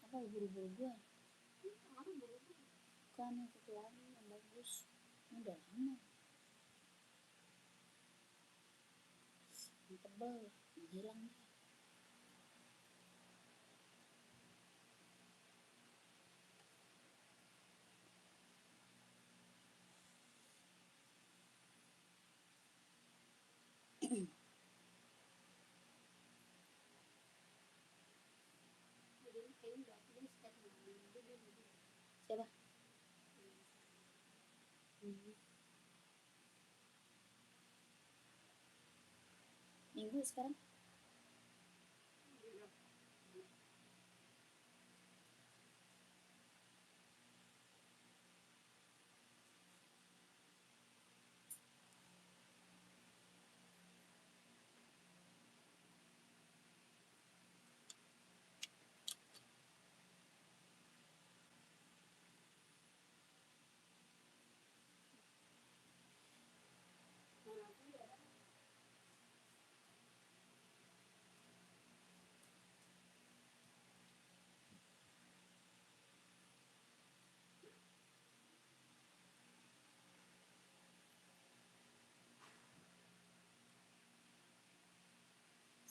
Apa buru-buru gue? Kan yang satu lagi yang bagus. Ini udah lama. Yang tebel, yang hilang dia. Siapa? Minggu sekarang?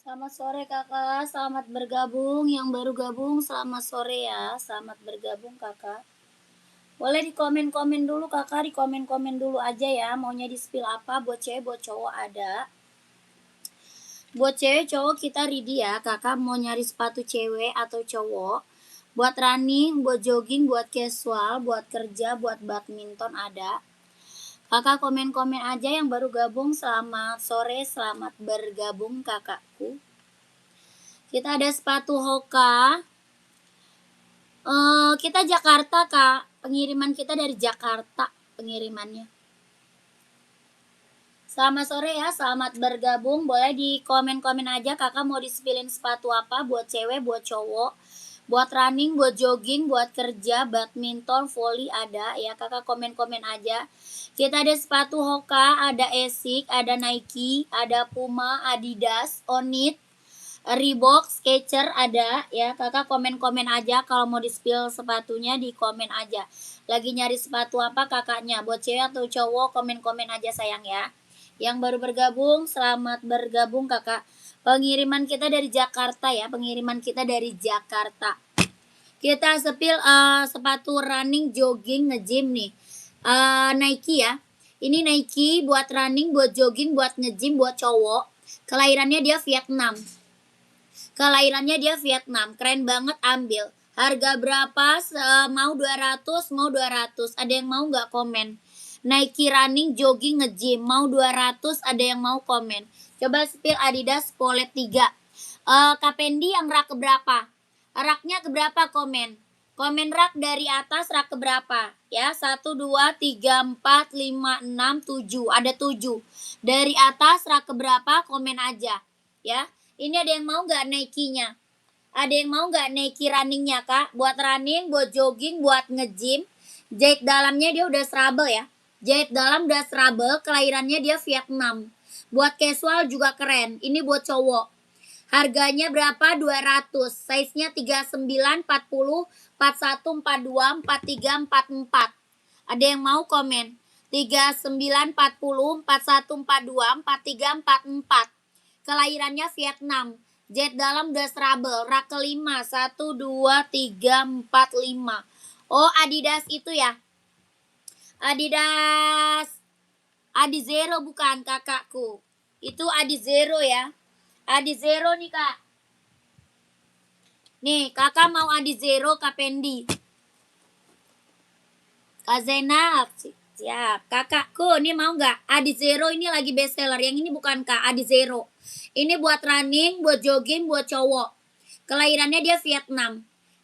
Selamat sore kakak, selamat bergabung. Yang baru gabung selamat sore ya, selamat bergabung kakak. Boleh di komen-komen dulu kakak, di komen-komen dulu aja ya. Maunya di spill apa, buat cewek, buat cowok ada. Buat cewek cowok kita ready ya kakak, mau nyari sepatu cewek atau cowok. Buat running, buat jogging, buat casual, buat kerja, buat badminton ada. Kakak komen-komen aja yang baru gabung, selamat sore, selamat bergabung kakakku. Kita ada sepatu Hoka. Kita Jakarta kak, pengiriman kita dari Jakarta pengirimannya. Selamat sore ya, selamat bergabung. Boleh di komen-komen aja kakak mau di-spillin sepatu apa, buat cewek, buat cowok, buat running, buat jogging, buat kerja, badminton, volley ada ya kakak, komen-komen aja. Kita ada sepatu Hoka, ada Asics, ada Nike, ada Puma, Adidas, Onit, Reebok, Skechers ada ya kakak, komen-komen aja kalau mau di-spill sepatunya, di komen aja. Lagi nyari sepatu apa kakaknya, buat cewek atau cowok, komen-komen aja sayang ya. Yang baru bergabung, selamat bergabung kakak. Pengiriman kita dari Jakarta ya, pengiriman kita dari Jakarta. Kita spill sepatu running, jogging, nge-gym nih. Nike ya. Ini Nike buat running, buat jogging, buat nge-gym, buat cowok. Kelahirannya dia Vietnam. Keren banget, ambil. Harga berapa? Mau 200, mau 200. Ada yang mau nggak komen? Nike running, jogging, nge-gym. Mau 200, ada yang mau komen. Coba spill Adidas Polet 3. Kapendi yang rak keberapa? Raknya keberapa komen? Komen rak dari atas rak keberapa? Ya, 1, 2, 3, 4, 5, 6, 7. Ada 7. Dari atas rak keberapa? Komen aja. Ya, ini ada yang mau nggak Nike-nya? Ada yang mau nggak Nike running-nya kak? Buat running, buat jogging, buat nge-gym. Jahit dalamnya dia udah serabel ya. Jahit dalam udah serabel, kelahirannya dia Vietnam. Buat casual juga keren. Ini buat cowok. Harganya berapa? 200. Size-nya 39, 40, 41, 42, 43, 44. Ada yang mau komen? 39, 40, 41, 42, 43, 44. Kelahirannya Vietnam. Jet dalam udah serabel. Rak kelima. 1, 2, 3, 4, 5. Oh, Adidas itu ya. Adidas Adizero bukan kakakku. Itu Adizero ya. Adizero nih kak. Nih kakak mau Adizero Kapendi. Kak Zainab. Siap. Kakakku ini mau nggak? Adizero ini lagi bestseller. Yang ini bukan kak, Adizero. Ini buat running, buat jogging, buat cowok. Kelahirannya dia Vietnam.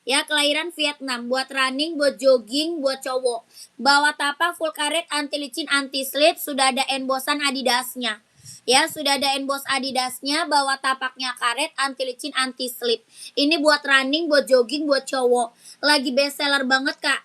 Ya, kelahiran Vietnam. Buat running, buat jogging, buat cowok. Bawa tapak full karet, anti licin, anti slip. Sudah ada embosan Adidasnya. Ya, sudah ada emboss Adidasnya. Bawa tapaknya karet, anti licin, anti slip. Ini buat running, buat jogging, buat cowok. Lagi bestseller banget kak.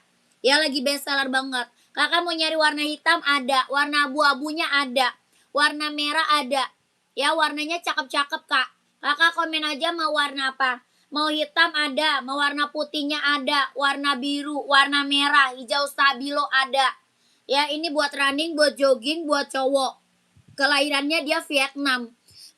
Ya, lagi bestseller banget. Kakak mau nyari warna hitam ada. Warna abu-abunya ada. Warna merah ada. Ya, warnanya cakep-cakep kak. Kakak komen aja mau warna apa. Mau hitam ada, mau warna putihnya ada, warna biru, warna merah, hijau stabilo ada. Ya, ini buat running, buat jogging, buat cowok. Kelahirannya dia Vietnam.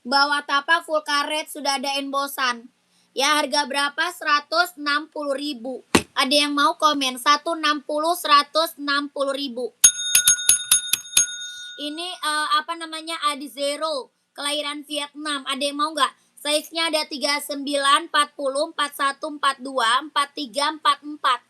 Bawah tapak full karet, sudah ada embosan. Ya, harga berapa? 160.000. Ada yang mau komen? 160, 160.000. Ini apa namanya? Adi Zero, kelahiran Vietnam. Ada yang mau nggak? Size-nya ada 39, 40, 41, 42, 43, 44.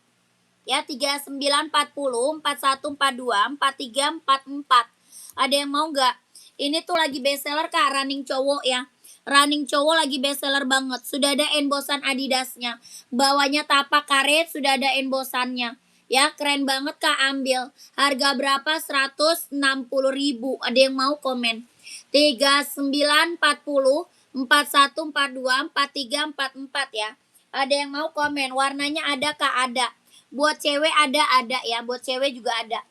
Ya, 39, 40, 41, 42, 43, 44. Ada yang mau nggak? Ini tuh lagi bestseller Kak, running cowok ya. Running cowok lagi bestseller banget. Sudah ada embosan Adidasnya. Bawahnya tapak karet, sudah ada embosannya. Ya, keren banget Kak, ambil. Harga berapa? 160.000. Ada yang mau komen? 39, 40, 41, 42, 43, 44 ya. Ada yang mau komen? Warnanya ada Kak? Ada. Buat cewek ada ya. Buat cewek juga ada.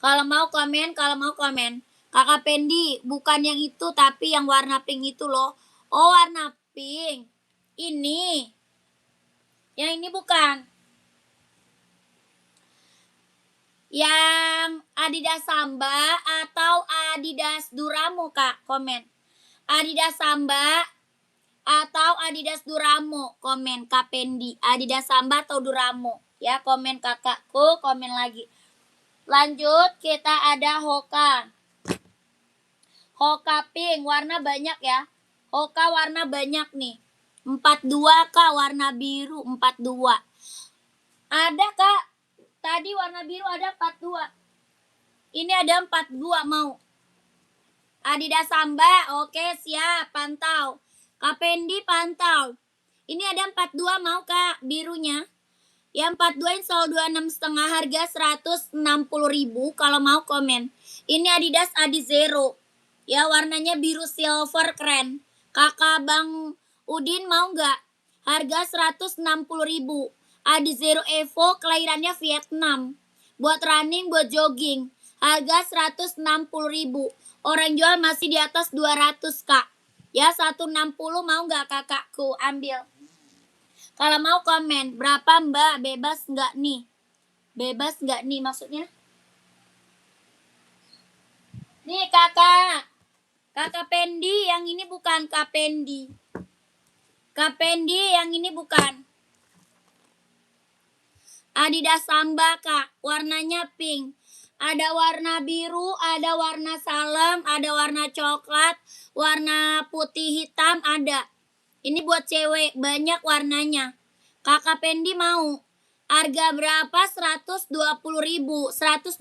Kalau mau komen. Kakak Pendi, bukan yang itu tapi yang warna pink itu loh. Oh, warna pink. Ini. Yang ini bukan. Yang Adidas Samba atau Adidas Duramo, Kak? Komen. Adidas Samba atau Adidas Duramo? Komen Kak Pendi. Adidas Samba atau Duramo? Ya, komen kakakku, komen lagi. Lanjut, kita ada Hoka. Hoka pink, warna banyak ya. Hoka warna banyak nih. 42 Kak, warna biru 42. Ada Kak, tadi warna biru ada 42. Ini ada 42 mau. Adidas Samba, oke siap, pantau. Kak Pendi pantau. Ini ada 42 mau Kak, birunya. Yang 42 ini selalu 26,5, harga 160.000 kalau mau komen. Ini Adidas Adi Zero. Ya, warnanya biru silver, keren. Kakak Bang Udin mau nggak? Harga 160.000. Adi Zero Evo, kelahirannya Vietnam. Buat running, buat jogging. Harga 160.000. Orang jual masih di atas 200 Kak. Ya, 160 mau nggak kakakku? Ambil. Kalau mau komen, berapa Mbak? Bebas nggak nih? Bebas nggak nih maksudnya? Nih kakak. Kakak Pendi, yang ini bukan Kak Pendi. Kak Pendi, yang ini bukan. Adidas Samba Kak, warnanya pink. Ada warna biru, ada warna salem, ada warna coklat, warna putih hitam ada. Ini buat cewek, banyak warnanya. Kakak Pendi mau. Harga berapa? 120.000. 120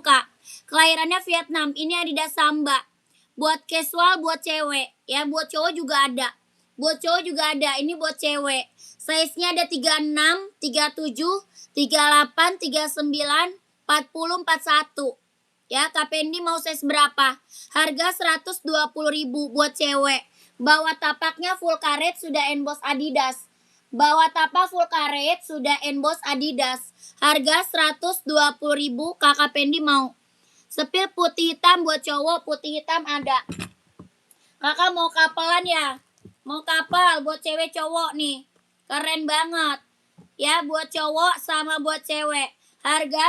Kak. Kelahirannya Vietnam. Ini Adidas Samba. Buat casual, buat cewek. Ya, buat cowok juga ada. Buat cowok juga ada. Ini buat cewek. Size-nya ada 36, 37, 38, 39, 40, 41. Ya, Kak Pendi mau size berapa? Harga 120.000 buat cewek. Bawah tapaknya full karet, sudah emboss Adidas. Bawah tapak full karet, sudah emboss Adidas. Harga 120.000, Kakak Pendi mau. Sepil putih hitam buat cowok, putih hitam ada. Kakak mau kapelan ya? Mau kapal buat cewek cowok nih. Keren banget. Ya, buat cowok sama buat cewek. Harga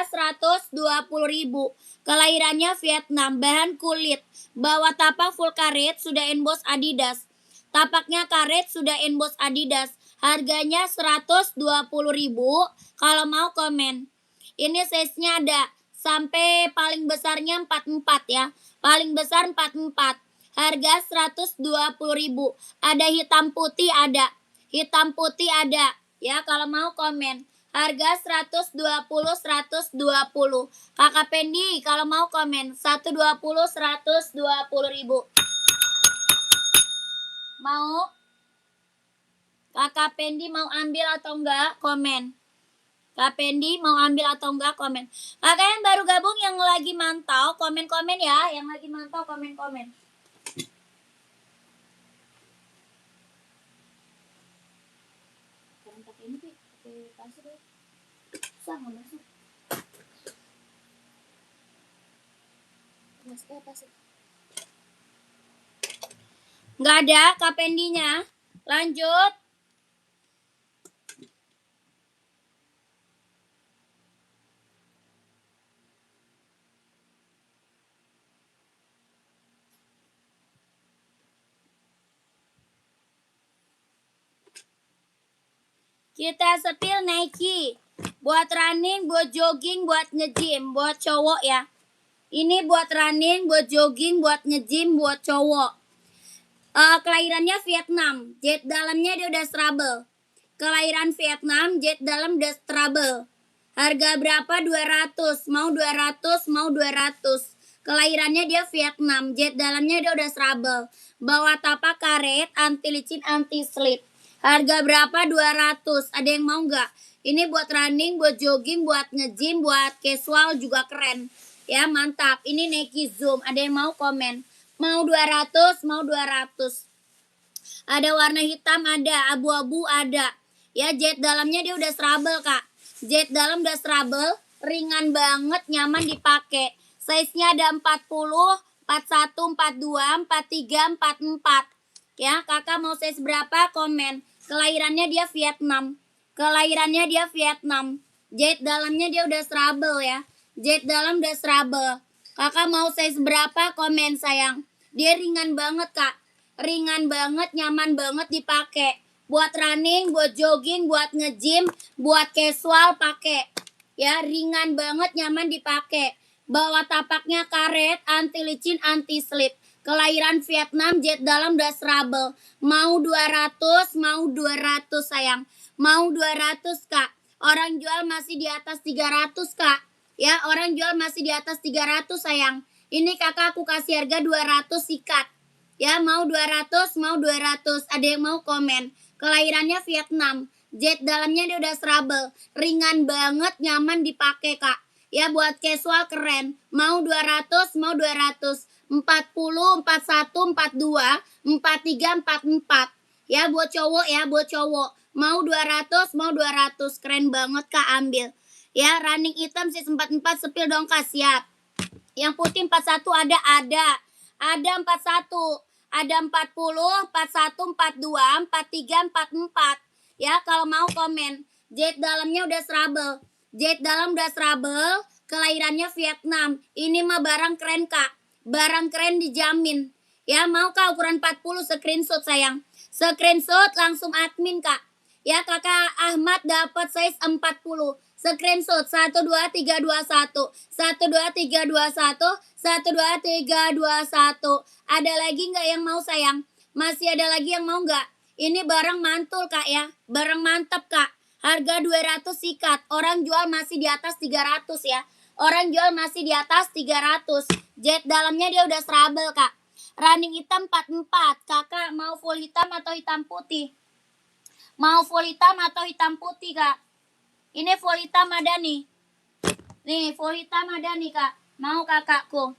120.000. Kelahirannya Vietnam, bahan kulit. Bawah tapak full karet, sudah emboss Adidas. Tapaknya karet, sudah emboss Adidas. Harganya 120.000. Kalau mau komen. Ini size-nya ada sampai paling besarnya 44 ya. Paling besar 44. Harga 120.000. Ada hitam putih ada. Hitam putih ada. Ya, kalau mau komen. Harga 120, 120. Kakak Pendi kalau mau komen 120, 120.000. Mau? Kakak Pendi mau ambil atau enggak? Komen. Kak Pendi mau ambil atau enggak? Komen. Kakak yang baru gabung, yang lagi mantau, komen-komen ya. Yang lagi mantau, komen-komen. Nggak ada Kak Pendinya. Lanjut. Kita sepil Nike. Buat running, buat jogging, buat nge-gym. Buat cowok ya. Ini buat running, buat jogging, buat nge-gym, buat cowok. Kelahirannya Vietnam. Jet dalamnya dia udah trouble. Kelahiran Vietnam, jet dalam udah trouble. Harga berapa? 200. Mau 200, mau 200. Kelahirannya dia Vietnam, jet dalamnya dia udah trouble. Bawa tapak karet, anti licin, anti slip. Harga berapa? 200. Ada yang mau nggak? Ini buat running, buat jogging, buat nge-gym, buat casual juga keren. Ya, mantap. Ini Nike Zoom. Ada yang mau komen? Mau 200, mau 200. Ada warna hitam, ada abu-abu, ada. Ya, jet dalamnya dia udah trouble, Kak. Jet dalam udah trouble, ringan banget, nyaman dipakai. Size-nya ada 40, 41, 42, 43, 44. Ya, Kakak mau size berapa? Komen. Kelahirannya dia Vietnam. Kelahirannya dia Vietnam. Jet dalamnya dia udah trouble ya. Jet dalam udah trouble. Kakak mau size berapa? Komen sayang. Dia ringan banget, Kak. Ringan banget, nyaman banget dipakai. Buat running, buat jogging, buat nge-gym, buat casual pakai. Ya, ringan banget, nyaman dipakai. Bawa tapaknya karet, anti licin, anti slip. Kelahiran Vietnam, jet dalam udah trouble. Mau 200, mau 200 sayang. Mau 200, Kak. Orang jual masih di atas 300, Kak. Ya, orang jual masih di atas 300 sayang. Ini Kakak aku kasih harga 200 sikat. Ya, mau 200, mau 200. Ada yang mau komen. Kelahirannya Vietnam. Jet dalamnya dia udah trouble. Ringan banget, nyaman dipakai, Kak. Ya, buat casual keren. Mau 200, mau 200. 40, 41, 42, 43, 44. Ya, buat cowok ya, buat cowok. Mau 200, mau 200. Keren banget, Kak, ambil. Ya, running hitam sih 44 sepil dong, Kak, siap. Yang putih 41 ada. Ada 41. Ada 40, 41, 42, 43, 44. Ya, kalau mau komen. Jet dalamnya udah trouble. Jet dalam udah trouble. Kelahirannya Vietnam. Ini mah barang keren, Kak. Barang keren dijamin. Ya, mau Kak ukuran 40 screenshot sayang. Screenshot langsung admin, Kak. Ya, Kakak Ahmad dapat size 40. Screenshot 12321. 12321. 12321. Ada lagi nggak yang mau sayang? Masih ada lagi yang mau nggak? Ini barang mantul, Kak ya. Barang mantap, Kak. Harga 200 sikat. Orang jual masih di atas 300 ya. Orang jual masih di atas 300. Jet dalamnya dia udah trouble, Kak. Running hitam 44. Kakak mau full hitam atau hitam putih? Mau full hitam atau hitam putih, Kak? Ini full hitam ada nih. Nih, full hitam ada nih, Kak. Mau kakakku?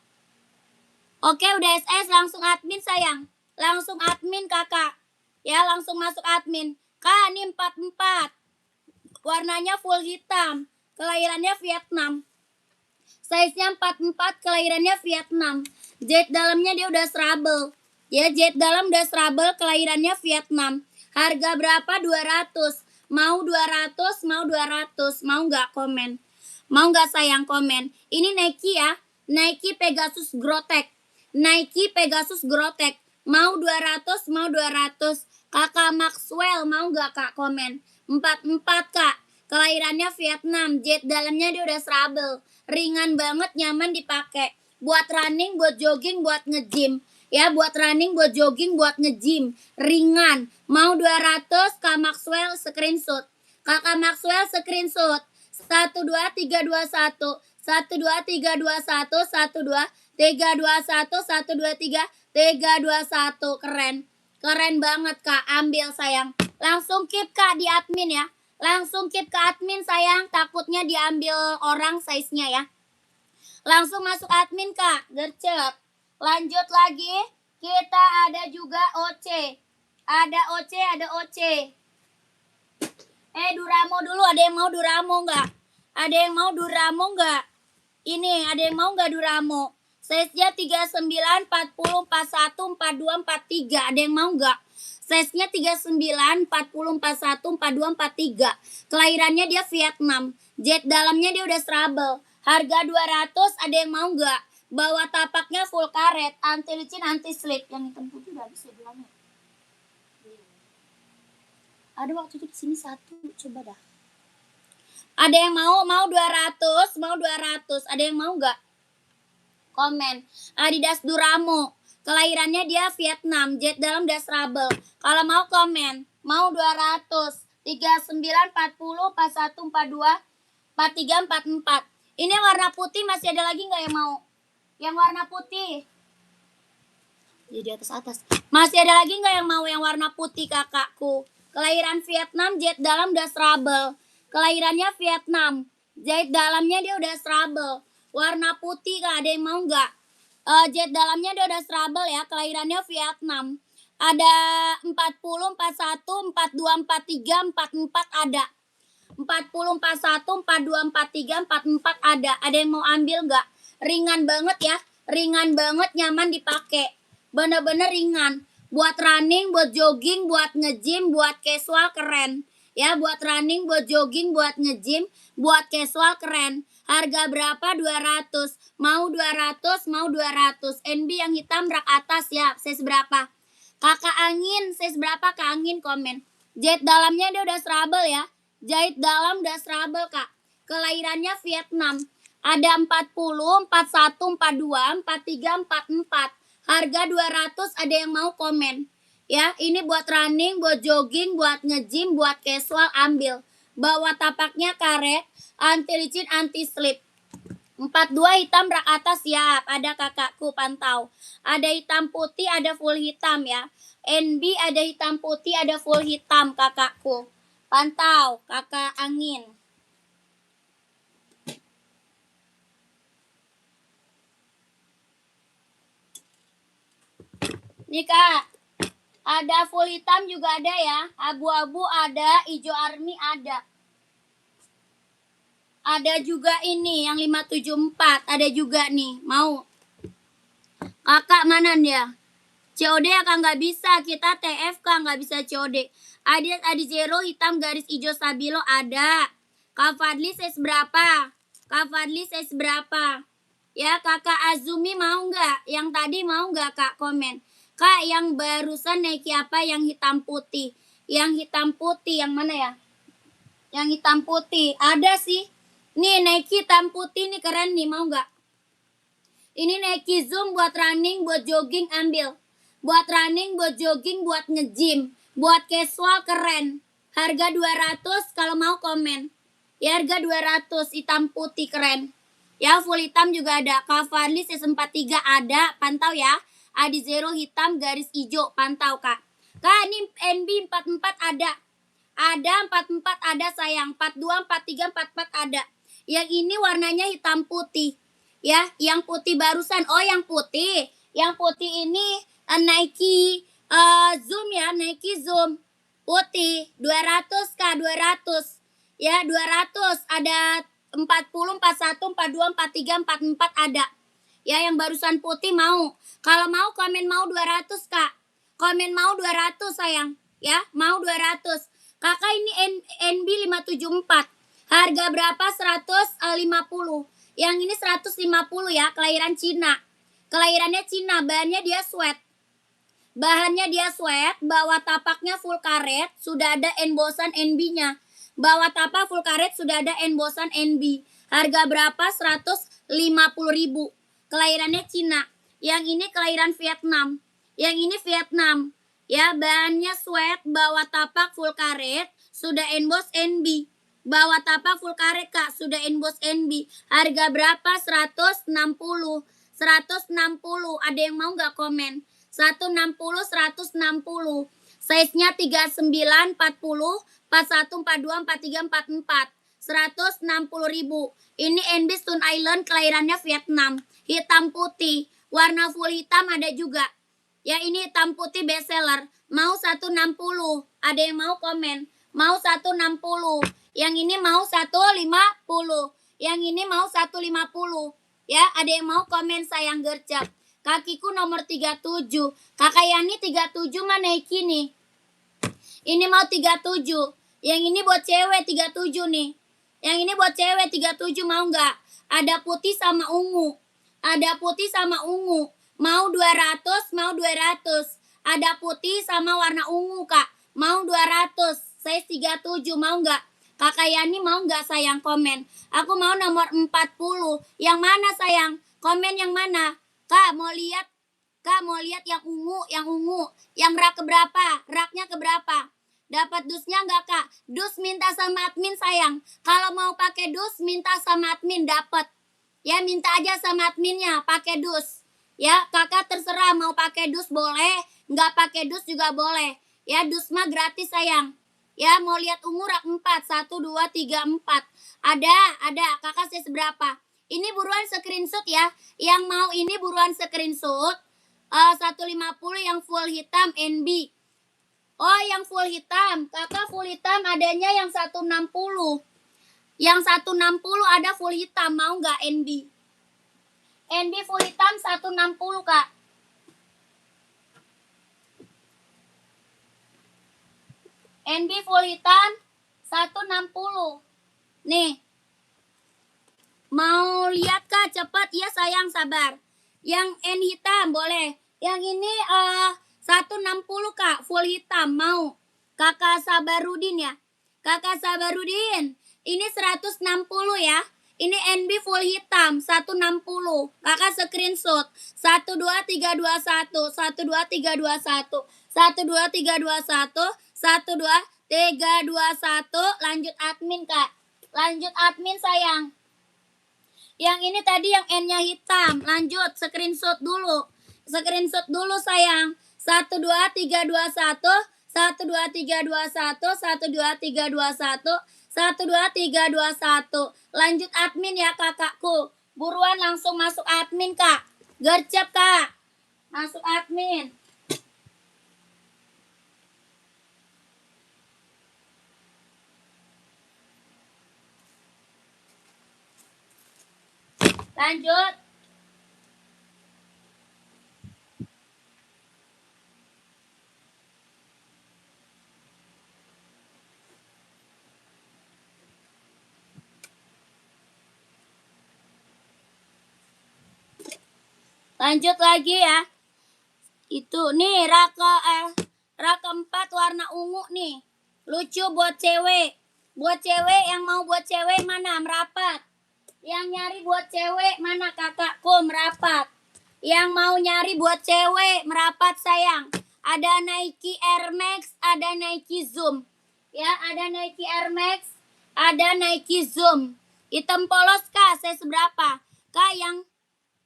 Oke, udah SS, langsung admin sayang. Langsung admin, Kakak. Ya, langsung masuk admin. Kak, ini 44. Warnanya full hitam. Kelahirannya Vietnam. Size-nya 44, kelahirannya Vietnam. Jet dalamnya dia udah trouble. Ya, jet dalam udah trouble, kelahirannya Vietnam. Harga berapa? 200. Mau 200, mau 200. Mau nggak komen? Mau nggak sayang komen? Ini Nike ya. Nike Pegasus Grotek. Nike Pegasus Grotek. Mau 200, mau 200. Kakak Maxwell mau nggak Kak komen? 44 Kak. Kelahirannya Vietnam. Jet dalamnya dia udah trouble. Ringan banget, nyaman dipakai. Buat running, buat jogging, buat nge-gym. Ya, buat running, buat jogging, buat nge-gym. Ringan. Mau 200, Kak Maxwell screenshot. Kakak Maxwell screenshot. 12321. 12321. 12321. 12321. Keren. Keren banget, Kak. Ambil sayang. Langsung keep, Kak, di admin ya. Langsung keep ke admin sayang. Takutnya diambil orang size-nya ya. Langsung masuk admin, Kak. Gercep. Lanjut lagi. Kita ada juga OC. Ada OC, ada OC. Duramo dulu. Ada yang mau Duramo nggak? Ada yang mau Duramo nggak? Ini, ada yang mau nggak Duramo? Size-nya 39, 40, 41, 42, 43. Ada yang mau nggak? Size-nya 39, 40, 41, 42, 43. Kelahirannya dia Vietnam. Jet dalamnya dia udah trouble. Harga 200, ada yang mau nggak? Bawa tapaknya full karet, anti licin, anti slip. Yang hitam putih udah habis ya bilangnya. Ada waktu itu di sini satu, coba dah. Ada yang mau 200, mau 200. Ada yang mau nggak? Komen. Adidas Duramo. Kelahirannya dia Vietnam. Jet dalam das trouble. Kalau mau komen. Mau 200. 39, 40, 41, 42, 43, 44. Ini warna putih masih ada lagi nggak yang mau? Yang warna putih. Di atas. Masih ada lagi nggak yang mau yang warna putih kakakku? Kelahiran Vietnam, jet dalam das trouble. Kelahirannya Vietnam. Jet dalamnya dia udah trouble. Warna putih kak, ada yang mau nggak? Jet dalamnya dia udah trouble ya. Kelahirannya Vietnam. Ada 40, 41, 42, 43, 44 ada. 40, 41, 42, 43, 44 ada. Ada yang mau ambil nggak? Ringan banget ya. Ringan banget, nyaman dipakai. Bener-bener ringan. Buat running, buat jogging, buat nge-gym, buat casual keren. Ya, buat running, buat jogging, buat nge-gym, buat casual keren. Harga berapa? 200. Mau 200, mau 200. NB yang hitam rak atas ya. Size berapa? Kakak Angin, size berapa Kak Angin? Komen. Jahit dalamnya dia udah trouble ya. Jahit dalam udah trouble Kak. Kelahirannya Vietnam. Ada 40, 41, 42, 43, 44. Harga 200, ada yang mau komen. Ya, ini buat running, buat jogging, buat nge-gym, buat casual ambil. Bawa tapaknya karet, anti licin, anti slip. 42 hitam rak atas siap. Ada kakakku pantau. Ada hitam putih, ada full hitam ya. NB ada hitam putih, ada full hitam kakakku. Pantau, kakak Angin. Nih kak, ada full hitam juga ada ya. Abu-abu ada, hijau army ada. Ada juga ini yang 574, ada juga nih, mau. Kakak mana dia? COD akan nggak bisa, kita TFK nggak bisa COD. Adi Zero hitam garis hijau stabilo ada. Kak Fadli size berapa? Kak Fadli size berapa? Ya kakak Azumi mau nggak? Yang tadi mau nggak kak komen? Kak yang barusan Nike apa yang hitam putih? Yang hitam putih yang mana ya? Yang hitam putih ada sih. Nih Nike hitam putih nih keren nih, mau nggak? Ini Nike Zoom buat running, buat jogging ambil. Buat running, buat jogging, buat nge-gym. Buat casual keren. Harga 200 kalau mau komen. Ya harga 200 hitam putih keren. Ya full hitam juga ada. Kak Fadli C43 ada, pantau ya. Adi Zero hitam garis hijau, pantau kak. Kak ini NB 44 ada. Ada 44 ada sayang. 42, 43, 44 ada. Yang ini warnanya hitam putih. Ya, yang putih barusan. Oh, yang putih. Yang putih ini Nike Zoom ya, Nike Zoom. Putih 200 Kak, 200. Ya, 200 ada 40, 41, 42, 43, 44 ada. Ya, yang barusan putih mau. Kalau mau komen mau 200 Kak. Komen mau 200 sayang. Ya, mau 200. Kakak ini NB 574. Harga berapa? 150. Yang ini 150 ya, kelahiran Cina. Kelahirannya Cina, bahannya dia sweat. Bahannya dia sweat, bawa tapaknya full karet, sudah ada embosan NB-nya. Bawa tapak full karet, sudah ada embosan NB. Harga berapa? 150.000. Kelahirannya Cina. Yang ini kelahiran Vietnam. Yang ini Vietnam. Ya, bahannya sweat, bawa tapak full karet, sudah emboss NB. Bawa tapak full karet kak, sudah emboss NB. Harga berapa? 160. 160. Ada yang mau nggak komen? 160, 160. Size-nya 39, 40, 41, 42, 43, 44. 160.000. Ini NB Stone Island, kelahirannya Vietnam. Hitam putih. Warna full hitam ada juga. Ya ini hitam putih best seller. Mau 160. Ada yang mau komen? Mau 160. Yang ini mau 150. Yang ini mau 150. Ya, ada yang mau komen sayang gercep. Kakiku nomor 37. Kakak Yani 37 mah Nike nih. Ini mau 37. Yang ini buat cewek 37 nih. Yang ini buat cewek 37 mau nggak? Ada putih sama ungu. Ada putih sama ungu. Mau 200, mau 200. Ada putih sama warna ungu, Kak. Mau 200. Size 37 mau nggak? Kakak Yani mau nggak sayang komen? Aku mau nomor 40. Yang mana sayang? Komen yang mana? Kak mau lihat yang ungu, yang ungu. Yang rak keberapa? Raknya keberapa? Dapat dusnya nggak kak? Dus minta sama admin sayang. Kalau mau pakai dus minta sama admin dapat. Ya minta aja sama adminnya pakai dus. Ya kakak terserah mau pakai dus boleh, nggak pakai dus juga boleh. Ya dus mah gratis sayang. Ya mau lihat ungu rak 4, 1, 2, 3, 4. Ada. Kakak saya seberapa? Ini buruan screenshot ya. Yang mau ini buruan screenshot. 150 yang full hitam NB. Oh, yang full hitam. Kakak full hitam adanya yang 160. Yang 160 ada full hitam. Mau nggak NB? NB full hitam 160, Kak. NB full hitam 160. Nih. Mau lihat Kak? Cepat. Iya sayang, sabar. Yang N hitam boleh. Yang ini 160 Kak, full hitam mau. Kakak Sabarudin ya. Kakak Sabarudin, ini 160 ya. Ini NB full hitam 160. Kakak screenshot 12321 12321 12321 12321. Lanjut admin Kak. Lanjut admin sayang. Yang ini tadi yang N-nya hitam. Lanjut screenshot dulu. Screenshot dulu sayang. 12321 12321 12321 12321. Lanjut admin ya kakakku. Buruan langsung masuk admin kak. Gercep kak. Masuk admin. Lanjut. Lanjut lagi ya. Itu nih raka 4 warna ungu nih. Lucu buat cewek. Buat cewek yang mau buat cewek mana merapat. Yang nyari buat cewek mana kakakku merapat. Yang mau nyari buat cewek merapat sayang. Ada Nike Air Max, ada Nike Zoom. Ya, ada Nike Air Max, ada Nike Zoom. Hitam polos kak, saya seberapa?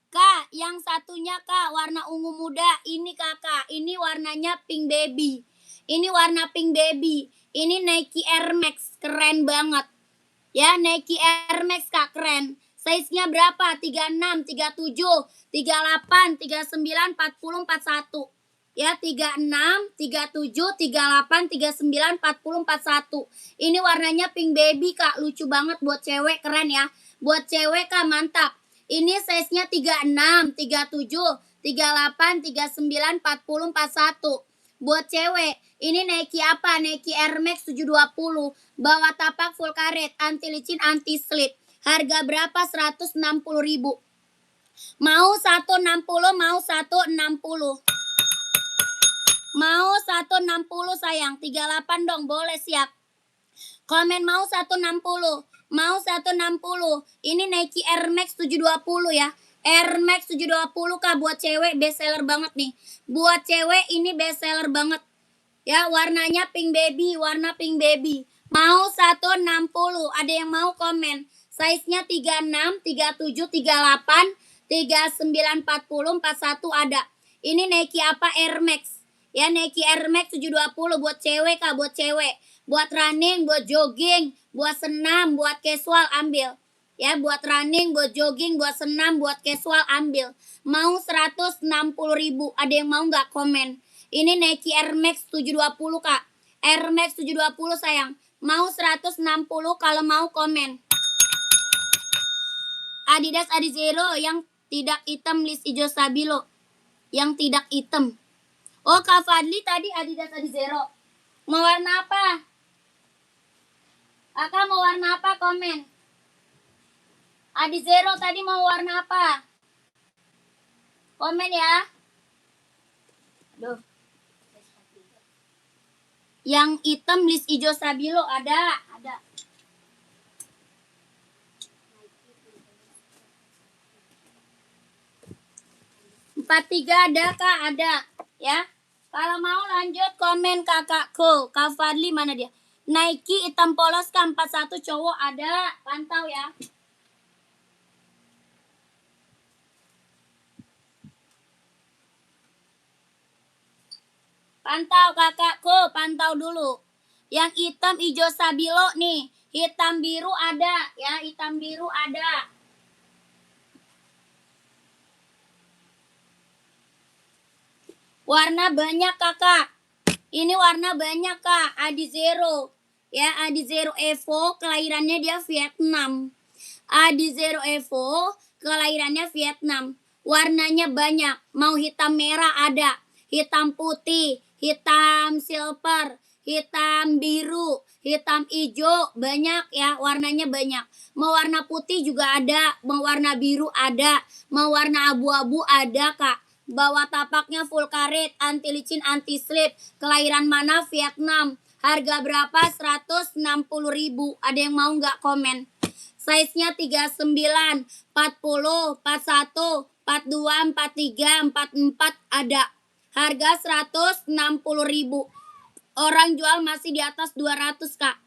Kak, yang satunya kak warna ungu muda. Ini kakak, ini warnanya pink baby. Ini warna pink baby. Ini Nike Air Max, keren banget. Ya, Nike Air Max kak, keren. Size-nya berapa? 36, 37, 38, 39, 40, 41. Ya, 36, 37, 38, 39, 40, 41. Ini warnanya pink baby kak, lucu banget buat cewek, keren ya. Buat cewek kak, mantap. Ini size-nya 36, 37, 38, 39, 40, 41. Buat cewek, ini Nike apa? Nike Air Max 720. Bawa tapak full karet, anti licin, anti slip. Harga berapa? 160.000. Mau 160, mau 160. Mau 160 sayang, 38 dong, boleh siap. Komen mau 160. Mau 160. Ini Nike Air Max 720 ya. Air Max 720 kak buat cewek best seller banget nih. Buat cewek ini best seller banget. Ya, warnanya pink baby, warna pink baby. Mau 160. Ada yang mau komen? Size-nya 36, 37, 38, 39, 40, 41 ada. Ini Nike apa? Air Max. Ya, Nike Air Max 720 buat cewek kak, buat cewek. Buat running, buat jogging, buat senam, buat casual ambil. Ya, buat running, buat jogging, buat senam, buat casual ambil. Mau 160.000. Ada yang mau nggak komen? Ini Nike Air Max 720 kak. Air Max 720 sayang. Mau 160 kalau mau komen. Adidas Adizero yang tidak hitam list hijau stabilo. Yang tidak hitam. Oh, Kak Fadli tadi Adidas Adizero. Mau warna apa? Kakak mau warna apa? Komen. Adizero tadi mau warna apa? Komen ya. Aduh. Yang hitam list hijau stabilo ada. 43 ada Kak, ada ya. Kalau mau lanjut komen kakakku. Kak Fadli mana dia? Nike hitam polos Kak 41 cowok ada. Pantau ya. Pantau kakakku, pantau dulu. Yang hitam hijau stabilo nih. Hitam biru ada ya, hitam biru ada. Warna banyak kakak. Ini warna banyak kak. Adizero. Ya, Adizero Evo kelahirannya dia Vietnam. Adizero Evo kelahirannya Vietnam. Warnanya banyak. Mau hitam merah ada. Hitam putih. Hitam silver. Hitam biru. Hitam hijau. Banyak ya. Warnanya banyak. Mau warna putih juga ada. Mau warna biru ada. Mau warna abu-abu ada kak. Bawah tapaknya full karet, anti licin, anti slip. Kelahiran mana? Vietnam. Harga berapa? 160.000. Ada yang mau nggak komen? Size-nya 39, 40, 41, 42, 43, 44 ada. Harga 160.000. Orang jual masih di atas 200, Kak.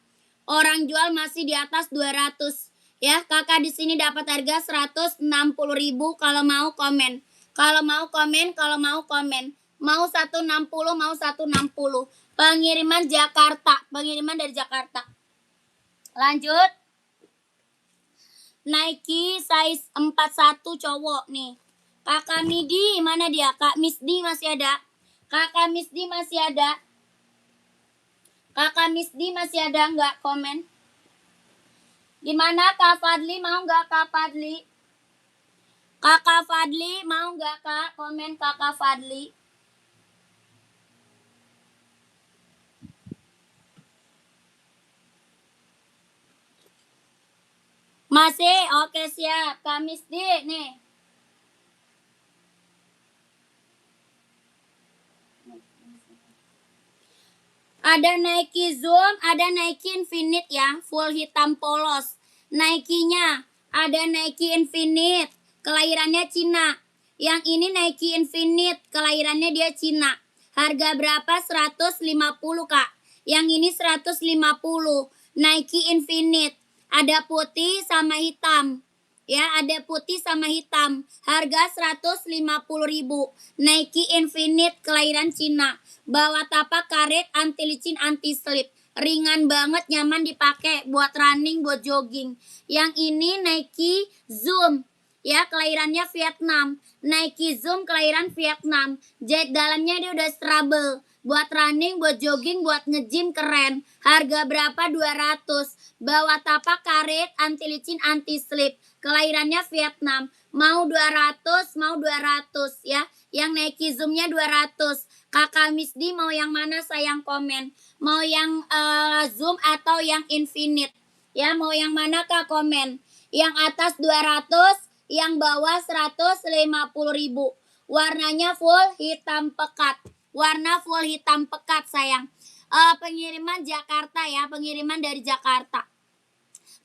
Orang jual masih di atas 200. Ya, Kakak di sini dapat harga 160.000 kalau mau komen. Kalau mau komen, Mau 160, mau 160. Pengiriman Jakarta, pengiriman dari Jakarta. Lanjut. Nike size 41 cowok nih. Kakak Midi, mana dia? Kak Misdi masih ada? Kakak Misdi masih ada? Kakak Misdi masih ada nggak komen? Gimana Kak Fadli, mau nggak Kak Fadli? Kakak Fadli mau nggak Kak? Komen Kakak Fadli. Masih? Oke siap. Kamis di nih. Ada Nike Zoom, ada Nike Infinite ya. Full hitam polos. Nike-nya ada Nike Infinite. Kelahirannya Cina. Yang ini Nike Infinite. Kelahirannya dia Cina. Harga berapa? 150 Kak. Yang ini 150. Nike Infinite. Ada putih sama hitam. Ya, ada putih sama hitam. Harga 150.000. Nike Infinite kelahiran Cina. Bawah tapak karet, anti licin, anti slip. Ringan banget, nyaman dipakai buat running, buat jogging. Yang ini Nike Zoom. Ya, kelahirannya Vietnam. Nike Zoom kelahiran Vietnam. Jahit dalamnya dia udah strable. Buat running, buat jogging, buat nge-gym keren. Harga berapa? 200. Bawah tapak karet, anti licin, anti slip. Kelahirannya Vietnam. Mau 200, mau 200 ya. Yang Nike Zoom-nya 200. Kakak Misdi mau yang mana sayang komen? Mau yang Zoom atau yang Infinite? Ya, mau yang mana Kak komen? Yang atas 200, yang bawah 150.000. Warnanya full hitam pekat. Warna full hitam pekat sayang. Pengiriman Jakarta ya, pengiriman dari Jakarta.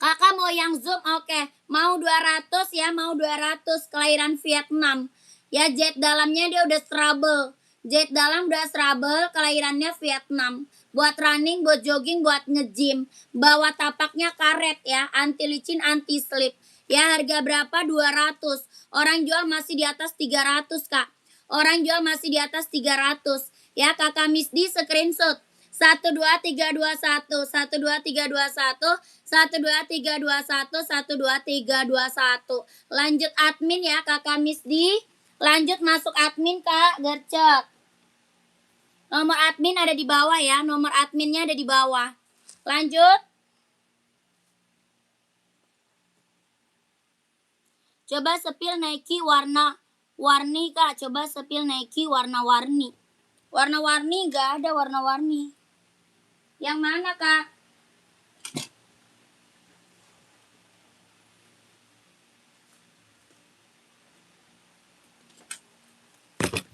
Kakak mau yang Zoom? Oke. Mau 200 ya, mau 200. Kelahiran Vietnam. Ya, jet dalamnya dia udah strable. Jet dalam udah strable, kelahirannya Vietnam. Buat running, buat jogging, buat nge-gym. Bawah tapaknya karet ya, anti licin, anti slip. Ya, harga berapa? 200. Orang jual masih di atas 300, Kak. Orang jual masih di atas 300. Ya, Kakak Misdi screenshot. 12321, 12321, 12321, 12321. Lanjut admin ya Kakak Misdi. Lanjut masuk admin Kak Gercep. Nomor admin ada di bawah ya. Nomor adminnya ada di bawah. Lanjut. Coba sepil Nike warna-warni Kak. Coba sepil Nike warna-warni. Warna-warni nggak ada warna-warni. Yang mana Kak?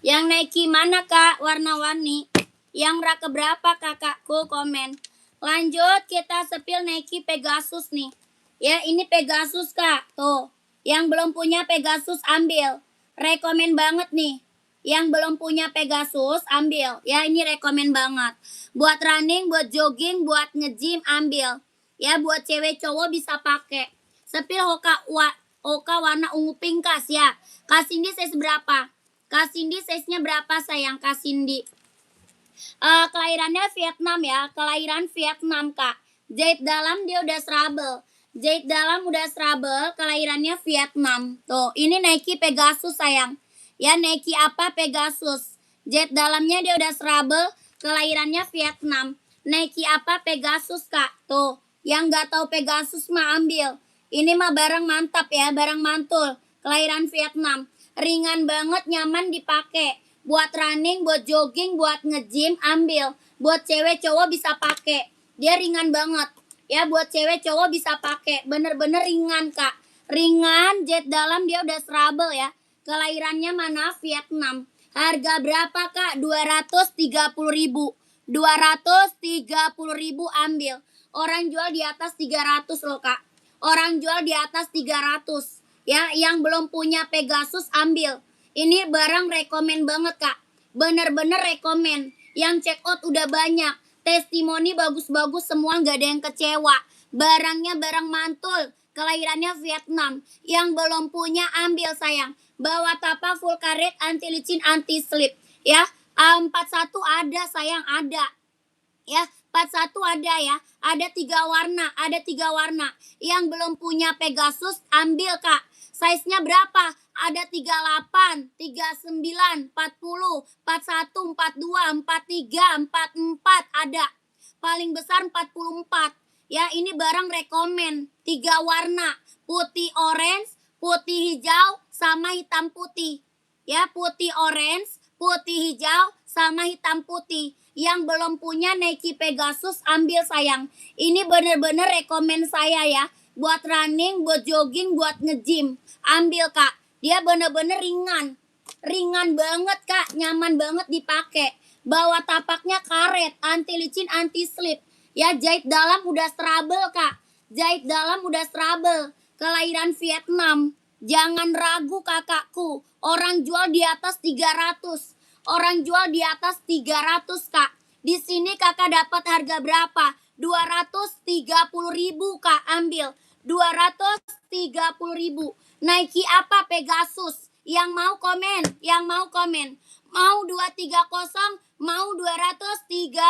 Yang Nike mana Kak? Warna-warni. Yang raka berapa kakakku? Komen. Lanjut kita sepil Nike Pegasus nih. Ya ini Pegasus Kak. Tuh. Yang belum punya Pegasus ambil. Rekomen banget nih. Yang belum punya Pegasus ambil. Ya ini rekomen banget. Buat running, buat jogging, buat nge-gym ambil. Ya buat cewek cowok bisa pakai. Sepil Hoka warna ungu pink Kak ya. Kak Cindy size berapa? Kak Cindy size-nya berapa sayang Kak Cindy? Kelahirannya Vietnam ya. Kelahiran Vietnam Kak. Jahit dalam dia udah serabel. Jahit dalam udah serabel. Kelahirannya Vietnam. Tuh ini Nike Pegasus sayang. Ya Nike apa Pegasus. Jahit dalamnya dia udah serabel. Kelahirannya Vietnam. Nike apa Pegasus Kak. Tuh yang gak tahu Pegasus mah ambil. Ini mah barang mantap ya. Barang mantul. Kelahiran Vietnam. Ringan banget, nyaman dipakai. Buat running, buat jogging, buat nge-gym ambil. Buat cewek cowok bisa pakai. Dia ringan banget. Ya buat cewek cowok bisa pakai. Bener-bener ringan Kak. Ringan, jet dalam dia udah serabel ya. Kelahirannya mana? Vietnam. Harga berapa Kak? 230.000. 230.000 ambil. Orang jual di atas 300 loh Kak. Orang jual di atas 300. Ya, yang belum punya Pegasus ambil. Ini barang rekomen banget Kak. Bener-bener rekomen. Yang check out udah banyak. Testimoni bagus-bagus semua, nggak ada yang kecewa. Barangnya barang mantul. Kelahirannya Vietnam. Yang belum punya ambil sayang. Bawa tapa full karet, anti licin, anti slip. Ya, 41 ada sayang, ada. Ya, 41 ada ya. Ada 3 warna, ada 3 warna. Yang belum punya Pegasus ambil Kak. Size-nya berapa? Ada 38, 39, 40, 41, 42, 43, 44 ada. Paling besar 44. Ya, ini barang rekomen. 3 warna. Putih orange, putih hijau, sama hitam putih. Ya, putih orange, putih hijau, sama hitam putih. Yang belum punya Nike Pegasus ambil sayang. Ini bener-bener rekomen saya ya. Buat running, buat jogging, buat nge-gym. Ambil Kak. Dia bener-bener ringan. Ringan banget Kak. Nyaman banget dipakai. Bawa tapaknya karet. Anti licin, anti slip. Ya jahit dalam udah strabel Kak. Jahit dalam udah strabel. Kelahiran Vietnam. Jangan ragu kakakku. Orang jual di atas 300. Orang jual di atas 300 Kak. Di sini kakak dapat harga berapa? 230.000 Kak ambil. 230.000. Nike apa Pegasus? Yang mau komen, yang mau komen. Mau 230, mau 230.000.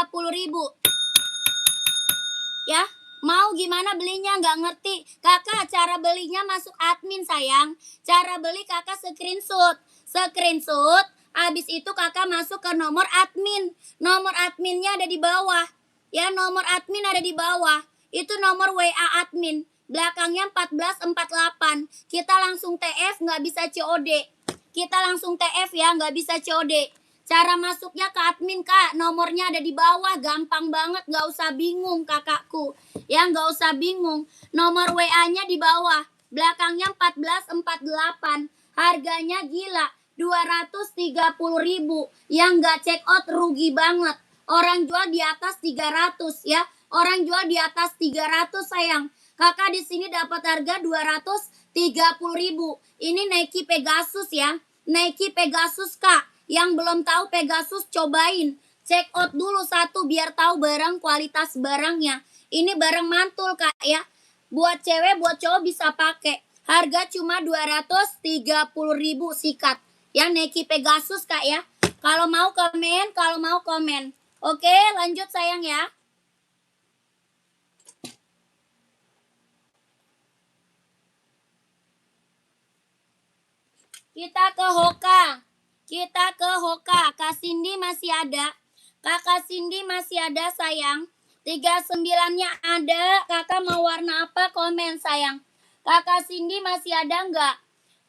Ya, mau gimana belinya nggak ngerti. Kakak cara belinya masuk admin sayang. Cara beli kakak screenshot. Screenshot, habis itu kakak masuk ke nomor admin. Nomor adminnya ada di bawah. Ya, nomor admin ada di bawah. Itu nomor WA admin. Belakangnya 1448. Kita langsung TF, nggak bisa COD. Kita langsung TF ya, nggak bisa COD. Cara masuknya ke admin Kak, nomornya ada di bawah, gampang banget, nggak usah bingung kakakku. Ya nggak usah bingung, nomor WA-nya di bawah, belakangnya 1448. Harganya gila, 230.000. Yang nggak check out rugi banget. Orang jual di atas 300 ya. Orang jual di atas 300 sayang. Kakak di sini dapat harga 230.000. Ini Nike Pegasus ya. Nike Pegasus Kak. Yang belum tahu Pegasus cobain. Check out dulu satu biar tahu barang kualitas barangnya. Ini barang mantul Kak ya. Buat cewek, buat cowok bisa pakai. Harga cuma 230.000 sikat. Ya Nike Pegasus Kak ya. Kalau mau komen, kalau mau komen. Oke, lanjut sayang ya. Kita ke Hoka. Kita ke Hoka. Kak Cindy masih ada. Kakak Cindy masih ada sayang. 39-nya ada. Kakak mau warna apa? Komen sayang. Kakak Cindy masih ada nggak?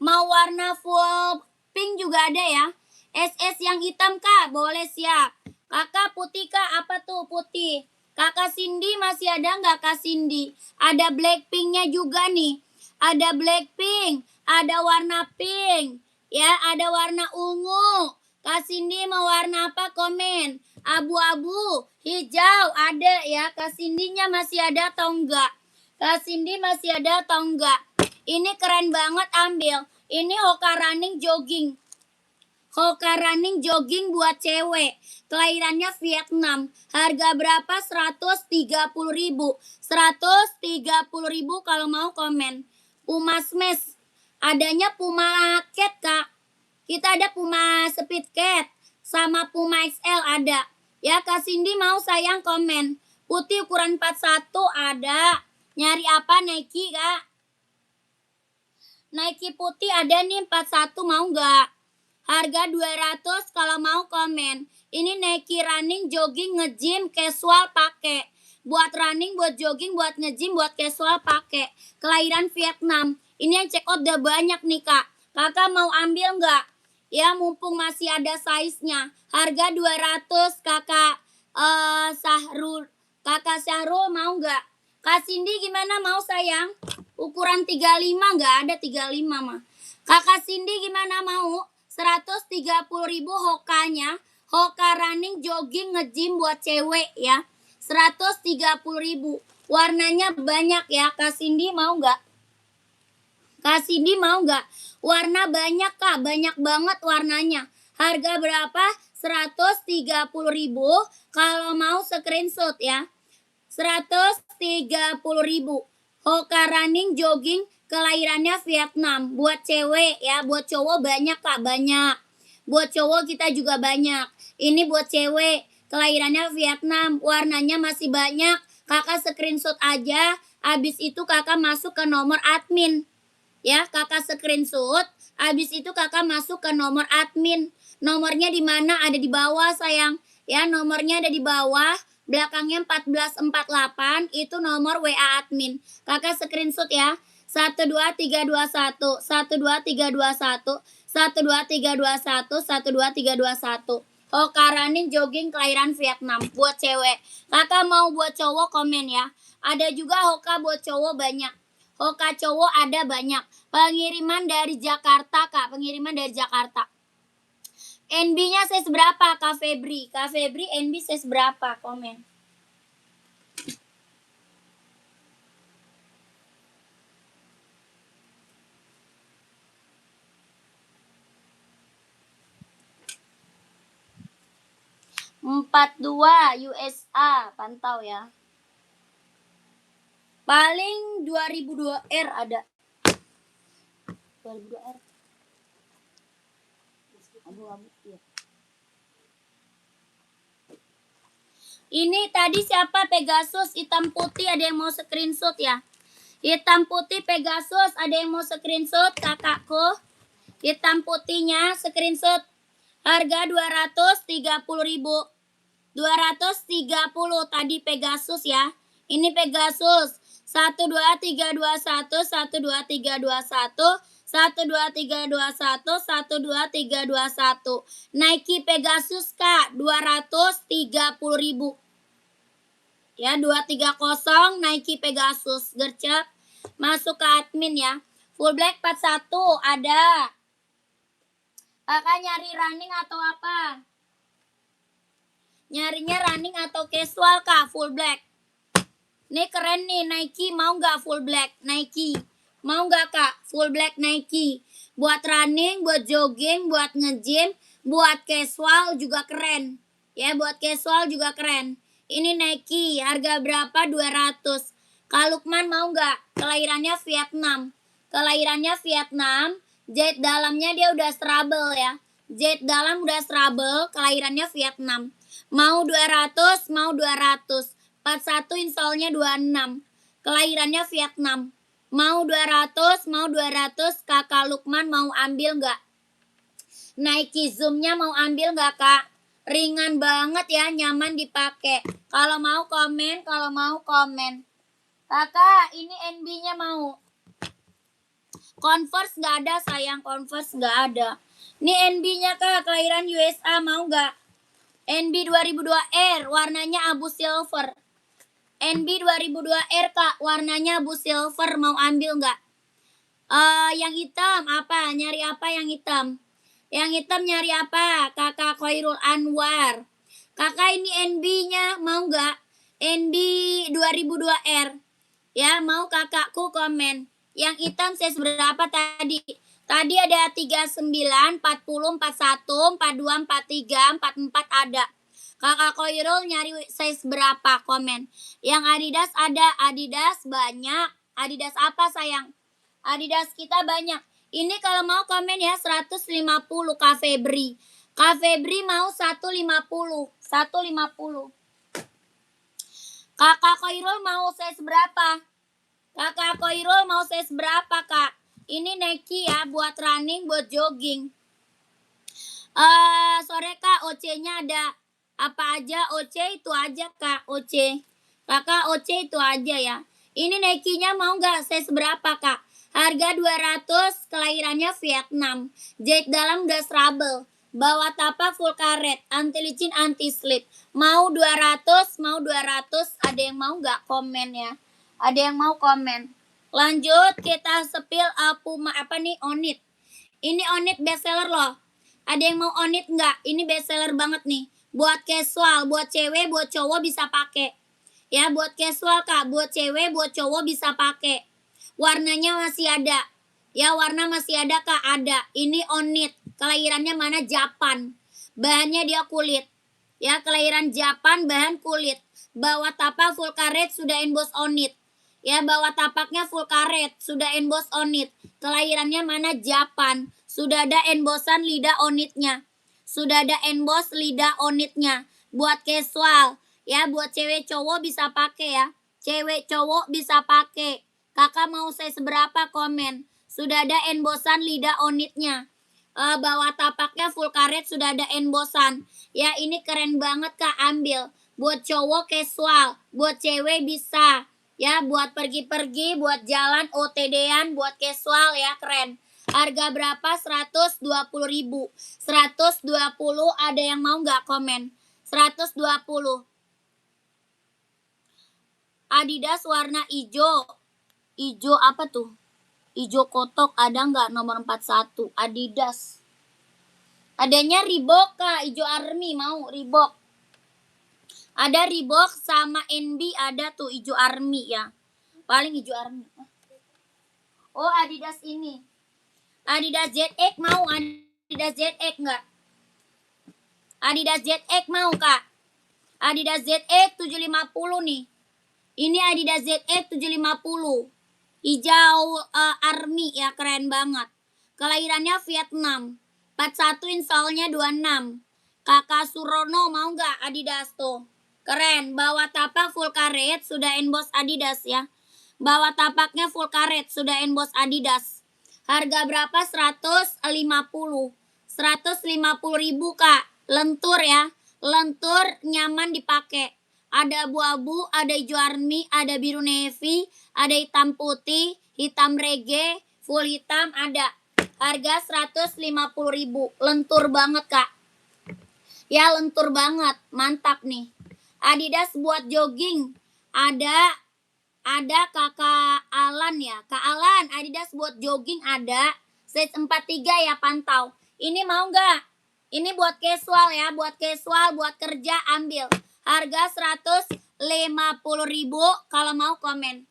Mau warna full pink juga ada ya. SS yang hitam kak, boleh siap. Kakak putih kak, apa tuh putih? Kakak Cindy masih ada nggak kak Cindy? Ada Blackpinknya juga nih. Ada Blackpink, ada warna pink, ya ada warna ungu. Kak Cindy mau warna apa komen? Abu-abu, hijau ada ya. Kak Cindy-nya masih ada atau enggak? Kak Cindy masih ada atau enggak? Ini keren banget ambil. Ini Hoka Running jogging. Hoka Running jogging buat cewek. Kelahirannya Vietnam. Harga berapa? 130.000. 130.000 kalau mau komen. Puma Smash. Adanya Puma Cat, Kak. Kita ada Puma Speed Cat sama Puma XL ada. Ya, Kak Cindy mau sayang komen. Putih ukuran 41 ada. Nyari apa Nike, Kak? Nike putih ada nih 41 mau nggak? Harga 200 kalau mau komen. Ini Nike Running jogging nge-gym casual pakai. Buat running, buat jogging, buat nge-gym, buat casual pakai. Kelahiran Vietnam. Ini yang check out udah banyak nih kak. Kakak mau ambil nggak? Ya mumpung masih ada size-nya. Harga 200 kakak Sahrul. Kakak Sahrul mau nggak? Kak Cindy gimana mau sayang? Ukuran 35 nggak ada 35 mah. Kakak Cindy gimana mau? 130.000 Hokanya. Hoka Running jogging nge-gym buat cewek ya. 130.000. Warnanya banyak ya. Kak Cindy mau nggak? Kak Cindy mau nggak? Warna banyak kak. Banyak banget warnanya. Harga berapa? 130.000. Kalau mau screenshot ya. 130.000. Hoka Running jogging kelahirannya Vietnam. Buat cewek ya, buat cowok banyak kak, banyak. Buat cowok kita juga banyak. Ini buat cewek, kelahirannya Vietnam. Warnanya masih banyak. Kakak screenshot aja. Abis itu kakak masuk ke nomor admin. Ya, kakak screenshot. Abis itu kakak masuk ke nomor admin. Nomornya di mana? Ada di bawah sayang. Ya, nomornya ada di bawah. Belakangnya 1448 itu nomor WA admin. Kakak screenshot ya. 12321 12321 12321 12321. Hoka Running jogging kelahiran Vietnam buat cewek. Kakak mau buat cowok komen ya. Ada juga Hoka buat cowok banyak. Hoka cowok ada banyak. Pengiriman dari Jakarta kak. Pengiriman dari Jakarta. NB-nya size berapa Kak Febri? Kak Febri NB size berapa? Komen. Empat dua USA, pantau ya. Paling 2002 R ada. 2002 R. Abu-abu ya. Ini tadi siapa Pegasus hitam putih, ada yang mau screenshot ya? Hitam putih Pegasus, ada yang mau screenshot kakakku? Hitam putihnya screenshot. Harga 230.000. 230 tadi Pegasus ya. Ini Pegasus. 12321 12321 12321 12321. Nike Pegasus Kak 230.000. Ya 230 Nike Pegasus gercep. Masuk ke admin ya. Full black 41 ada. Kakak nyari running atau apa? Nyarinya running atau casual kak? Full black. Ini keren nih Nike. Mau nggak full black Nike? Mau nggak kak? Full black Nike. Buat running, buat jogging, buat nge-gym, buat casual juga keren. Ya buat casual juga keren. Ini Nike. Harga berapa? 200. Kak Lukman mau nggak? Kelahirannya Vietnam. Kelahirannya Vietnam. Jahit dalamnya dia udah strabel ya. Jahit dalam udah strabel. Kelahirannya Vietnam. Mau 200, mau 200. 41 installnya 26. Kelahirannya Vietnam. Mau 200, mau 200. Kakak Lukman mau ambil nggak? Nike Zoom-nya mau ambil nggak kak? Ringan banget ya, nyaman dipakai. Kalau mau komen, kalau mau komen. Kakak, ini NB-nya mau. Converse nggak ada sayang, Converse nggak ada. Ini NB-nya Kak, kelahiran USA, mau nggak? NB 2002R, warnanya abu silver. NB 2002R Kak, warnanya abu silver, mau ambil nggak? Yang hitam apa? Nyari apa yang hitam? Yang hitam nyari apa? Kakak Khairul Anwar. Kakak ini NB-nya mau nggak? NB 2002R. Ya, mau kakakku komen. Yang hitam size berapa tadi? Tadi ada 39, 40, 41, 42, 43, 44 ada. Kakak Koirul nyari size berapa? Komen. Yang Adidas ada. Adidas banyak. Adidas apa sayang? Adidas kita banyak. Ini kalau mau komen ya 150 Kak Febri. Kak Febri mau 150. 150. Kakak Koirul mau size berapa? Kakak Koirul mau size berapa Kak? Ini Nike ya, buat running, buat jogging. Sore Kak, OC-nya ada apa aja? OC itu aja Kak, OC. Kakak OC itu aja ya. Ini Nike-nya mau nggak size berapa Kak? Harga 200, kelahirannya Vietnam. Jahit dalam gas rubble. Bawah tapak full karet, anti licin, anti slip. Mau 200, mau 200. Ada yang mau nggak komen ya? Ada yang mau komen? Lanjut kita sepil Puma apa nih? Onit. Ini Onit bestseller loh. Ada yang mau Onit nggak? Ini bestseller banget nih. Buat casual, buat cewek, buat cowok bisa pakai. Ya, buat casual Kak, buat cewek, buat cowok bisa pakai. Warnanya masih ada. Ya, warna masih ada Kak, ada. Ini Onit. Kelahirannya mana? Japan. Bahannya dia kulit. Ya, kelahiran Japan, bahan kulit. Bawah tapak full karet, sudah emboss Onit. Ya, bawah tapaknya full karet, sudah emboss Onit. Kelahirannya mana? Japan. Sudah ada embossan lidah Onitnya. Sudah ada emboss lidah Onitnya. Buat casual. Ya, buat cewek cowok bisa pakai ya. Cewek cowok bisa pakai. Kakak mau saya seberapa komen? Sudah ada embossan lidah Onitnya. Bawah tapaknya full karet, sudah ada embossan. Ya, ini keren banget Kak, ambil. Buat cowok casual, buat cewek bisa. Ya, buat pergi-pergi, buat jalan OTD-an, buat casual ya, keren. Harga berapa? 120.000. 120, ada yang mau nggak komen? 120. Adidas warna hijau. Hijau apa tuh? Hijau kotok, ada nggak nomor 41? Adidas. Adanya Reebok Kak, hijau army, mau Reebok. Ada Reebok sama NB, ada tuh hijau army ya. Paling hijau army. Oh, Adidas ini. Adidas ZX mau? Adidas ZX enggak? Adidas ZX mau Kak? Adidas ZX 750 nih. Ini Adidas ZX 750. Hijau army ya, keren banget. Kelahirannya Vietnam. 41 installnya 26. Kakak Surono mau nggak Adidas tuh? Keren, bawah tapak full karet, sudah emboss Adidas ya. Bawah tapaknya full karet, sudah emboss Adidas. Harga berapa? 150. 150.000 Kak. Lentur ya. Lentur, nyaman dipakai. Ada abu-abu, ada hijau army, ada biru navy, ada hitam putih, hitam reggae, full hitam ada. Harga 150.000. Lentur banget Kak. Ya, lentur banget. Mantap nih. Adidas buat jogging. Ada Kakak Alan ya. Kak Alan, Adidas buat jogging ada. Size 43 ya, pantau. Ini mau nggak? Ini buat casual ya, buat casual, buat kerja ambil. Harga 150.000 kalau mau komen.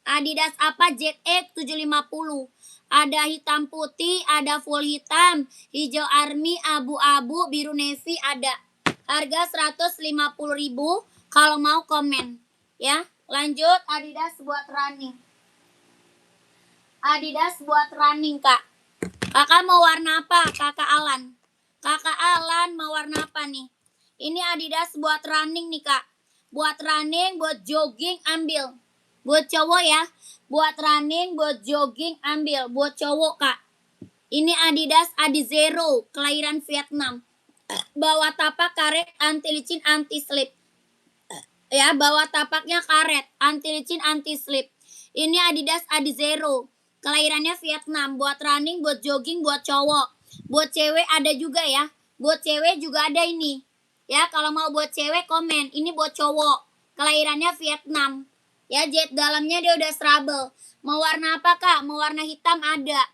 Adidas apa? ZX 750. Ada hitam putih, ada full hitam, hijau army, abu-abu, biru navy ada. Harga 150.000 kalau mau komen. Ya, lanjut Adidas buat running. Adidas buat running Kak. Kakak mau warna apa? Kakak Alan. Kakak Alan mau warna apa nih? Ini Adidas buat running nih Kak. Buat running, buat jogging ambil. Buat cowok ya. Buat running, buat jogging ambil. Buat cowok Kak. Ini Adidas Adizero, kelahiran Vietnam. Bawah tapak karet, anti licin, anti slip. Ya, bawah tapaknya karet, anti licin, anti slip. Ini Adidas Adizero. Kelahirannya Vietnam. Buat running, buat jogging, buat cowok. Buat cewek ada juga ya. Buat cewek juga ada ini. Ya, kalau mau buat cewek komen. Ini buat cowok. Kelahirannya Vietnam. Ya, jahit dalamnya dia udah strable. Mau warna apa, Kak? Mau warna hitam ada.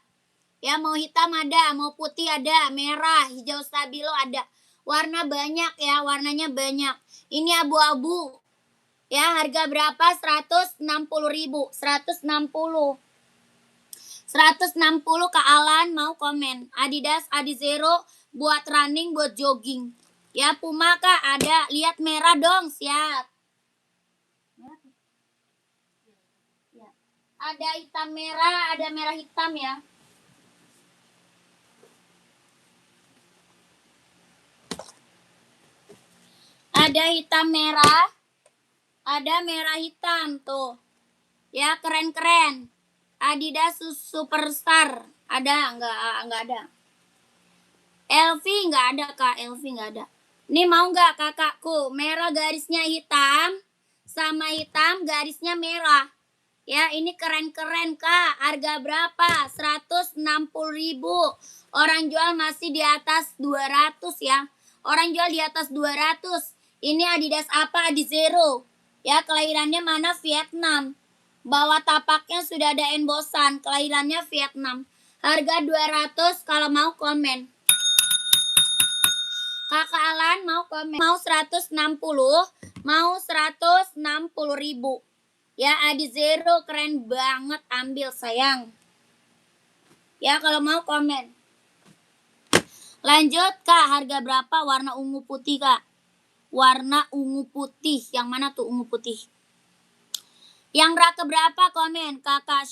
Ya, mau hitam ada, mau putih ada, merah, hijau stabilo ada. Warna banyak ya, warnanya banyak. Ini abu-abu. Ya, harga berapa? 160.000. 160. 160 Kak Alan mau komen. Adidas Adizero buat running, buat jogging. Ya, Puma Kak ada. Lihat merah dong, siap. Ada hitam merah, ada merah hitam ya. Ada hitam merah, ada merah hitam tuh. Ya, keren-keren. Adidas Superstar. Ada enggak ada. LV enggak ada, Kak. LV enggak ada. Nih mau enggak kakakku? Merah garisnya hitam sama hitam garisnya merah. Ya, ini keren-keren, Kak. Harga berapa? 160.000. Orang jual masih di atas 200 ya. Orang jual di atas 200. Ini Adidas apa? Adizero. Ya, kelahirannya mana? Vietnam. Bawah tapaknya sudah ada embosan. Kelahirannya Vietnam. Harga 200 kalau mau komen. Kakak Alan mau komen. Mau 160. Mau 160.000. Ya, Adizero keren banget. Ambil sayang. Ya, kalau mau komen. Lanjut, Kak. Harga berapa? Warna ungu putih, Kak. Warna ungu putih. Yang mana tuh ungu putih? Yang rak berapa komen? Kakak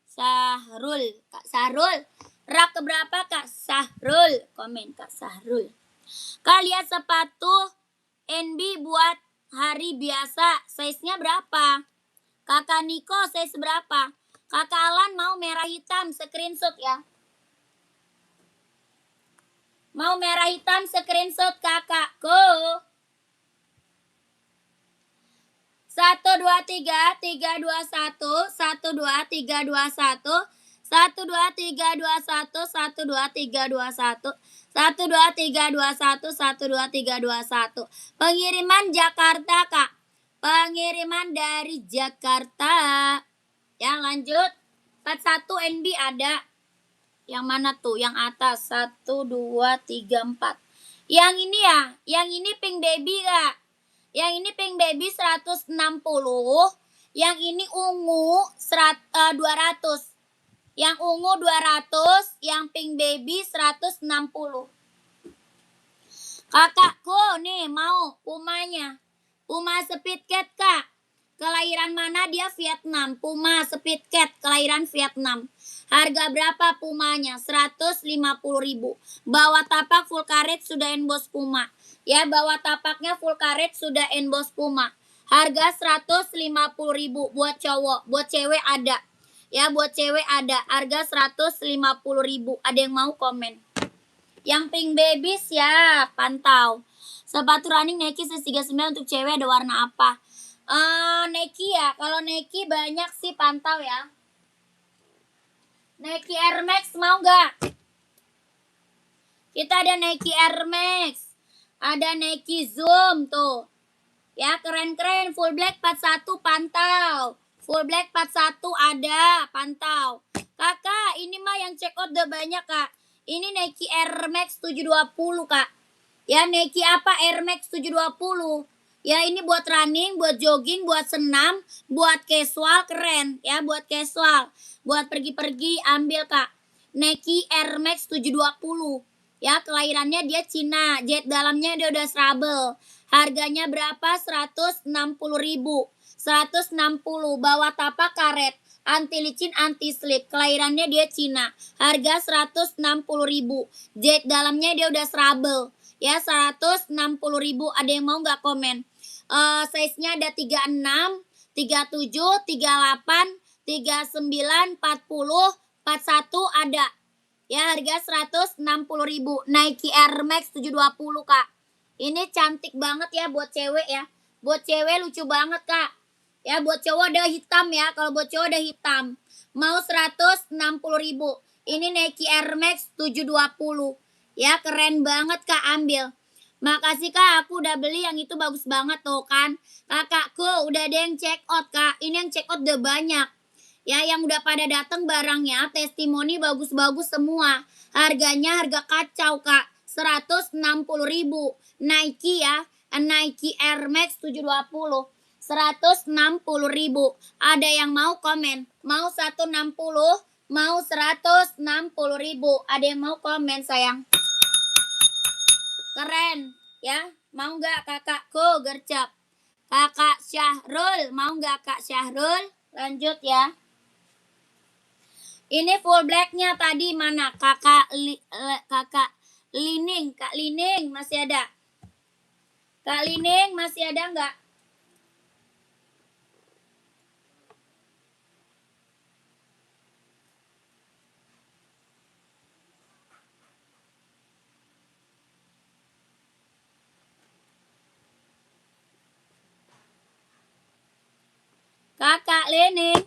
Sahrul. Kak Sahrul. Rak berapa Kak Sahrul? Komen Kak Sahrul. Kak lihat sepatu NB buat hari biasa. Size-nya berapa? Kakak Niko size berapa? Kakak Alan mau merah hitam. Screenshot ya. Mau merah hitam screenshot kakakku. 1 2 3 3 2 1 1 2 3 2 1 1 2 3 2 1 1 2 3 2 1 1 2 3 2 1 1 2 3 2 1 1 2 3 2 1. Pengiriman Jakarta, Kak. Pengiriman dari Jakarta. Ya, lanjut. 41 NB ada. Yang mana tuh? Yang atas. 1 2 3 4. Yang ini ya. Yang ini pink baby, Kak. Yang ini pink baby 160. Yang ini ungu 200. Yang ungu 200, yang pink baby 160. Kakakku nih mau Pumanya. Puma Speedcat, Kak. Kelahiran mana dia? Vietnam. Puma Speedcat kelahiran Vietnam. Harga berapa Pumanya? 150.000. Bawah tapak full karet sudah emboss Puma. Ya, bawah tapaknya full karet sudah emboss Puma. Harga 150.000 buat cowok, buat cewek ada. Ya, buat cewek ada. Harga 150.000. Ada yang mau komen? Yang pink baby siap, pantau. Sepatu running Nike 39 untuk cewek ada warna apa? Nike ya. Kalau Nike banyak sih, pantau ya. Nike Air Max mau nggak? Kita ada Nike Air Max. Ada Nike Zoom tuh. Ya, keren-keren. Full black 41 pantau. Full black 41 ada, pantau. Kakak, ini mah yang check out udah banyak, Kak. Ini Nike Air Max 720, Kak. Ya, Nike apa? Air Max 720. Ya, ini buat running, buat jogging, buat senam, buat casual, keren. Ya, buat casual. Buat pergi-pergi, ambil, Kak. Nike Air Max 720. Ya, kelahirannya dia Cina. Jahit dalamnya dia udah strable. Harganya berapa? 160.000. 160. Bawah tapak karet. Anti licin, anti slip. Kelahirannya dia Cina. Harga 160.000. Jahit dalamnya dia udah strable. Ya, 160.000. Ada yang mau nggak komen? Size-nya ada 36, 37, 38, 39, 40, 41 ada. Ya, harga 160.000. Nike Air Max 720, Kak. Ini cantik banget ya buat cewek ya. Buat cewek lucu banget, Kak. Ya, buat cowok ada hitam ya. Kalau buat cowok ada hitam. mau 160.000. Ini Nike Air Max 720. Ya, keren banget Kak, ambil. Makasih Kak, aku udah beli yang itu bagus banget tuh kan. Kakakku udah ada yang check out Kak. Ini yang check out udah banyak. Ya, yang udah pada datang barangnya, testimoni bagus-bagus semua. Harganya harga kacau Kak. 160.000. Nike ya, Nike Air Max 720. 160.000. Ada yang mau komen? Mau 160, mau 160.000. Ada yang mau komen sayang? Keren ya. Mau nggak kakakku gercep? Kakak Syahrul, mau nggak Kak Syahrul? Lanjut ya. Ini full blacknya tadi mana? Kakak Lining. Kak Lining masih ada? Kak Lining masih ada nggak? Kakak Lining.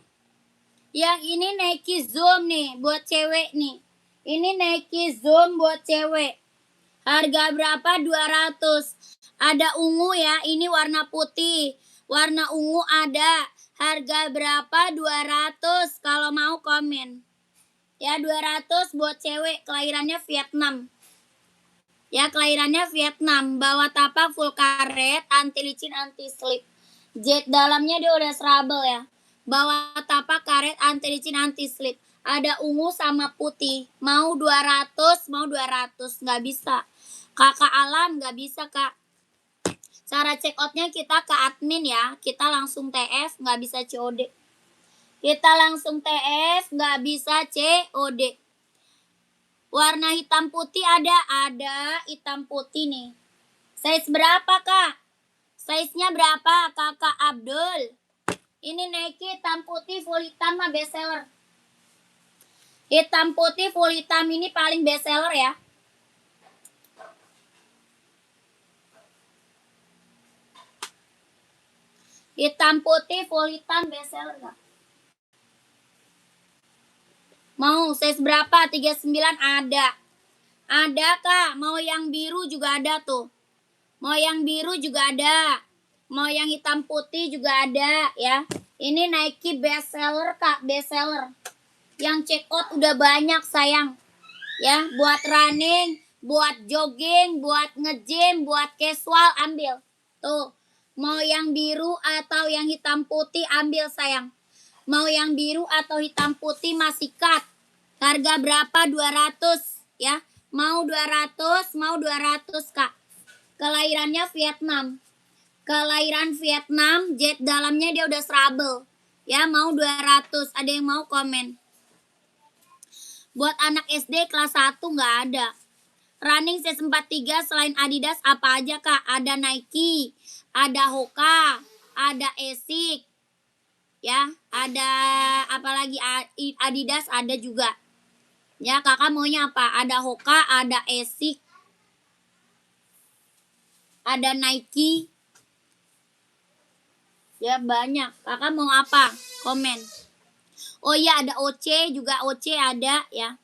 Yang ini Nike Zoom nih buat cewek nih. Ini Nike Zoom buat cewek. Harga berapa? 200. Ada ungu ya, ini warna putih. Warna ungu ada. Harga berapa? 200. Kalau mau komen. Ya 200 buat cewek, kelahirannya Vietnam. Ya kelahirannya Vietnam. Bawa tapak full karet, anti licin, anti slip. Jet dalamnya dia udah serabel ya. Bawa tapak karet, anti licin, anti slip. Ada ungu sama putih. Mau 200, mau 200. Nggak bisa. Kakak Alam nggak bisa Kak. Cara check outnya kita ke admin ya. Kita langsung TF, nggak bisa COD. Kita langsung TF, nggak bisa COD. Warna hitam putih ada hitam putih nih. Size berapa Kak? Size-nya berapa Kakak Abdul? Ini Nike hitam putih full hitam mah best seller. Hitam putih full hitam ini paling best seller ya. Hitam putih full hitam best seller Kak. Mau size berapa? 39 ada. Ada Kak, mau yang biru juga ada tuh. Mau yang biru juga ada. Mau yang hitam putih juga ada ya. Ini Nike best seller Kak, best seller. Yang check out udah banyak sayang. Ya, buat running, buat jogging, buat nge-gym, buat casual ambil. Tuh, mau yang biru atau yang hitam putih ambil sayang. Mau yang biru atau hitam putih masih cut. Harga berapa? 200 ya. Mau 200, mau 200 Kak. Kelahirannya Vietnam. Kelahiran Vietnam, jet dalamnya dia udah serabel. Ya, mau 200. Ada yang mau komen? Buat anak SD kelas 1 nggak ada. Running size 43 selain Adidas apa aja Kak? Ada Nike, ada Hoka, ada Asics. Ya, ada apalagi Adidas ada juga. Ya, kakak maunya apa? Ada Hoka, ada Asics, ada Nike. Ya, banyak. Kakak mau apa? Komen. Oh iya, ada OC juga. OC ada ya.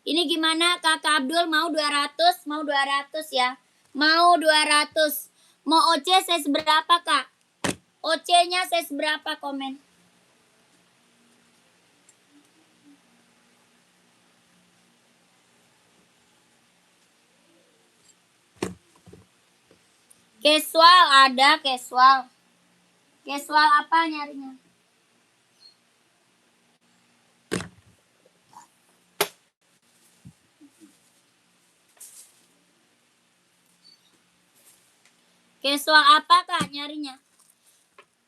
Ini gimana Kakak Abdul? Mau 200? Mau 200 ya. Mau 200. Mau OC size berapa Kak? OC-nya size berapa? Komen. Casual ada, casual. Casual apa nyarinya? Casual apa Kak nyarinya?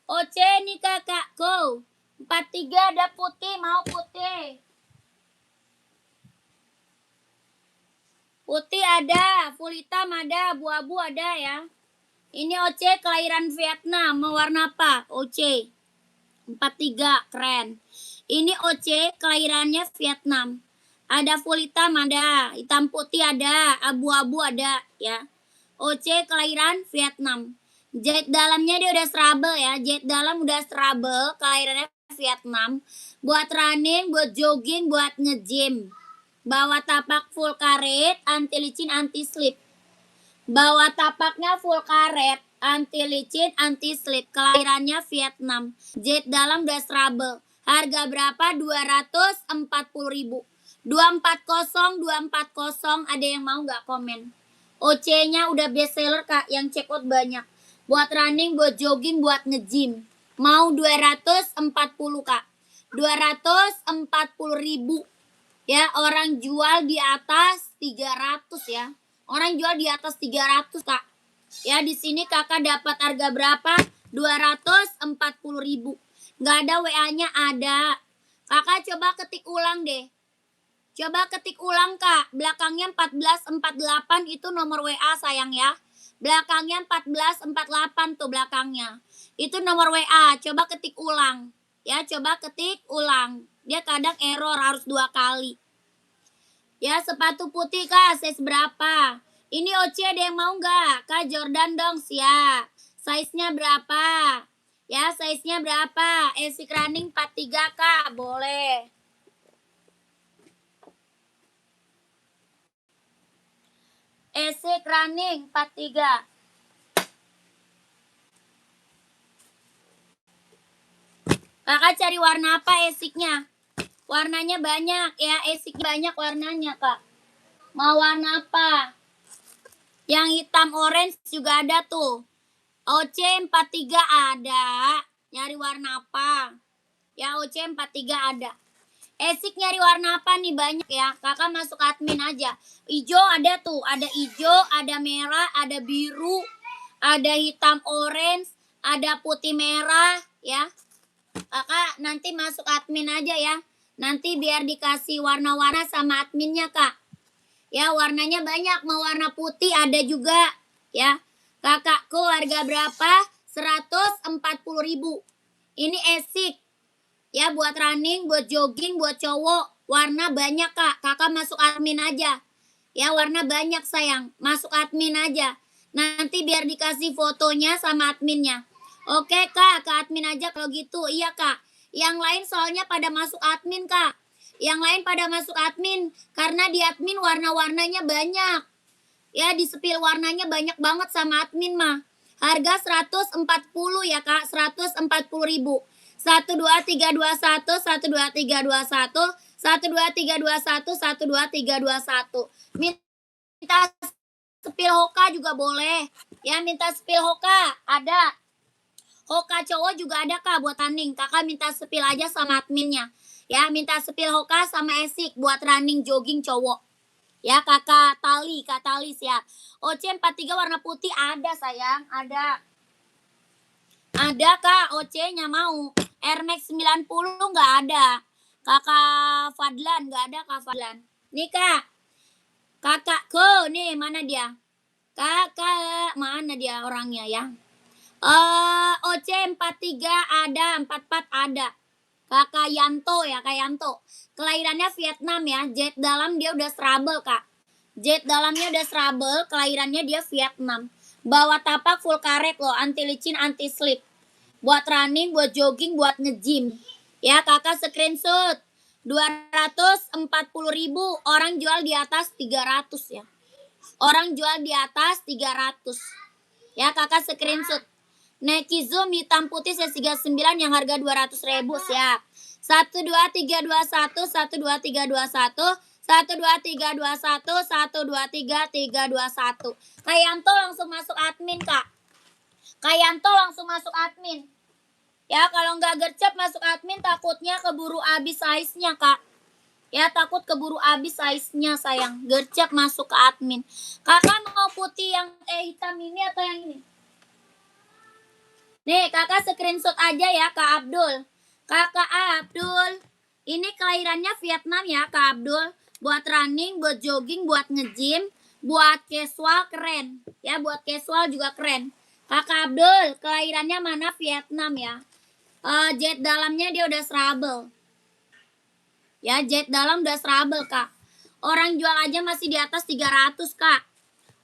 OC nih Kakak, go. 43 ada putih, mau putih. Putih ada, full hitam ada, abu-abu ada ya. Ini OC kelahiran Vietnam, mau warna apa? OC 43, keren. Ini OC kelahirannya Vietnam. Ada full hitam ada, hitam putih ada, abu-abu ada ya. OC kelahiran Vietnam. Jet dalamnya dia udah serabel ya. Jet dalam udah serabel, kelahirannya Vietnam. Buat running, buat jogging, buat nge-gym. Bawa tapak full karet, anti licin, anti slip. Bawa tapaknya full karet, anti licin, anti slip. Kelahirannya Vietnam. Jet dalam gas trouble. Harga berapa? 240.000. 240, ada yang mau nggak komen? OC-nya udah best seller Kak, yang check out banyak. Buat running, buat jogging, buat nge-gym. Mau 240 Kak. 240.000. Ya, orang jual di atas 300 ya. Orang jual di atas 300 Kak. Ya, di sini Kakak dapat harga berapa? 240.000. Nggak ada WA-nya, ada. Kakak coba ketik ulang deh. Coba ketik ulang Kak, belakangnya 1448 itu nomor WA sayang ya. Belakangnya 1448 tuh belakangnya. Itu nomor WA, coba ketik ulang. Ya, coba ketik ulang. Dia kadang error, harus 2 kali. Ya, sepatu putih Kak, size berapa? Ini OC ada yang mau nggak? Kak Jordan dong, siap. Size-nya berapa? Ya, size-nya berapa? Asic Running 43 Kak, boleh. Asic Running 43. Kakak cari warna apa Asicnya? Warnanya banyak ya, Asic banyak warnanya Kak. Mau warna apa? Yang hitam orange juga ada tuh. OC 43 ada. Nyari warna apa? Ya OC 43 ada. Asic nyari warna apa nih, banyak ya. Kakak masuk admin aja. Ijo ada tuh, ada ijo, ada merah, ada biru, ada hitam orange, ada putih merah ya. Kakak nanti masuk admin aja ya. Nanti biar dikasih warna-warna sama adminnya Kak. Ya, warnanya banyak, mau warna putih ada juga ya. Kakakku harga berapa? 140.000. Ini Asic. Ya, buat running, buat jogging, buat cowok. Warna banyak Kak. Kakak masuk admin aja. Ya, warna banyak sayang. Masuk admin aja. Nanti biar dikasih fotonya sama adminnya. Oke Kak, ke admin aja kalau gitu. Iya Kak. Yang lain soalnya pada masuk admin Kak. Yang lain pada masuk admin. Karena di admin warna-warnanya banyak. Ya, di sepil warnanya banyak banget sama admin mah. Harga 140 ya Kak. 140.000. 12321 12321 12321 12321. Minta sepil Hoka juga boleh. Ya, minta sepil Hoka ada. Hoka cowok juga ada Kak buat running. Kakak minta sepil aja sama adminnya. Ya, minta sepil Hoka sama Asic buat running jogging cowok. Ya, Kak Tali siap. OC 43 warna putih ada sayang, ada. Ada Kak, OC-nya mau. Air Max 90 nggak ada. Kakak Fadlan nggak ada Kak Fadlan. Nih Kak. Kakakku nih, mana dia? Kakak, mana dia orangnya ya? OC 43 ada, 44 ada. Kakak Yanto ya, Kak Yanto. Kelahirannya Vietnam ya. Jet dalam dia udah trouble Kak. Jet dalamnya udah trouble, kelahirannya dia Vietnam. Bawa tapak full karet loh, anti licin, anti slip. Buat running, buat jogging, buat nge-gym. Ya, Kakak screenshot. 240.000, orang jual di atas 300 ya. Orang jual di atas 300. Ya, Kakak screenshot. Nike Zoom hitam putih C39 yang harga 200.000 siap. 12321 12321 12321 12321. Kak Yanto langsung masuk admin Kak. Kak Yanto langsung masuk admin. Ya, kalau nggak gercep masuk admin takutnya keburu habis size-nya Kak. Ya, takut keburu habis size-nya sayang. Gercep masuk ke admin. Kakak mau putih yang hitam ini atau yang ini? Nih, kakak screenshot aja ya Kak Abdul. Kakak Abdul. Ini kelahirannya Vietnam ya Kak Abdul. Buat running, buat jogging, buat nge-gym, buat casual keren. Ya, buat casual juga keren. Kakak Abdul, kelahirannya mana? Vietnam ya. Jet dalamnya dia udah trouble. Ya, jet dalam udah trouble Kak. Orang jual aja masih di atas 300 Kak.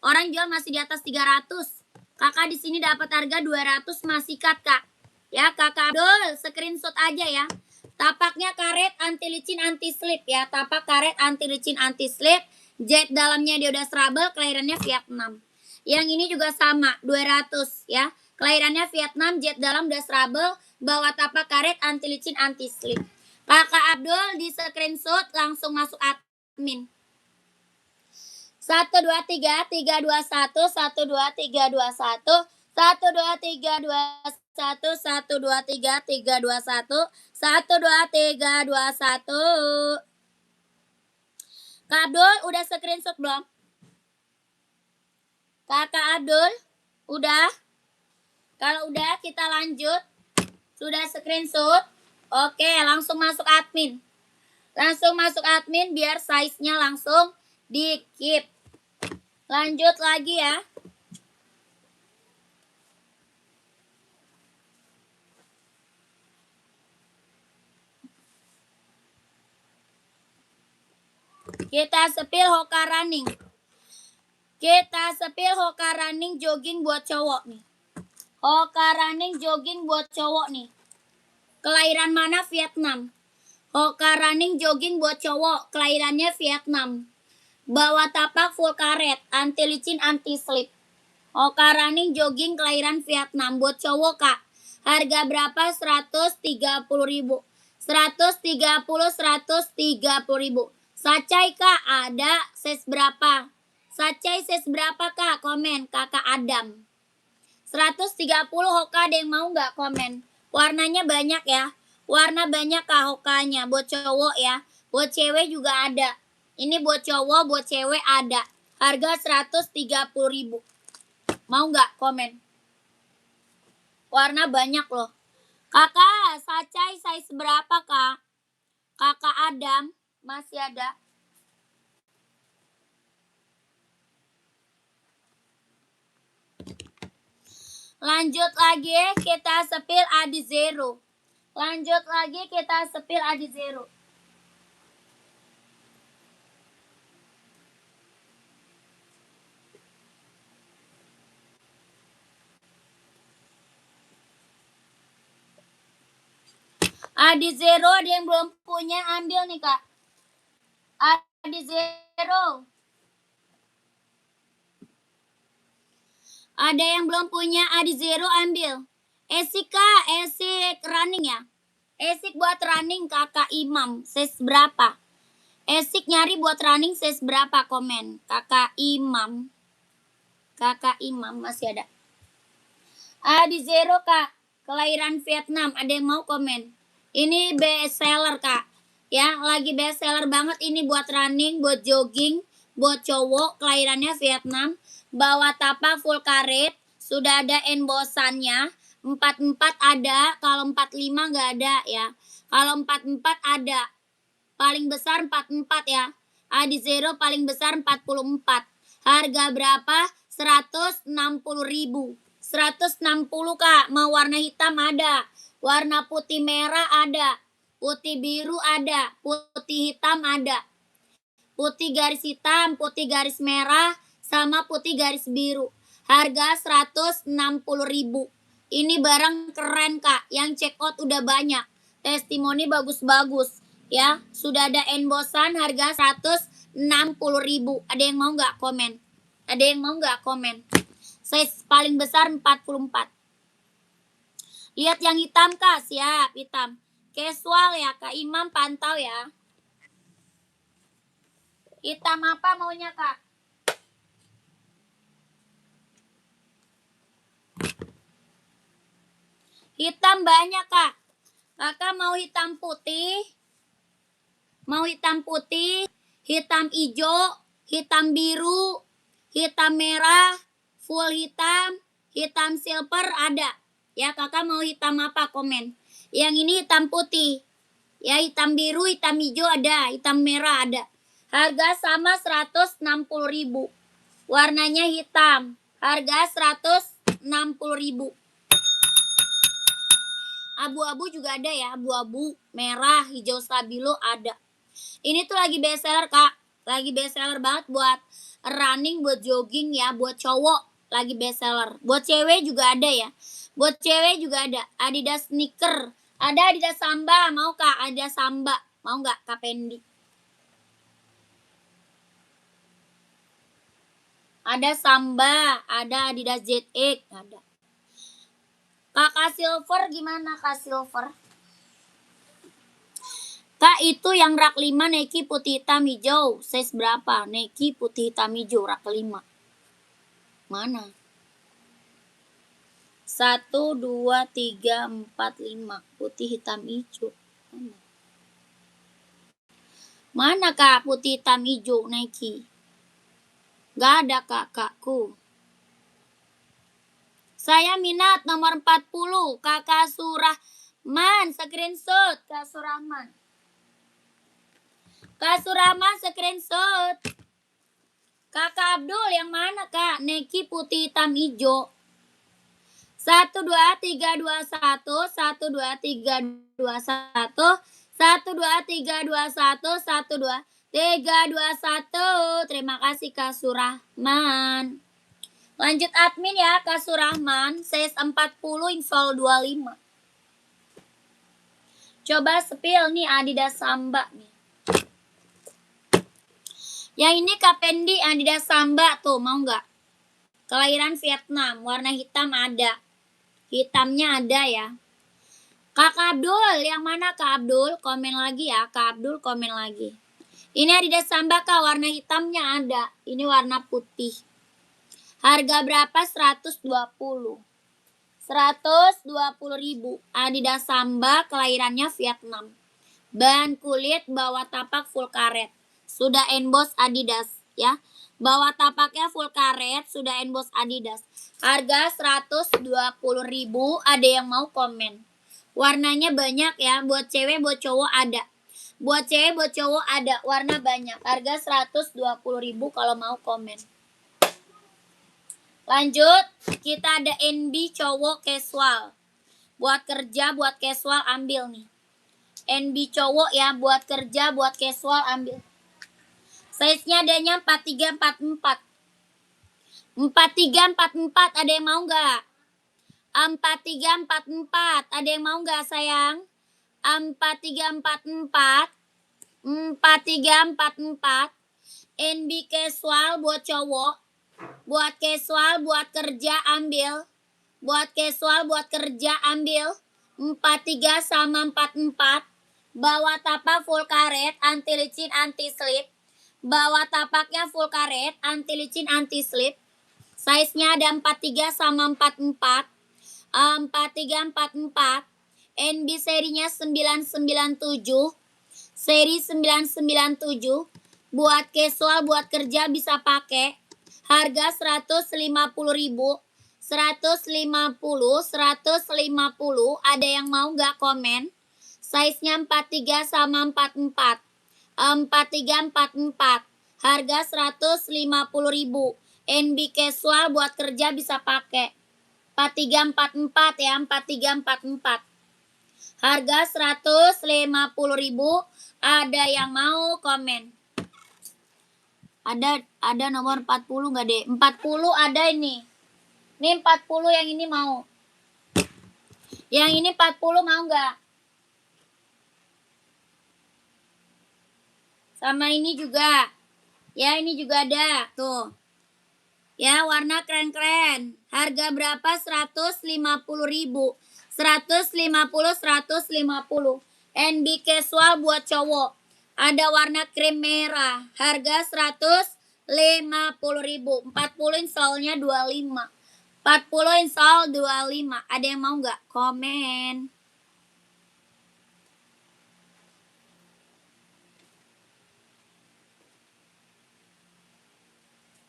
Orang jual masih di atas 300. Kakak di sini dapat harga 200 masih cut Kak. Ya, Kakak Abdul, screenshot aja ya. Tapaknya karet, anti licin, anti slip ya. Tapak karet, anti licin, anti slip. Jet dalamnya dioda-strable, kelahirannya Vietnam. Yang ini juga sama, 200 ya. Kelahirannya Vietnam, jet dalam dioda-strable, bawa tapak karet, anti licin, anti slip. Kakak Abdul di screenshot langsung masuk admin. 1 2 3 3 2 1 1 2 3 2 1 1 2 3 2 1 1 2 3 3 2 1 1 2 3 2 1. Kak Abdul udah screenshot belum? Kakak Abdul udah? Kalau udah kita lanjut. Sudah screenshot? Oke, langsung masuk admin. Langsung masuk admin biar size-nya langsung di-keep. Lanjut lagi ya. Kita sepil Hoka running. Kita sepil Hoka running jogging buat cowok nih. Hoka running jogging buat cowok nih. Kelahiran mana? Vietnam. Hoka running jogging buat cowok. Kelahirannya Vietnam. Bawa tapak full karet. Anti licin, anti slip. Hoka running jogging kelahiran Vietnam. Buat cowok kak. Harga berapa? 130.000. 130, 130.000. Sacai kak ada size berapa? Sacai size berapa kak? Komen kakak Adam. 130 Hoka, ada yang mau nggak? Komen. Warnanya banyak ya. Warna banyak kak Hokanya. Buat cowok ya. Buat cewek juga ada. Ini buat cowok, buat cewek ada. Harga 130.000. Mau nggak? Komen. Warna banyak loh. Kakak, sacai size berapa kak? Kakak Adam masih ada. Lanjut lagi kita sepil Adi Zero. Lanjut lagi kita sepil Adi Zero. Adi Zero ada yang belum punya, ambil nih kak. Adi Zero. Ada yang belum punya Adi Zero, ambil. Esik kak, esik running ya. Esik buat running kakak Imam, size berapa? Esik nyari buat running size berapa? Komen kakak Imam. Kakak Imam masih ada. Adi Zero kak, kelahiran Vietnam, ada yang mau komen? Ini best seller kak. Ya, lagi best seller banget ini buat running, buat jogging, buat cowok, kelahirannya Vietnam. Bawa tapak full karet, sudah ada embosannya. 44 ada, kalau 45 nggak ada ya. Kalau 44 ada. Paling besar 44 ya. Adi Zero paling besar 44. Harga berapa? 160.000. 160 kak. Mau warna hitam ada. Warna putih merah ada. Putih biru ada. Putih hitam ada. Putih garis hitam, putih garis merah, sama putih garis biru. Harga 160.000. Ini barang keren kak. Yang check out udah banyak. Testimoni bagus-bagus. Ya, sudah ada embosan harga 160.000. Ada yang mau nggak? Komen. Ada yang mau nggak? Komen. Size paling besar 44. Lihat yang hitam kak. Siap, hitam. Casual ya kak Imam, pantau ya. Hitam apa maunya kak? Hitam banyak kak. Kakak mau hitam putih? Mau hitam putih, hitam hijau, hitam biru, hitam merah, full hitam, hitam silver ada. Ya kakak mau hitam apa? Komen. Yang ini hitam putih. Ya hitam biru, hitam hijau ada, hitam merah ada. Harga sama 160.000. Warnanya hitam. Harga 160.000. Abu-abu juga ada ya, abu-abu, merah, hijau stabilo ada. Ini tuh lagi best seller kak. Lagi best seller banget buat running, buat jogging ya, buat cowok lagi best seller. Buat cewek juga ada ya. Buat cewek juga ada. Adidas sneaker Ada Adidas Samba, mau Kak? Adidas Samba, mau nggak Kak Pendi? Ada Samba, ada Adidas ZX, ada. Kakak Silver gimana Kak Silver? Kak itu yang rak 5 Nike putih hitam hijau, size berapa? Nike putih hitam hijau rak 5. Mana? 1, 2, 3, 4, 5 putih hitam hijau. Mana Kak putih hitam hijau Nike? Gak ada kakakku. Saya minat nomor 40 Kakak Surahman, screenshot Kak Surahman. Kak Surahman screenshot. Kakak Abdul yang mana Kak? Nike putih hitam hijau. 1, 2, 3, 2, 1 1, 2, 3, 2, 1 1, 2, 3, 2, 1 1, 2, 3, 2, 1. Terima kasih Kak Surahman. Lanjut admin ya Kak Surahman. Size 40 insole 25. Coba spill nih Adidas Samba nih. Yang ini Kak Pendi Adidas Samba tuh, mau nggak? Kelahiran Vietnam, warna hitam ada. Hitamnya ada ya. Kak Abdul, yang mana Kak Abdul? Komen lagi ya, Kak Abdul komen lagi. Ini Adidas Samba Kak, warna hitamnya ada. Ini warna putih. Harga berapa? 120. 120.000. Adidas Samba, kelahirannya Vietnam. Ban kulit, bawah tapak full karet. Sudah emboss Adidas ya. Bawah tapaknya full karet, sudah emboss Adidas. Harga 120.000. Ada yang mau komen? Warnanya banyak ya, buat cewek buat cowok ada. Buat cewek buat cowok ada, warna banyak. Harga 120.000 kalau mau komen. Lanjut, kita ada NB cowok casual. Buat kerja, buat casual ambil nih. NB cowok ya, buat kerja, buat casual ambil. Size-nya adanya 43, 44. 43, 44, ada yang mau nggak? 43, 44, ada yang mau nggak sayang? 43, 44. 43, 44. NB casual buat cowok. Buat casual, buat kerja ambil. Buat casual, buat kerja ambil. 43 sama 44. Bawah tapak full karet, anti licin, anti slip. Bawah tapaknya full karet, anti licin, anti slip. Size-nya ada 43 sama 44. 43, 44. NB serinya 997. Seri 997. Buat casual, buat kerja bisa pakai. Harga 150.000. 150, 150. Ada yang mau nggak komen? Size-nya 43 sama 44. 43, 44. Harga 150.000. NB casual buat kerja bisa pakai. 43, 44 ya, 43, 44. Harga 150.000. Ada yang mau komen? Ada nomor 40 nggak deh? 40 ada ini. Ini 40 yang ini mau. Yang ini 40 mau nggak? Sama ini juga. Ya ini juga ada. Tuh. Ya warna keren-keren. Harga berapa? 150.000. 150, 150. NB casual buat cowok. Ada warna krim merah. Harga 150.000. 40 insole-nya 25. 40 install 25. Ada yang mau nggak? Komen.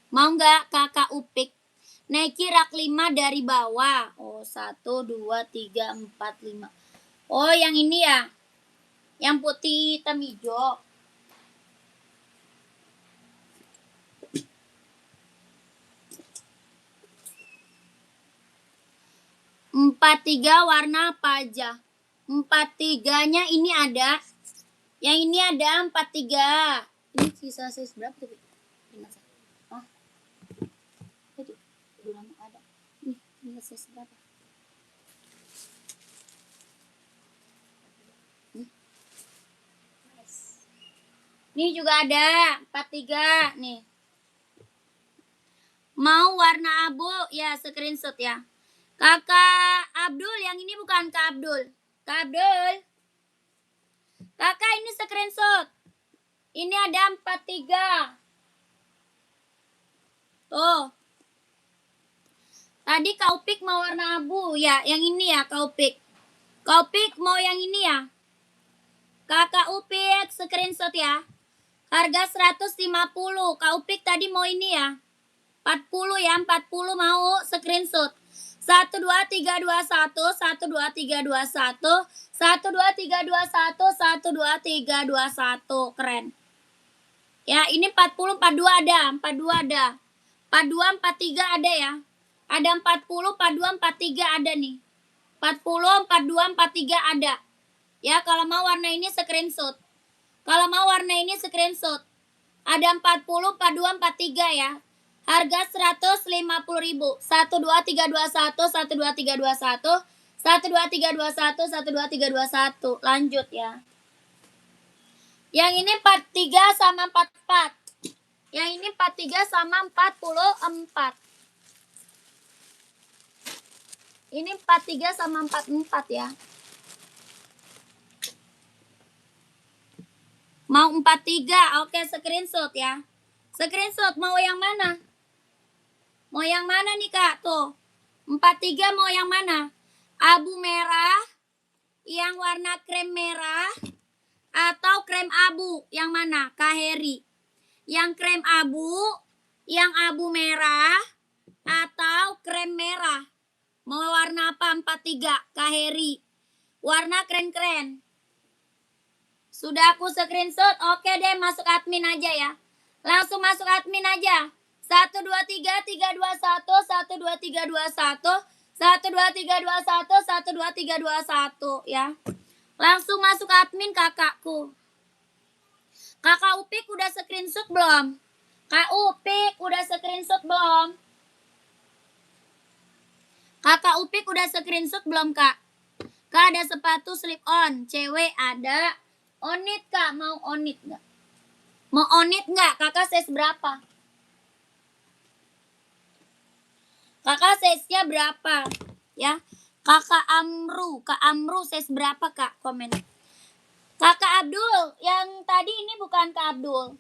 Mau nggak Kakak Upik? Nike rak 5 dari bawah. Oh, 1, 2, 3, 4, 5. Oh, yang ini ya. Yang putih hitam hijau. 43 warna apa aja? 43-nya ini ada. Yang ini ada 43. Ini sisa size berapa tuh? Ah. Itu udah lama ada. Ini size berapa? Nih juga ada 43 nih. Mau warna abu ya, screenshot ya. Kakak Abdul, yang ini bukan Kak Abdul. Kak Abdul. Kakak ini screenshot. Ini ada 43. Tuh. Tadi Kak Upik mau warna abu ya, yang ini ya Kak Upik. Kak Upik mau yang ini ya. Kakak Upik screenshot ya. Harga 150. Kak Upik tadi mau ini ya. 40 ya, 40 mau screenshot. 1 2 3 2 1 1 2 3 2 1 1 2 3 2 1 1 2 3 2 1. Keren. Ya, ini 40 42 ada, 42 ada. 42 43 ada ya. Ada 40 42 43 ada nih. 40 42 43 ada. Ya, kalau mau warna ini screenshot. Kalau mau warna ini screenshot. Ada 40 42 43 ya. Harga 150.000. 1 2 3 2 1 1 2 3 2 1 1 2 3 2 1 1 2 3 2 1. Lanjut ya. Yang ini 43 sama 44. Yang ini 43 sama 44. Ini 43 sama 44 ya. Mau 43. Oke, screenshot ya. Screenshot mau yang mana? Mau yang mana nih Kak? Tuh. 43 mau yang mana? Abu merah, yang warna krem merah, atau krem abu? Yang mana? Kak Heri. Yang krem abu, yang abu merah, atau krem merah? Mau warna apa 43? Kak Heri. Warna keren-keren. Sudah aku screenshot. Oke deh, masuk admin aja ya. Langsung masuk admin aja. 1 2 3 3 2 1 1 2 3 2 1 1 2 3 2 1 1 2 3 2 1 ya. Langsung masuk admin kakakku. Kakak Upik udah screenshot belum? Kak Upik udah screenshot belum? Kakak Upik udah screenshot belum Kak? Kak ada sepatu slip on, cewek ada. Onit Kak, mau onit nggak? Mau onit nggak? Kakak size berapa? Kakak size-nya berapa? Ya. Kakak Amru size berapa Kak? Komen. Kakak Abdul, yang tadi ini bukan Kak Abdul.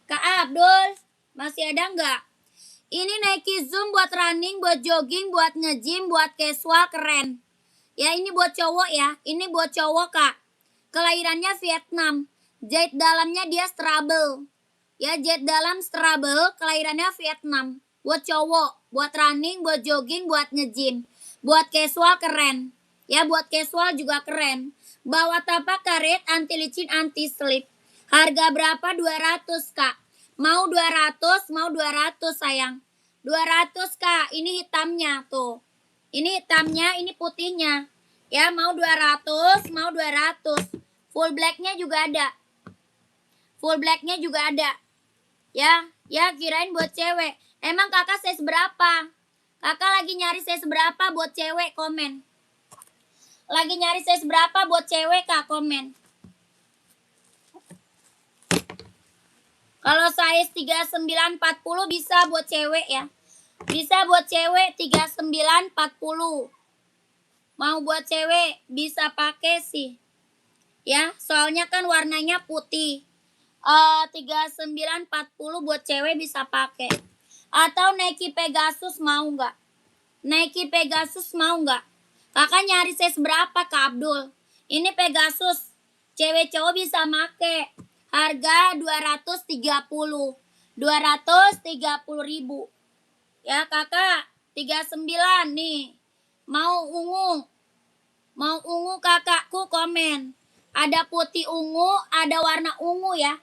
Kak Abdul, masih ada nggak? Ini Nike Zoom buat running, buat jogging, buat nge-gym, buat casual, keren. Ya, ini buat cowok ya. Ini buat cowok Kak. Kelahirannya Vietnam. Jahit dalamnya dia strabel. Ya, jahit dalam strabel, kelahirannya Vietnam. Buat cowok, buat running, buat jogging, buat nge-gym. Buat casual keren. Ya, buat casual juga keren. Bawa tapak karet, anti licin, anti slip. Harga berapa? 200 Kak. Mau 200, mau 200 sayang. 200 Kak, ini hitamnya tuh. Ini hitamnya, ini putihnya. Ya, mau 200, mau 200. Full blacknya juga ada. Full blacknya juga ada. Ya, kirain buat cewek. Emang kakak size berapa? Kakak lagi nyari size berapa buat cewek? Komen. Lagi nyari size berapa buat cewek Kak? Komen. Kalau size 39 40 bisa buat cewek ya. Bisa buat cewek 39 40. Mau buat cewek bisa pakai sih. Ya, soalnya kan warnanya putih. 39 40 buat cewek bisa pakai. Atau Nike Pegasus mau nggak? Nike Pegasus mau nggak? Kakak nyari size berapa Kak Abdul? Ini Pegasus. Cewek cowok bisa make. Harga 230. 230.000. Ya kakak, 39 nih. Mau ungu. Mau ungu kakakku komen. Ada putih ungu, ada warna ungu ya.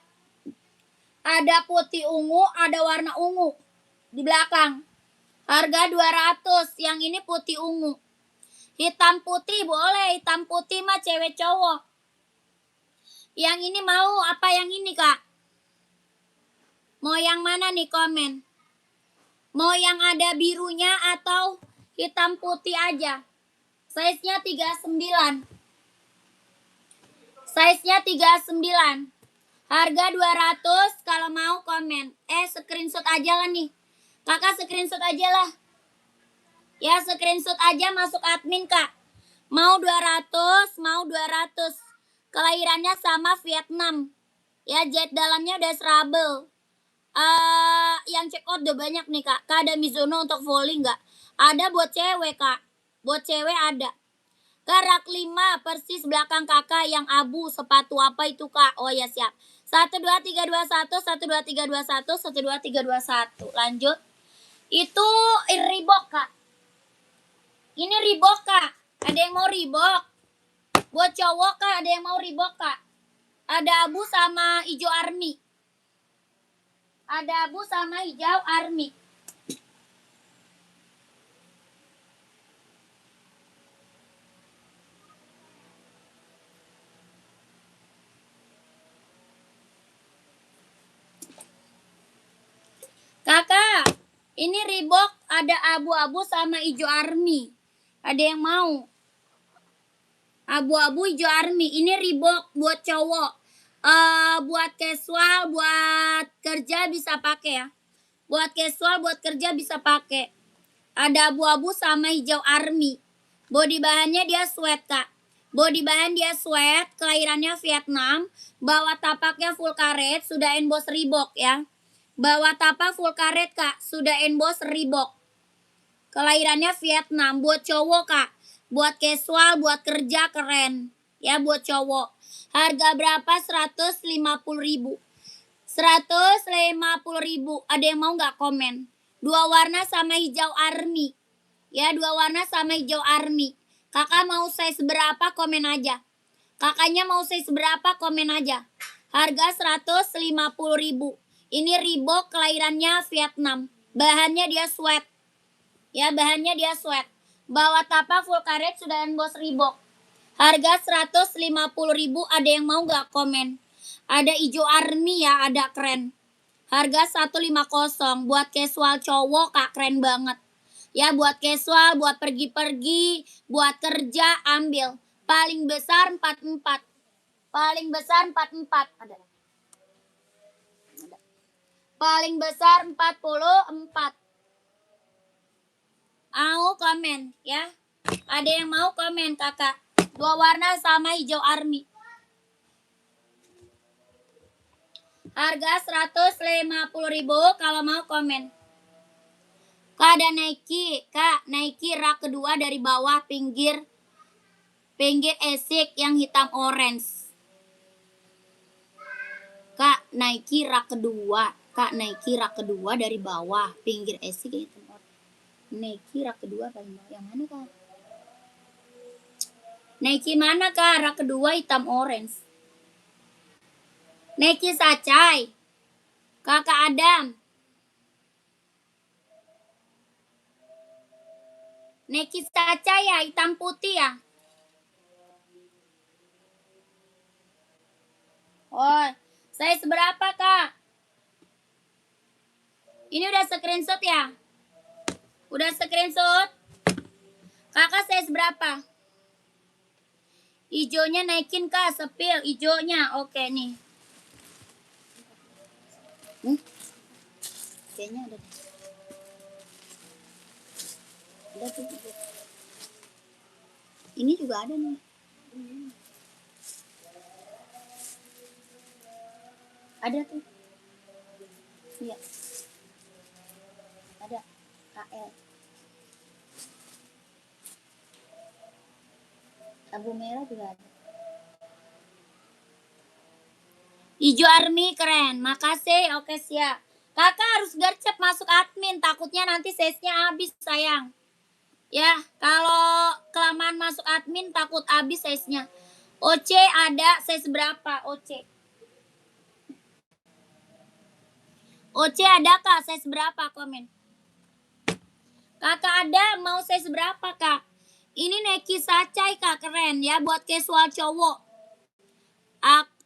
Ada putih ungu, ada warna ungu. Di belakang. Harga 200, yang ini putih ungu. Hitam putih boleh, hitam putih mah cewek cowok. Yang ini mau apa yang ini Kak? Mau yang mana nih komen? Mau yang ada birunya atau hitam putih aja? Size-nya 39. Size-nya 39. Harga 200 kalau mau komen. Screenshot aja lah nih. Kakak screenshot aja lah. Ya, screenshot aja masuk admin, Kak. Mau 200, mau 200. Kelahirannya sama Vietnam. Ya, jet dalamnya udah serabel. Yang check out udah banyak nih, Kak. Kak, ada Mizuno untuk volley nggak? Ada buat cewek, Kak. Buat cewek ada. Kak, rak 5 persis belakang kakak yang abu. Sepatu apa itu, Kak? Oh ya, siap. 1, 2, 3, 2, 1. 1, 2, 3, 2, 1. 1, 2, 3, 2, 1. Lanjut. Itu Reebok, Kak. Ini Reebok, Kak. Ada yang mau Reebok? Buat cowok, Kak. Ada yang mau Reebok, Kak? Ada abu sama hijau army. Ada abu sama hijau army. Kakak, ini Reebok ada abu-abu sama hijau army. Ada yang mau? Abu-abu hijau army. Ini Reebok buat cowok. Buat casual, buat kerja bisa pakai ya. Buat casual, buat kerja bisa pakai. Ada abu-abu sama hijau army. Body bahannya dia sweat, Kak. Body bahan dia sweat, kelahirannya Vietnam. Bawah tapaknya full karet, sudah emboss Reebok ya. Bawah tapak full karet, Kak. Sudah emboss Reebok. Kelahirannya Vietnam. Buat cowok, Kak. Buat casual, buat kerja keren. Ya, buat cowok. Harga berapa? 150.000. 150.000. Ada yang mau nggak komen? 2 warna sama hijau army. Ya, 2 warna sama hijau army. Kakak mau size berapa? Komen aja. Kakaknya mau size berapa? Komen aja. Harga 150.000. Ini Reebok, kelahirannya Vietnam. Bahannya dia sweat. Ya, bahannya dia sweat. Bawah tapak full karet, sudah emboss Reebok. Harga 150.000. Ada yang mau nggak? Komen. Ada hijau army ya, ada keren. Harga 150. Buat casual cowok, Kak, keren banget. Ya, buat casual, buat pergi-pergi, buat kerja, ambil. Paling besar 44. Paling besar 44. Ada. Paling besar 44. Mau komen ya? Ada yang mau komen, Kakak? 2 warna sama hijau army. Harga 150.000 kalau mau komen. Kak, ada Nike. Kak, Nike rak kedua dari bawah pinggir esik yang hitam orange. Kak, Nike rak kedua. Kak, Nike rak kedua dari bawah pinggir esik yang hitam orange. Nike rak kedua paling bawah. Yang mana, Kak? Nike mana, Kak? Rak kedua hitam orange. Nike Sacai. Kakak Adam. Nike Sacai ya, hitam putih ya. Oh, saya seberapa, Kak? Ini udah screenshot ya? Udah screenshot? Kakak saya seberapa? Ijonya naikin, Kak, sepil ijonya. Oke nih. Kayaknya ada. Ada tuh. Ini juga ada nih. Ada tuh. Iya. Ada. KL. Abu merah juga ada. Hijau army keren. Makasih. Oke, siap. Kakak harus gercep masuk admin. Takutnya nanti size-nya habis, sayang. Ya, kalau kelamaan masuk admin takut habis size-nya. OC ada size berapa? OC. OC ada, Kak? Size berapa? Komen. Kakak ada mau size berapa, Kak? Ini Nike Sacai, Kak, keren ya buat casual cowok.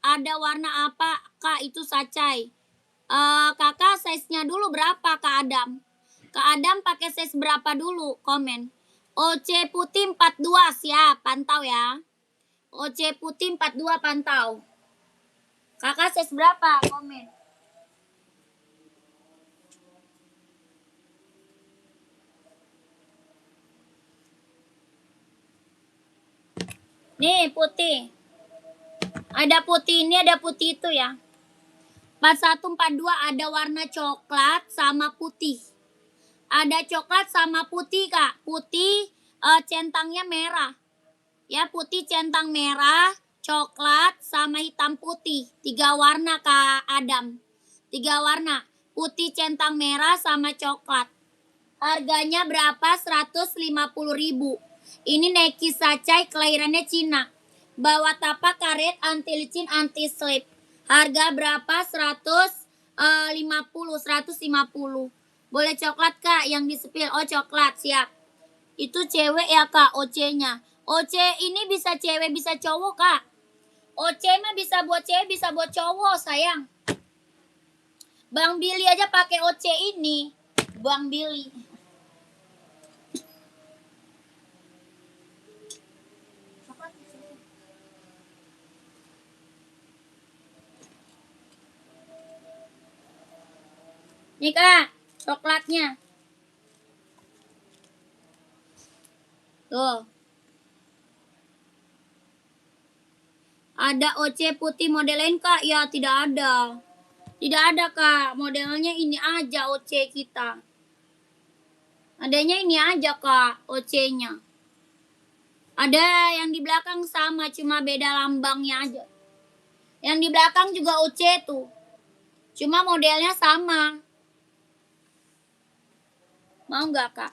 Ada warna apa, Kak? Itu Sacai. Kakak size-nya dulu berapa, Kak Adam? Kak Adam pakai size berapa dulu? Komen. OC putih 42, siap, pantau ya. OC putih 42, pantau. Kakak size berapa? Komen. Nih putih. Ada putih ini, ada putih itu ya. 4142 ada warna coklat sama putih. Ada coklat sama putih, Kak. Putih centangnya merah. Ya, putih centang merah, coklat sama hitam putih. 3 warna, Kak Adam. 3 warna. Putih centang merah sama coklat. Harganya berapa? 150.000. Ini Nike Sacai, kelahirannya Cina. Bawa tapak, karet, anti licin, anti slip. Harga berapa? 150. Boleh coklat, Kak, yang disepil. Oh, coklat, siap. Itu cewek ya, Kak, OC-nya. OC ini bisa cewek, bisa cowok, Kak. OC mah bisa buat cewek, bisa buat cowok, sayang. Bang Billy aja pakai OC ini. Bang Billy. Nih, Kak, coklatnya. Tuh. Ada OC putih model lain, Kak? Ya, tidak ada. Tidak ada, Kak. Modelnya ini aja OC kita. Adanya ini aja, Kak, OC-nya. Ada yang di belakang sama, cuma beda lambangnya aja. Yang di belakang juga OC tuh. Cuma modelnya sama. Mau nggak, Kak?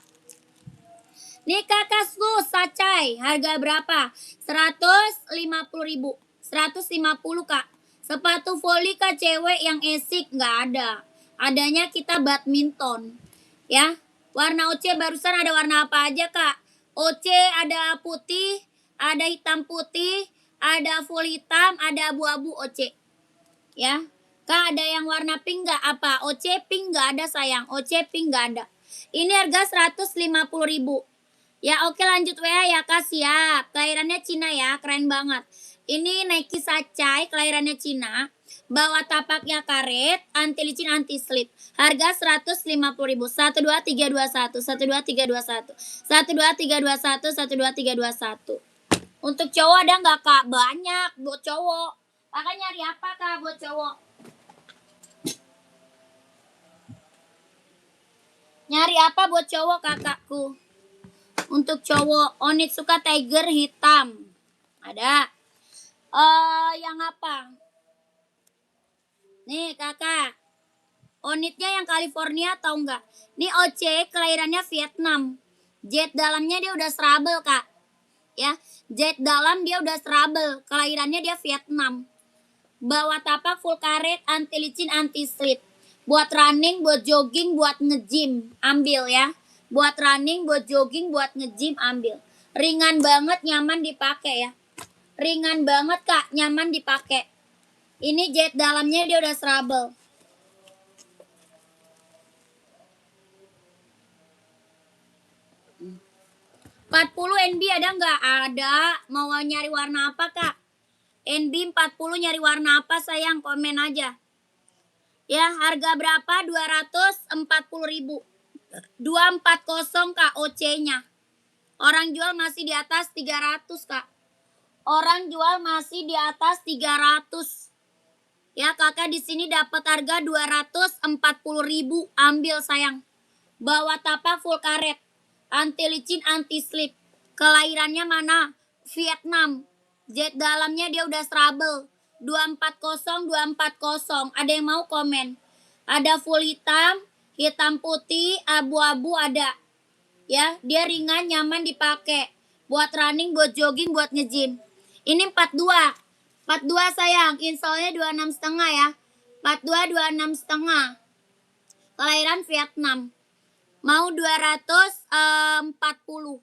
Nih, Kakakku, Sacai. Harga berapa? 150.000. 150, Kak. Sepatu voli, Kak, cewek yang esik nggak ada. Adanya kita badminton. Ya. Warna OC barusan ada warna apa aja, Kak? OC ada putih, ada hitam putih, ada full hitam, ada abu-abu OC. Ya. Kak, ada yang warna pink nggak? Apa? OC pink nggak ada, sayang. OC pink nggak ada. Ini harga 150.000. Ya, oke, lanjut WA ya, Kak. Siap. Kelahirannya Cina ya, keren banget. Ini Nike Sacai, kelahirannya Cina. Bawa tapaknya karet, anti licin, anti slip. Harga 150.000. 12321, 12321, 12321, 12321. Untuk cowok ada nggak, Kak? Banyak buat cowok. Kakak nyari apa, Kak, buat cowok? Nyari apa buat cowok, kakakku? Untuk cowok, Onitsuka Tiger hitam. Ada. Yang apa? Nih, Kakak. Onitnya yang California tahu nggak? Nih OC kelahirannya Vietnam. Jet dalamnya dia udah serabel, Kak. Ya, jet dalam dia udah serabel. Kelahirannya dia Vietnam. Bawa tapak full karet, anti licin, anti slip. Buat running, buat jogging, buat nge-gym. Ambil ya. Buat running, buat jogging, buat nge-gym, ambil. Ringan banget, nyaman dipakai ya. Ringan banget, Kak, nyaman dipakai. Ini jet dalamnya dia udah serabel. Hmm. 40 NB ada nggak? Ada. Mau nyari warna apa, Kak? NB 40 nyari warna apa, sayang? Komen aja. Ya, harga berapa? 240.000. 240, Kak, OC-nya. Orang jual masih di atas 300, Kak. Orang jual masih di atas 300. Ya, Kakak di sini dapat harga 240.000. Ambil, sayang. Bawa tapak full karet. Anti licin, anti slip. Kelahirannya mana? Vietnam. Jet dalamnya dia udah serabel. 240, 240. Ada yang mau komen? Ada full hitam, hitam putih, abu-abu ada. Ya, dia ringan, nyaman dipakai. Buat running, buat jogging, buat nge-gym. Ini 42. 42, sayang. Insole-nya 26,5 ya. 42, 26,5. Kelahiran Vietnam. Mau 240.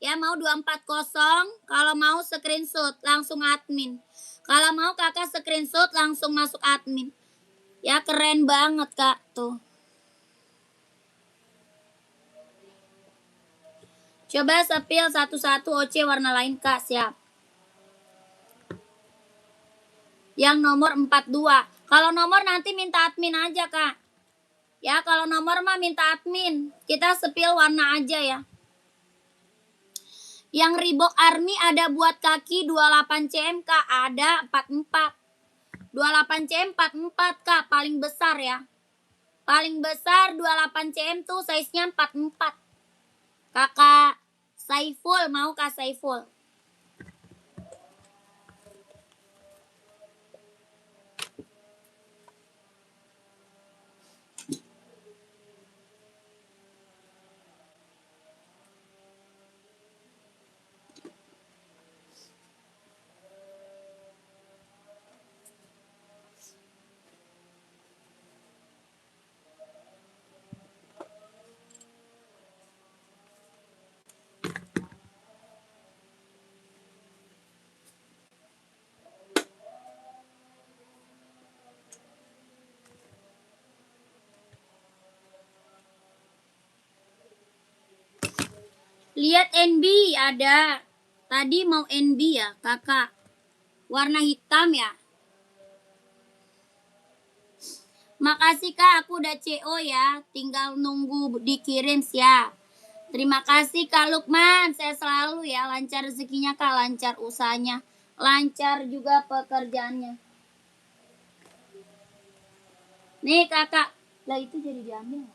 Ya, mau 240. Kalau mau screenshot langsung admin. Kalau mau Kakak screenshot langsung masuk admin. Ya, keren banget, Kak, tuh. Coba sepil satu-satu OC warna lain, Kak. Siap. Yang nomor 42. Kalau nomor nanti minta admin aja, Kak. Ya, kalau nomor mah minta admin. Kita sepil warna aja ya. Yang Reebok Army ada buat kaki 28 cm, Kak. Ada 44. 28 cm 44, Kak. Paling besar ya. Paling besar 28 cm tuh size-nya 44. Kakak Saiful, mau Kak Saiful? Lihat NB ada. Tadi mau NB ya, Kakak. Warna hitam ya. Makasih Kak, aku udah CO ya. Tinggal nunggu dikirim ya. Terima kasih Kak Lukman. Saya selalu ya, lancar rezekinya Kak, lancar usahanya, lancar juga pekerjaannya. Nih Kakak, lah itu jadi diambil.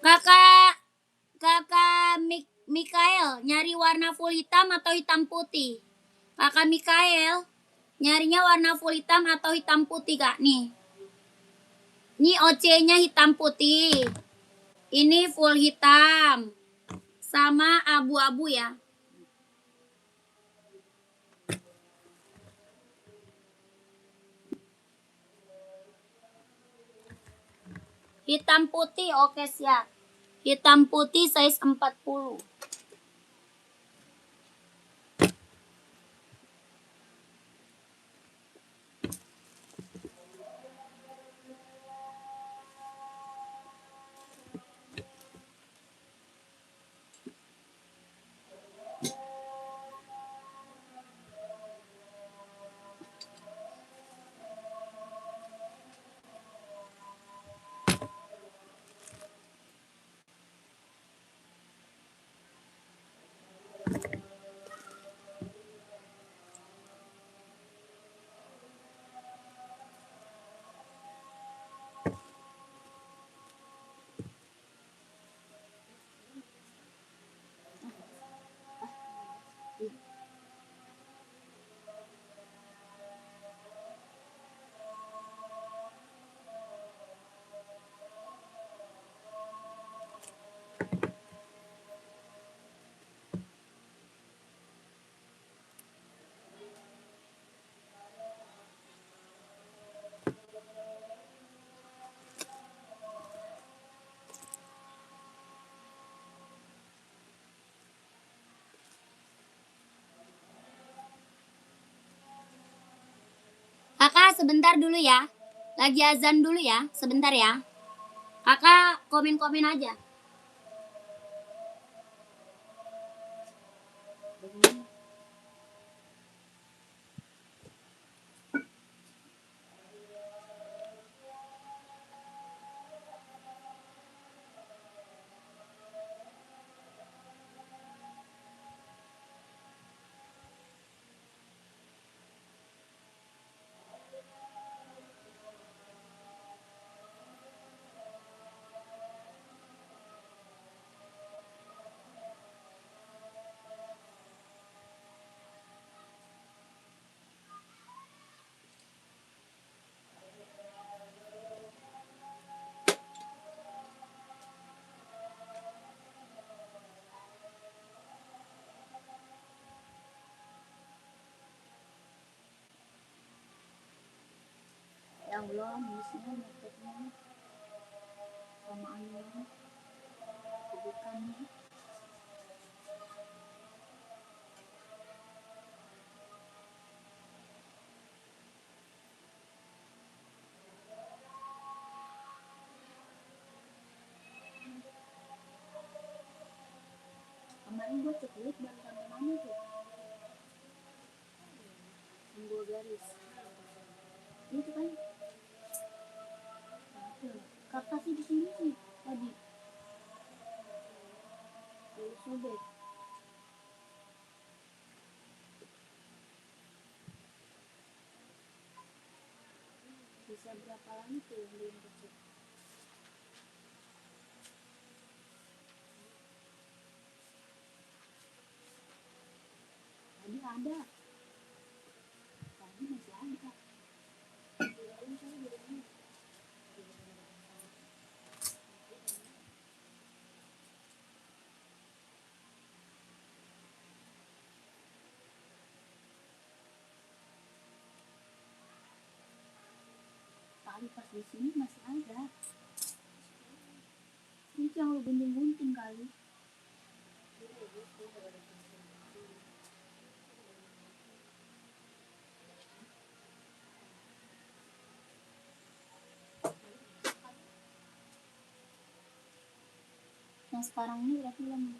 Kakak Mikael, nyari warna full hitam atau hitam putih? Kakak Mikael, nyarinya warna full hitam atau hitam putih, Kak? Nih. Ini OC-nya hitam putih. Ini full hitam. Sama abu-abu ya. Hitam putih, oke siap. Hitam putih size 40. Kakak sebentar dulu ya. Lagi azan dulu ya, sebentar ya. Kakak komen-komen aja. Ya Allah, musnya maksudnya sama anaknya bukannya. Gue ceklik dan sampai mana tuh? Yang 2 garis. Itu kan. Kertasnya di sini sih tadi. Lalu sobek. Bisa berapa lama tuh yang belum kecil? Tadi ada. Tadi masih ada. Tadi pas di sini masih ada. Ini yang lu gunting-gunting kali. Yang sekarang ini berarti lama.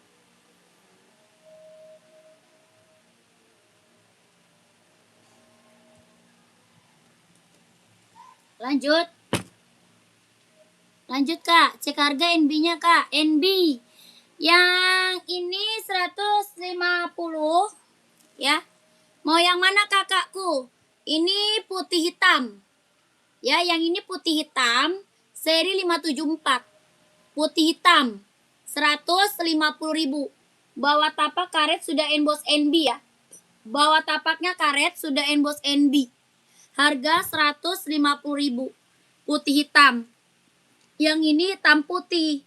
Lanjut. Lanjut Kak, cek harga NB-nya Kak. NB yang ini 150 ya. Mau yang mana kakakku? Ini putih hitam. Ya, yang ini putih hitam seri 574. Putih hitam 150.000. Bawah tapak karet sudah emboss NB ya. Bawah tapaknya karet sudah emboss NB. Harga 150.000. Putih hitam. Yang ini hitam putih.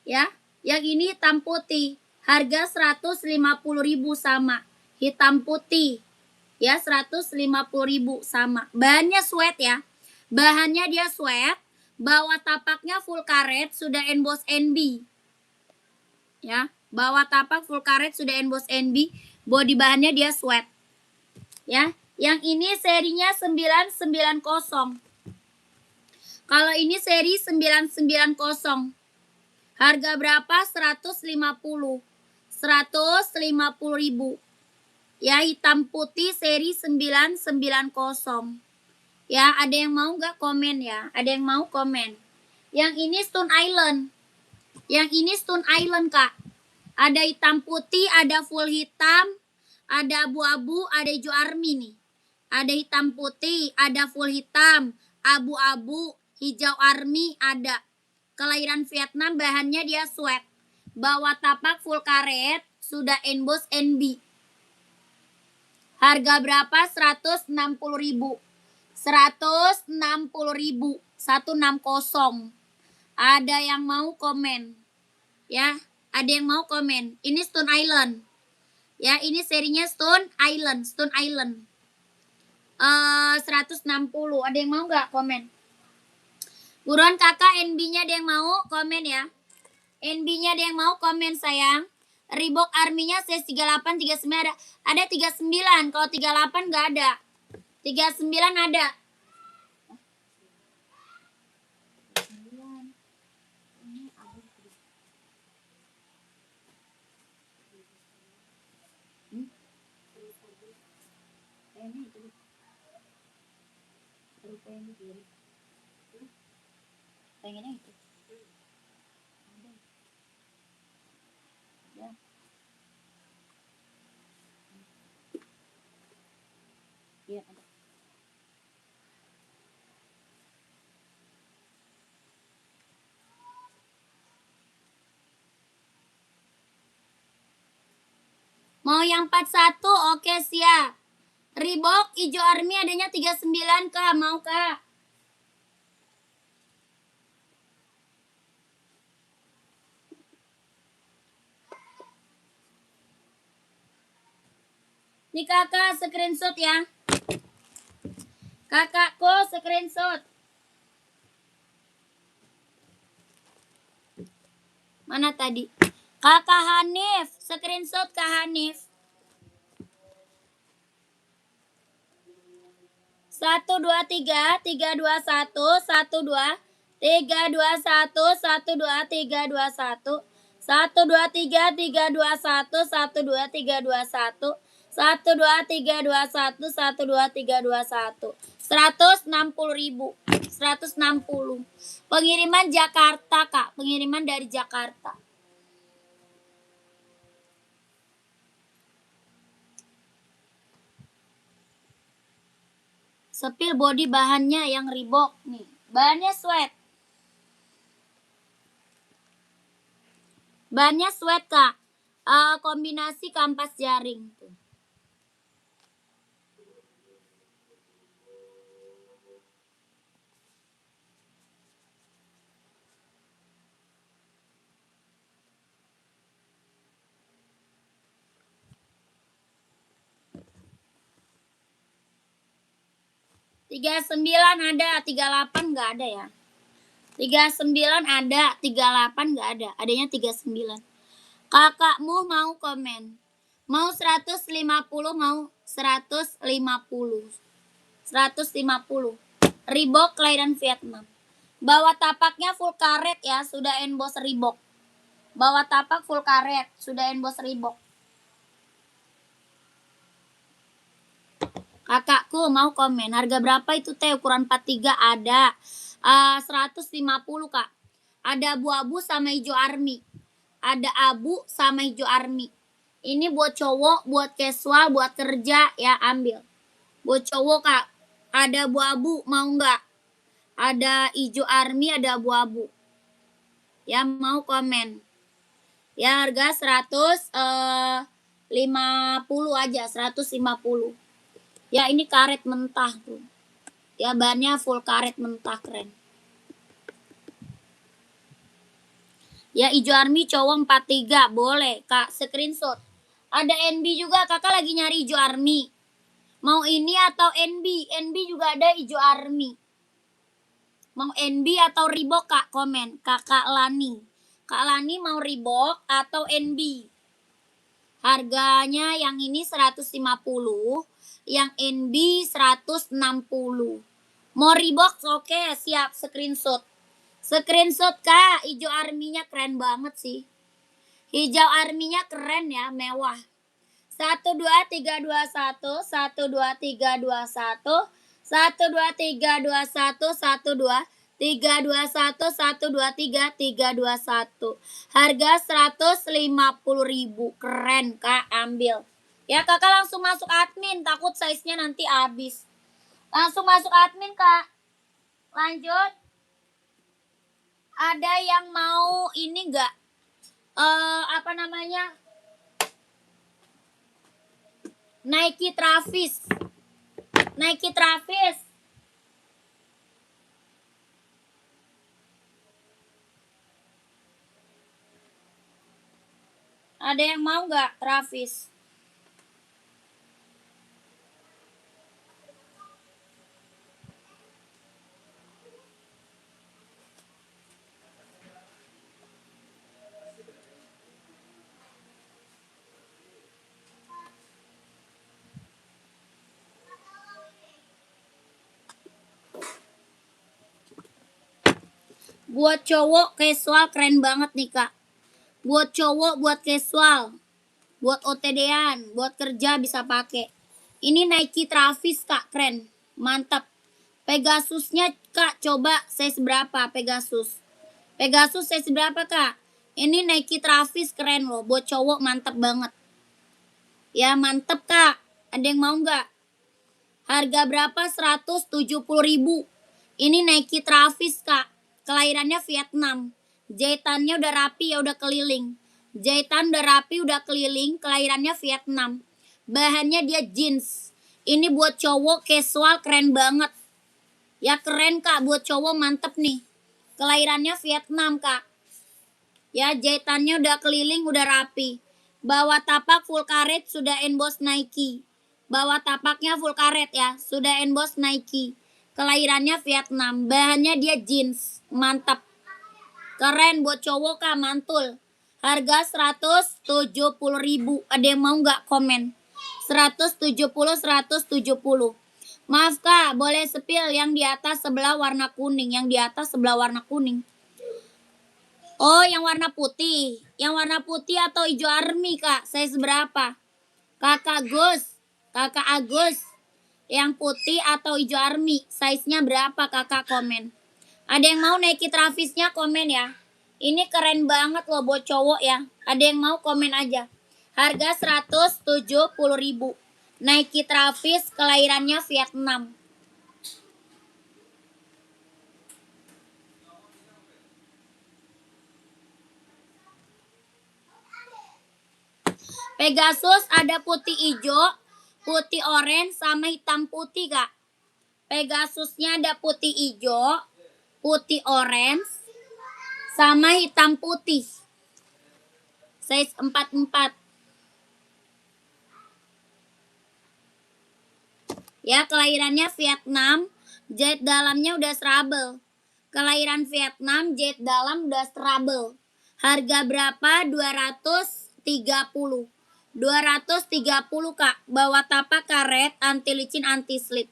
Ya, yang ini hitam putih. Harga 150.000 sama. Hitam putih. Ya, 150.000 sama. Bahannya sweat ya. Bahannya dia sweat. Bawah tapaknya full karet sudah emboss NB. Ya, bawah tapak full karet sudah emboss NB. Body bahannya dia sweat. Ya, yang ini serinya 990. Kalau ini seri 990. Harga berapa? 150. 150.000. Ya, hitam putih seri 990. Ya, ada yang mau nggak komen ya? Ada yang mau komen. Yang ini Stone Island. Yang ini Stone Island, Kak. Ada hitam putih, ada full hitam, ada abu-abu, ada hijau army nih. Ada hitam putih, ada full hitam, abu-abu, hijau army ada. Kelahiran Vietnam, bahannya dia sweat. Bawah tapak full karet, sudah emboss NB. Harga berapa? 160.000. 160.000. 160. Ada yang mau komen? Ya, ada yang mau komen. Ini Stone Island. Ya, ini serinya Stone Island. Stone Island. 160. Ada yang mau nggak komen? Buruan kakak, NB-nya ada yang mau komen ya. NB-nya ada yang mau komen sayang. Reebok Army-nya size 38, 39 ada. Ada 39. Kalau 38 nggak ada. 39 ada. Pengennya itu. Ya. Iya, ada. Mau yang 41? Oke, siap. Reebok hijau Army adanya 39 Kak, mau Kak? Nih kakak screenshot ya. Kakakku screenshot. Mana tadi? Kakak Hanif, screenshot Kak Hanif. 1 2 3 3 2 1 1 2 3 2 1 1 2 3 2 1 1 1 2 3 3 2 1 1 2 3 2 1 1 2 3 2 1 1 2 3 2 1 160.000. 160. Pengiriman Jakarta, Kak. Pengiriman dari Jakarta. Sepil body bahannya yang Reebok nih. Bahannya sweat. Bahannya sweat, Kak. Kombinasi kampas jaring tuh. Tiga 39 ada, 38 nggak ada ya. 39 ada, 38 nggak ada. Adanya 39. Kakakmu mau komen. Mau 150, mau 150. 150. Reebok kelahiran Vietnam. Bawah tapaknya full karet ya, sudah emboss Reebok. Bawah tapak full karet, sudah emboss Reebok. Kakakku mau komen. Harga berapa itu teh? Ukuran 43 ada. 150, Kak. Ada abu-abu sama hijau army. Ada abu sama hijau army. Ini buat cowok, buat casual, buat kerja ya, ambil. Buat cowok, Kak. Ada abu-abu, mau nggak? Ada hijau army, ada abu-abu. Ya mau komen. Ya harga 150 aja, 150. Ya ini karet mentah tuh. Ya bahannya full karet mentah, keren. Ya hijau army cowok 43, boleh Kak, screenshot. Ada NB juga, kakak lagi nyari hijau army. Mau ini atau NB? NB juga ada hijau army. Mau NB atau Reebok, Kak? Komen. Kakak Lani. Kak Lani mau Reebok atau NB? Harganya yang ini 150, yang NB 160. Mau Reebok? Oke, siap, screenshot. Screenshot, Kak. Hijau arminya keren banget sih. Hijau arminya keren ya, mewah. 1 2 3 2 1 1 2 3 2 1 1 2 3 2 1 1 2 3 2 1 1 2 3 3 2 1. Harga 150.000. Keren, Kak, ambil. Ya, Kakak langsung masuk admin, takut size-nya nanti habis. Langsung masuk admin, Kak. Lanjut. Ada yang mau ini enggak? Apa namanya? Nike Travis. Nike Travis. Ada yang mau nggak Travis? Buat cowok casual keren banget nih, Kak. Buat cowok, buat casual, buat OTD-an, buat kerja bisa pakai. Ini Nike Travis, Kak, keren. Mantap. Pegasusnya, Kak, coba size berapa Pegasus? Pegasus size berapa, Kak? Ini Nike Travis keren loh, buat cowok mantap banget. Ya, mantep, Kak. Ada yang mau nggak? Harga berapa? 170.000. Ini Nike Travis, Kak. Kelahirannya Vietnam. Jahitannya udah rapi ya, udah keliling. Jahitan udah rapi, udah keliling. Kelahirannya Vietnam. Bahannya dia jeans. Ini buat cowok casual keren banget. Ya keren, Kak, buat cowok mantep nih. Kelahirannya Vietnam, Kak. Ya jahitannya udah keliling, udah rapi. Bawah tapak full karet, sudah emboss Nike. Bawah tapaknya full karet ya, sudah emboss Nike. Kelahirannya Vietnam, bahannya dia jeans, mantap. Keren buat cowok, Kak, mantul. Harga 170.000. Ada yang mau nggak komen? 170, 170. Maaf, Kak, boleh sepil yang di atas sebelah warna kuning, yang di atas sebelah warna kuning. Oh, yang warna putih. Yang warna putih atau hijau army, Kak? Size berapa? Kakak Gus. Kakak Agus. Yang putih atau hijau army? Size-nya berapa, Kakak komen? Ada yang mau Nike Travisnya komen ya. Ini keren banget loh buat cowok ya. Ada yang mau komen aja. Harga 170.000. Nike Travis kelahirannya Vietnam. Pegasus ada putih hijau, putih orange, sama hitam putih, Kak. Pegasusnya ada putih hijau, putih orange, sama hitam putih. Size 44. Ya, kelahirannya Vietnam, jahit dalamnya udah serabel. Kelahiran Vietnam, jahit dalam udah serabel. Harga berapa? 230. 230, Kak. Bawa tapak karet, anti licin, anti slip.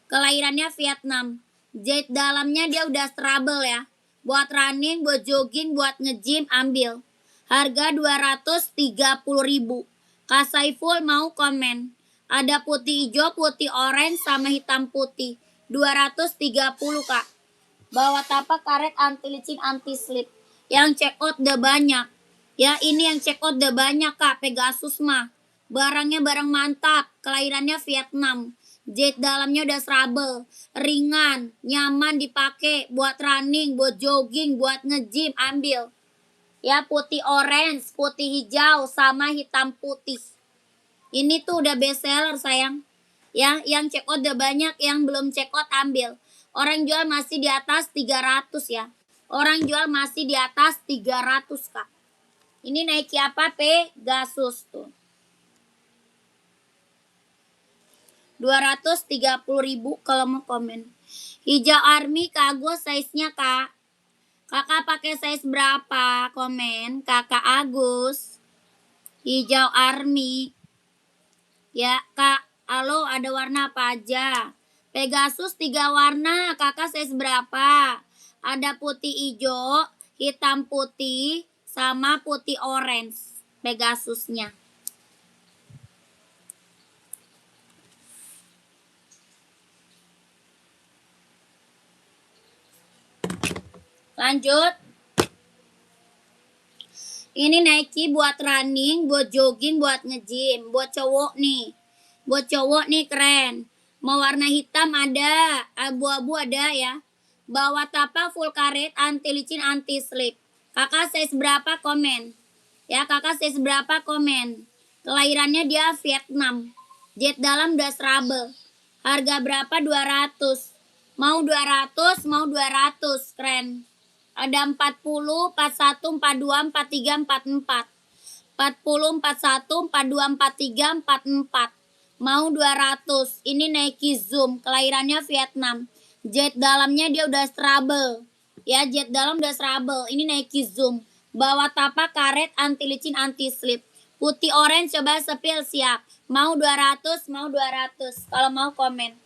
Kelahirannya Vietnam. Jahit dalamnya dia udah serabel ya. Buat running, buat jogging, buat nge-gym, ambil. Harga 230.000. Kak Saiful mau komen. Ada putih hijau, putih orange, sama hitam putih. 230, Kak. Bawa tapak karet, anti licin, anti slip. Yang check out udah banyak. Ya, ini yang check out udah banyak, Kak. Pegasus mah. Barangnya barang mantap. Kelahirannya Vietnam. Jahit dalamnya udah serabel. Ringan, nyaman dipakai buat running, buat jogging, buat nge-gym, ambil. Ya, putih orange, putih hijau, sama hitam putih. Ini tuh udah best seller, sayang. Ya, yang check out udah banyak, yang belum check out ambil. Orang jual masih di atas 300 ya. Orang jual masih di atas 300, Kak. Ini Nike apa, Pegasus tuh. 230.000 kalau mau komen. Hijau army Kak Agus size-nya, Kak. Kakak pakai size berapa? Komen Kakak Agus. Hijau army. Ya, Kak. Halo, ada warna apa aja? Pegasus 3 warna. Kakak size berapa? Ada putih hijau, hitam putih, sama putih orange. Pegasusnya. Lanjut. Ini Nike buat running, buat jogging, buat nge-gym, buat cowok nih. Buat cowok nih keren. Mau warna hitam ada, abu-abu ada ya. Bawa tapak full karet, anti licin, anti slip. Kakak size berapa komen? Ya, kakak size berapa komen? Kelahirannya dia Vietnam. Jet dalam udah serabel. Harga berapa? 200. Mau 200, mau 200. Keren. Ada 40, 41, 42, 43, 44. 40, 41, 42, 43, 44. Mau 200. Ini Nike Zoom. Kelahirannya Vietnam. Jet dalamnya dia udah serabel. Ya, jet dalam udah serabel. Ini Nike Zoom. Bawa tapak karet, anti licin, anti slip. Putih orange coba sepil siap. Mau 200, mau 200. Kalau mau komen.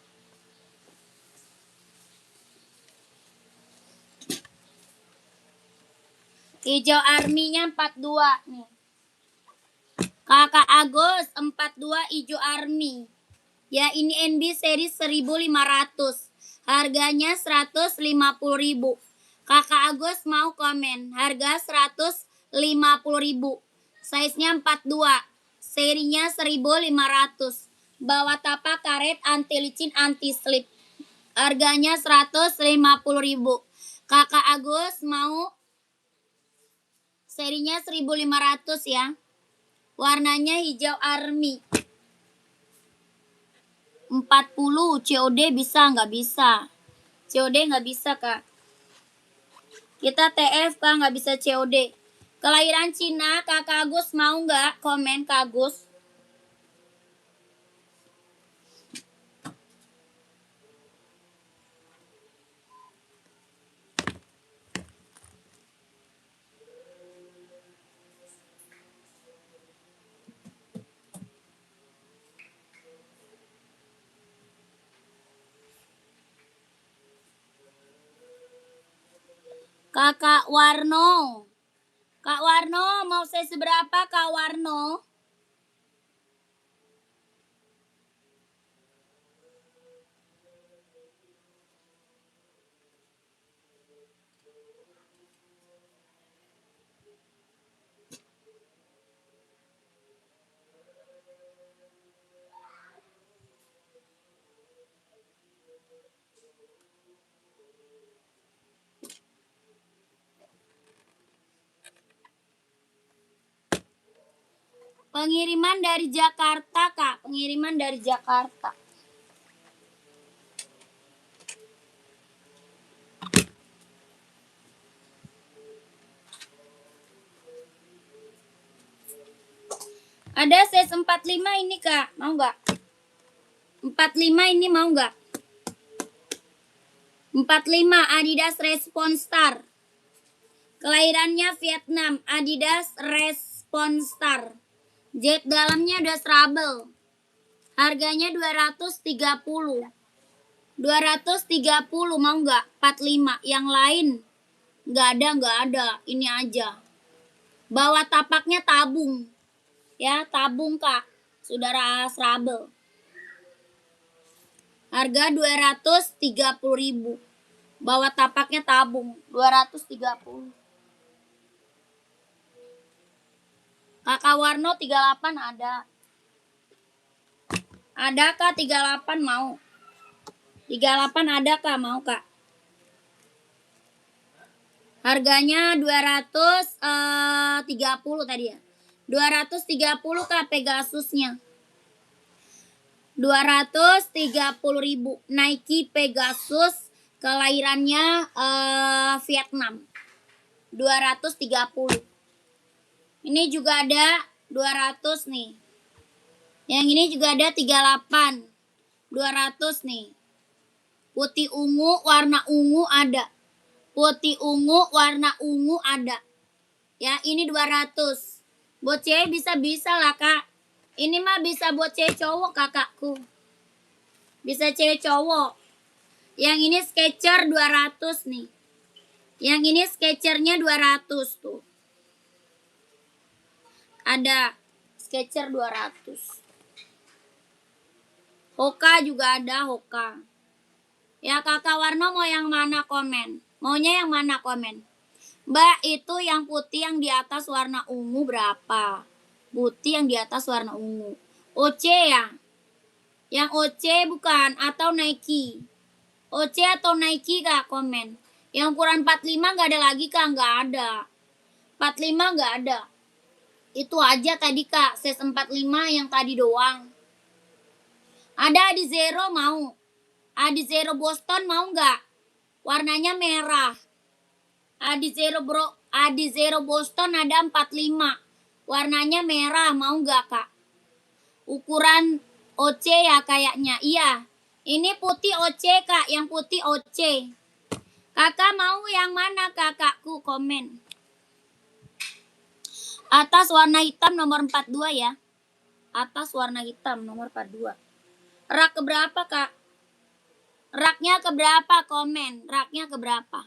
Hijau arminya 42 nih. Kakak Agus 42 hijau army. Ya, ini NB seri 1500. Harganya 150.000. Kakak Agus mau komen. Harga 150.000. Size-nya 42. Serinya 1500. Bawa tapak karet, anti licin, anti slip. Harganya 150.000. Kakak Agus mau serinya 1500 ya. Warnanya hijau army. 40 COD bisa nggak bisa? COD nggak bisa, Kak. Kita TF, Kak, nggak bisa COD. Kelahiran Cina, Kakak Agus mau nggak komen, Kak Agus? Kakak Warno. Kak Warno, mau saya seberapa Kak Warno? Pengiriman dari Jakarta, Kak. Pengiriman dari Jakarta. Ada size 45 ini, Kak. Mau nggak? 45 ini mau nggak? 45 Adidas Response Star. Kelahirannya Vietnam. Adidas Response Star. Jet dalamnya udah trouble. Harganya 230. 230 mau nggak? 45. Yang lain nggak ada. Ini aja. Bawa tapaknya tabung. Ya, tabung Kak. Saudara trouble. Harga 230.000. Bawa tapaknya tabung 230. Kakak Warno 38 ada. Ada Kak 38 mau? 38 ada Kak, mau Kak? Harganya 230 tadi ya. 230 Kak Pegasusnya. 230.000 Nike Pegasus, kelahirannya Vietnam. 230. Ini juga ada 200 nih. Yang ini juga ada 38. 200 nih. Putih ungu, warna ungu ada. Putih ungu, warna ungu ada. Ya, ini 200. Buat cewek bisa lah, Kak. Ini mah bisa buat cewek cowok, kakakku. Bisa cewek cowok. Yang ini Skechers 200 nih. Yang ini Skechersnya 200 tuh. Ada Skechers 200. Hoka juga ada, Hoka. Ya Kakak Warno mau yang mana komen? Maunya yang mana komen? Mbak, itu yang putih yang di atas warna ungu berapa? Putih yang di atas warna ungu. OC ya? Yang OC bukan? Atau Nike? OC atau Nike Kak komen? Yang ukuran 45 nggak ada lagi Kak? Nggak ada. 45 nggak ada. Itu aja tadi Kak, size 45 yang tadi doang. Ada di Zero mau? Adi Zero Boston mau nggak? Warnanya merah. Adi Zero Boston ada 45. Warnanya merah, mau nggak Kak? Ukuran OC ya kayaknya. Iya. Ini putih OC Kak, yang putih OC. Kakak mau yang mana kakakku? Komen. Atas warna hitam nomor 42 ya. Atas warna hitam nomor 42. Rak keberapa Kak? Raknya keberapa? Komen. Raknya keberapa?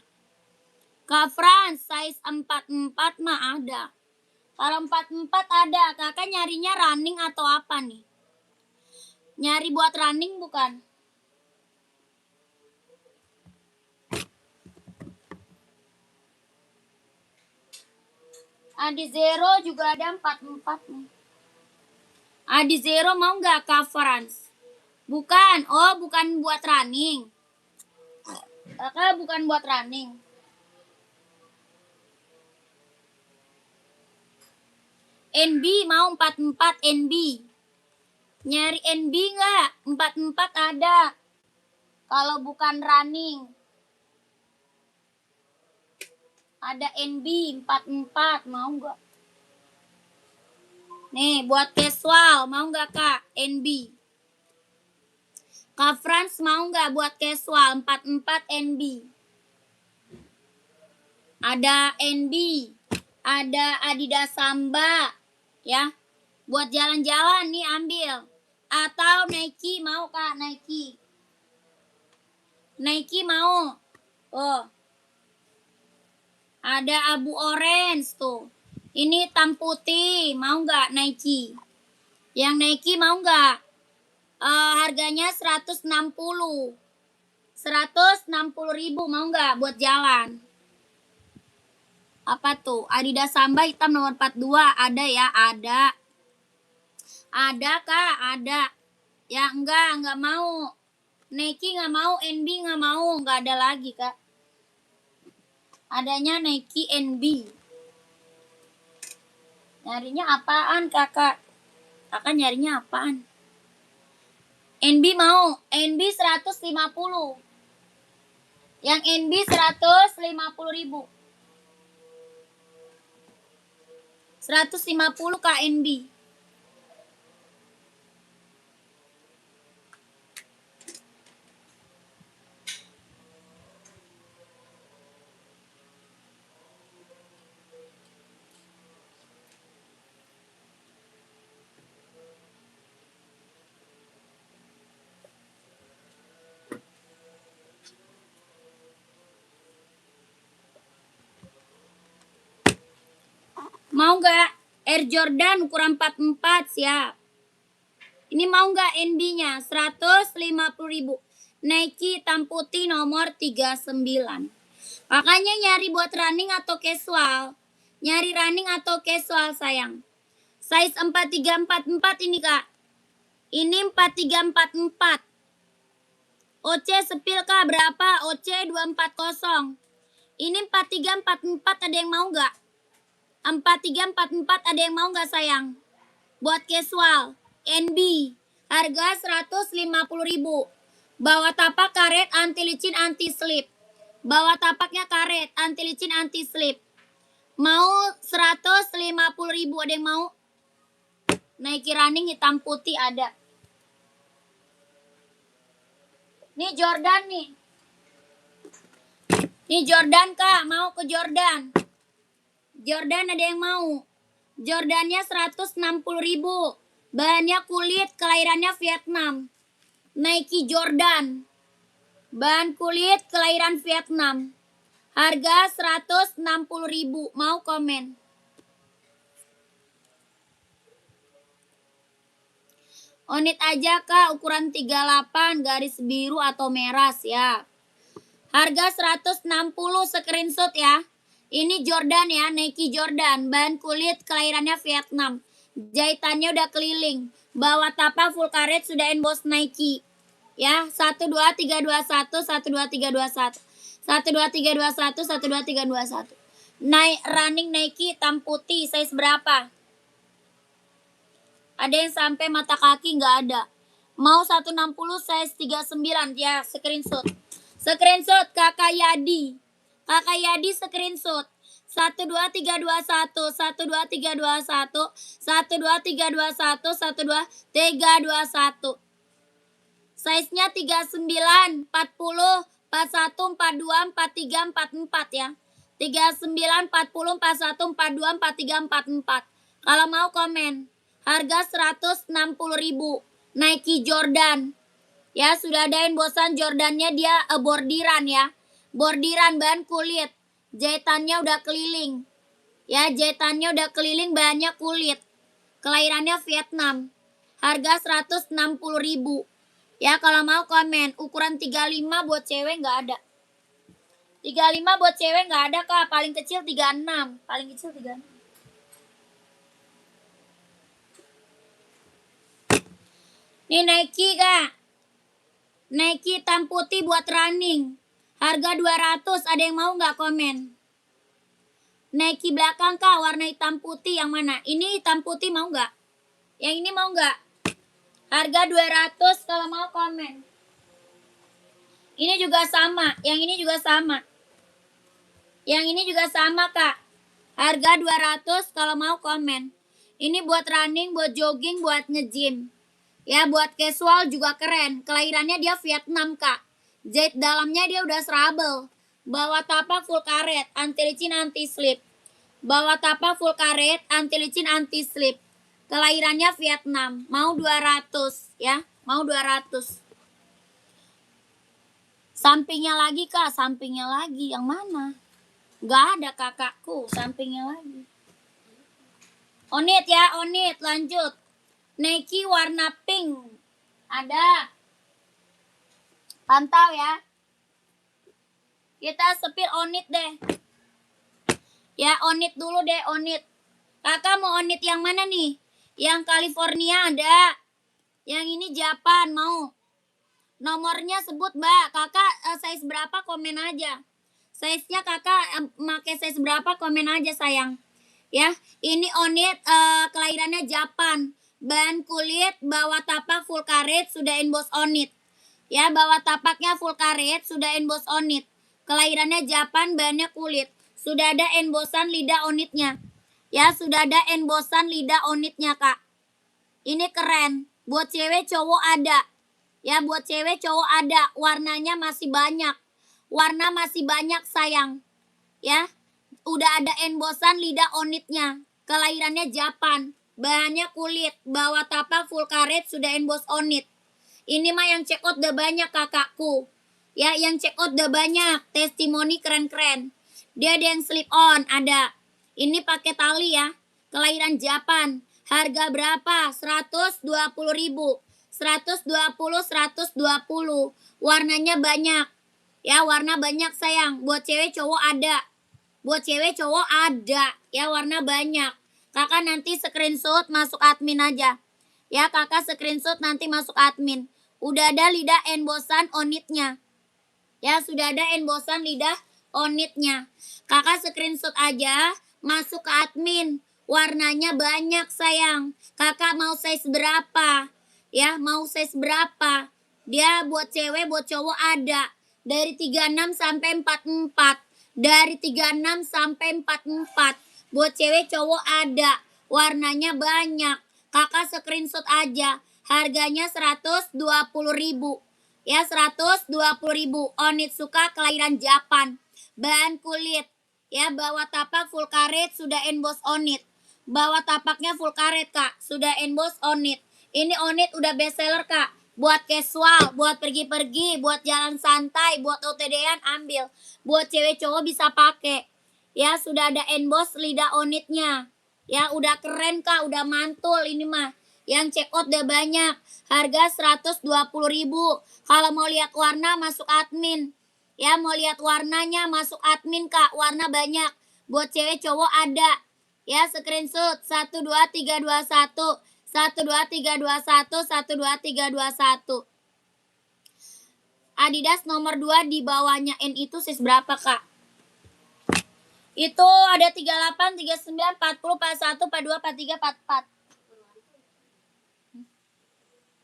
Kak Frans, size 44 mah ada. Kalau 44 ada. Kakak nyarinya running atau apa nih? Nyari buat running bukan? Adi Zero juga ada 44 nih. Adi Zero mau nggak Kak Frans? Bukan. Oh, bukan buat running. Kakak bukan buat running. NB mau 44 NB. Nyari NB nggak? 44 ada. Kalau bukan running. Ada NB 44 mau nggak? Nih buat casual mau nggak Kak? NB. Kak Frans mau nggak buat casual 44 NB? Ada NB, ada Adidas Samba, ya. Buat jalan-jalan nih ambil. Atau Nike mau Kak? Nike. Nike mau. Oh. Ada abu orange tuh. Ini hitam putih, mau nggak Nike? Yang Nike mau nggak? Harganya 160. 160.000 mau nggak buat jalan? Apa tuh? Adidas Samba hitam nomor 42 ada ya? Ada. Ada Kak, ada. Ya enggak mau. Nike nggak mau, NB nggak mau, nggak ada lagi Kak. Adanya Nike NB. Nyarinya apaan Kakak? Kakak nyarinya apaan? NB mau, NB 150. Yang NB 150.000. 150 Kak NB. Mau nggak Air Jordan ukuran 44 siap. Ini mau nggak NB-nya 150.000. Nike hitam putih nomor 39. Makanya nyari buat running atau casual. Nyari running atau casual sayang. Size 4344 ini Kak. Ini 4344. OC sepil Kak berapa? OC 240. Ini 4344 ada yang mau nggak? 4344 ada yang mau nggak sayang? Buat casual, NB, harga 150.000. Bawa tapak karet anti licin anti slip. Bawa tapaknya karet anti licin anti slip. Mau 150.000 ada yang mau? Nike running hitam putih ada. Nih Jordan nih. Nih Jordan Kak, mau ke Jordan. Jordan ada yang mau? Jordannya 160.000. Bahannya kulit, kelahirannya Vietnam. Nike Jordan. Bahan kulit, kelahiran Vietnam. Harga 160.000. Mau komen? Onit aja Kak, ukuran 38, garis biru atau merah ya. Harga 160 screenshot ya. Ini Jordan ya, Nike Jordan. Bahan kulit, kelahirannya Vietnam. Jahitannya udah keliling. Bawa tapak full karet sudah emboss Nike. Ya, 12321 12321. 12321 12321. Naik running Nike hitam putih size berapa? Ada yang sampai mata kaki nggak ada. Mau 160 size 39 ya, screenshot. Screenshot Kakak Yadi. Kakak Yadi screenshot. 12321 12321 12321 12321. Size-nya 39, 40, 41, 42, 43, 44 ya. 39, 40, 41, 42, 43, 44. Kalau mau komen. Harga 160.000. Nike Jordan. Ya, sudah ada embosan Jordannya dia bordiran ya. Bordiran bahan kulit. Jahitannya udah keliling. Ya, jahitannya udah keliling, bahannya kulit. Kelahirannya Vietnam. Harga 160.000. Ya, kalau mau komen. Ukuran 35 buat cewek nggak ada. 35 buat cewek nggak ada Kak. Paling kecil 36. Paling kecil 36. Ini Nike Kak. Nike hitam putih buat running. Harga 200. Ada yang mau nggak komen? Nike belakang Kak. Warna hitam putih yang mana? Ini hitam putih mau nggak? Yang ini mau nggak? Harga 200 kalau mau komen. Ini juga sama. Yang ini juga sama. Yang ini juga sama Kak. Harga 200 kalau mau komen. Ini buat running, buat jogging, buat nge-gym. Ya, buat casual juga keren. Kelahirannya dia Vietnam, Kak. Jahit dalamnya dia udah serabel. Bawa tapak full karet, anti licin, anti slip. Bawa tapak full karet, anti licin, anti slip. Kelahirannya Vietnam. Mau 200 ya. Mau 200. Sampingnya lagi, Kak. Sampingnya lagi. Yang mana? Gak ada kakakku. Sampingnya lagi. Onit ya, Onit. Lanjut. Nike warna pink. Ada. Pantau ya. Kita sepir Onit deh. Ya, Onit dulu deh, Onit. Kakak mau Onit yang mana nih? Yang California ada. Yang ini Japan mau. Nomornya sebut, Mbak. Kakak size berapa komen aja. Size-nya kakak pakai size berapa komen aja sayang. Ya, ini Onit kelahirannya Japan. Bahan kulit, bawah tapak full karet, sudah emboss Onit. Ya, bawah tapaknya full karet, sudah emboss Onit. Kelahirannya Japan, bahannya kulit. Sudah ada embossan lidah Onitnya. Ya, sudah ada embossan lidah Onitnya, Kak. Ini keren. Buat cewek cowok ada. Ya, buat cewek cowok ada. Warnanya masih banyak. Warna masih banyak sayang. Ya, udah ada embossan lidah Onitnya. Kelahirannya Japan. Bahannya kulit. Bawah tapak full karet, sudah emboss Onit. Ini mah yang check out udah banyak kakakku. Ya, yang check out udah banyak. Testimoni keren-keren. Dia ada yang slip on, ada. Ini pakai tali ya. Kelahiran Japan. Harga berapa? 120.000. 120. Warnanya banyak. Ya, warna banyak sayang. Buat cewek cowok ada. Buat cewek cowok ada. Ya, warna banyak. Kakak nanti screenshot masuk admin aja. Ya, kakak screenshot nanti masuk admin. Udah ada lidah embossan Onitnya. Ya, sudah ada embossan lidah Onitnya. Kakak screenshot aja, masuk ke admin. Warnanya banyak sayang. Kakak mau size berapa? Ya, mau size berapa? Dia buat cewek, buat cowok ada. Dari 36 sampai 44. Dari 36 sampai 44. Buat cewek cowok ada. Warnanya banyak. Kakak screenshot aja. Harganya 120.000. Ya, 120.000. Onitsuka kelahiran Japan. Bahan kulit. Ya, bawah tapak full karet, sudah emboss Onit. Bawah tapaknya full karet, Kak. Sudah emboss Onit. Ini Onit udah best seller, Kak. Buat casual, buat pergi-pergi, buat jalan santai, buat OTD-an ambil. Buat cewek cowok bisa pakai. Ya, sudah ada emboss lidah Onitnya. Ya, udah keren, Kak. Udah mantul ini mah. Yang check out udah banyak. Harga 120.000. Kalau mau lihat warna masuk admin. Ya, mau lihat warnanya masuk admin, Kak. Warna banyak. Buat cewek cowok ada. Ya, screenshot 12321. 12321. 12321. Adidas nomor 2 di bawahnya N itu size berapa, Kak? Itu ada 38, 39, 40, 41, 42, 43, 44.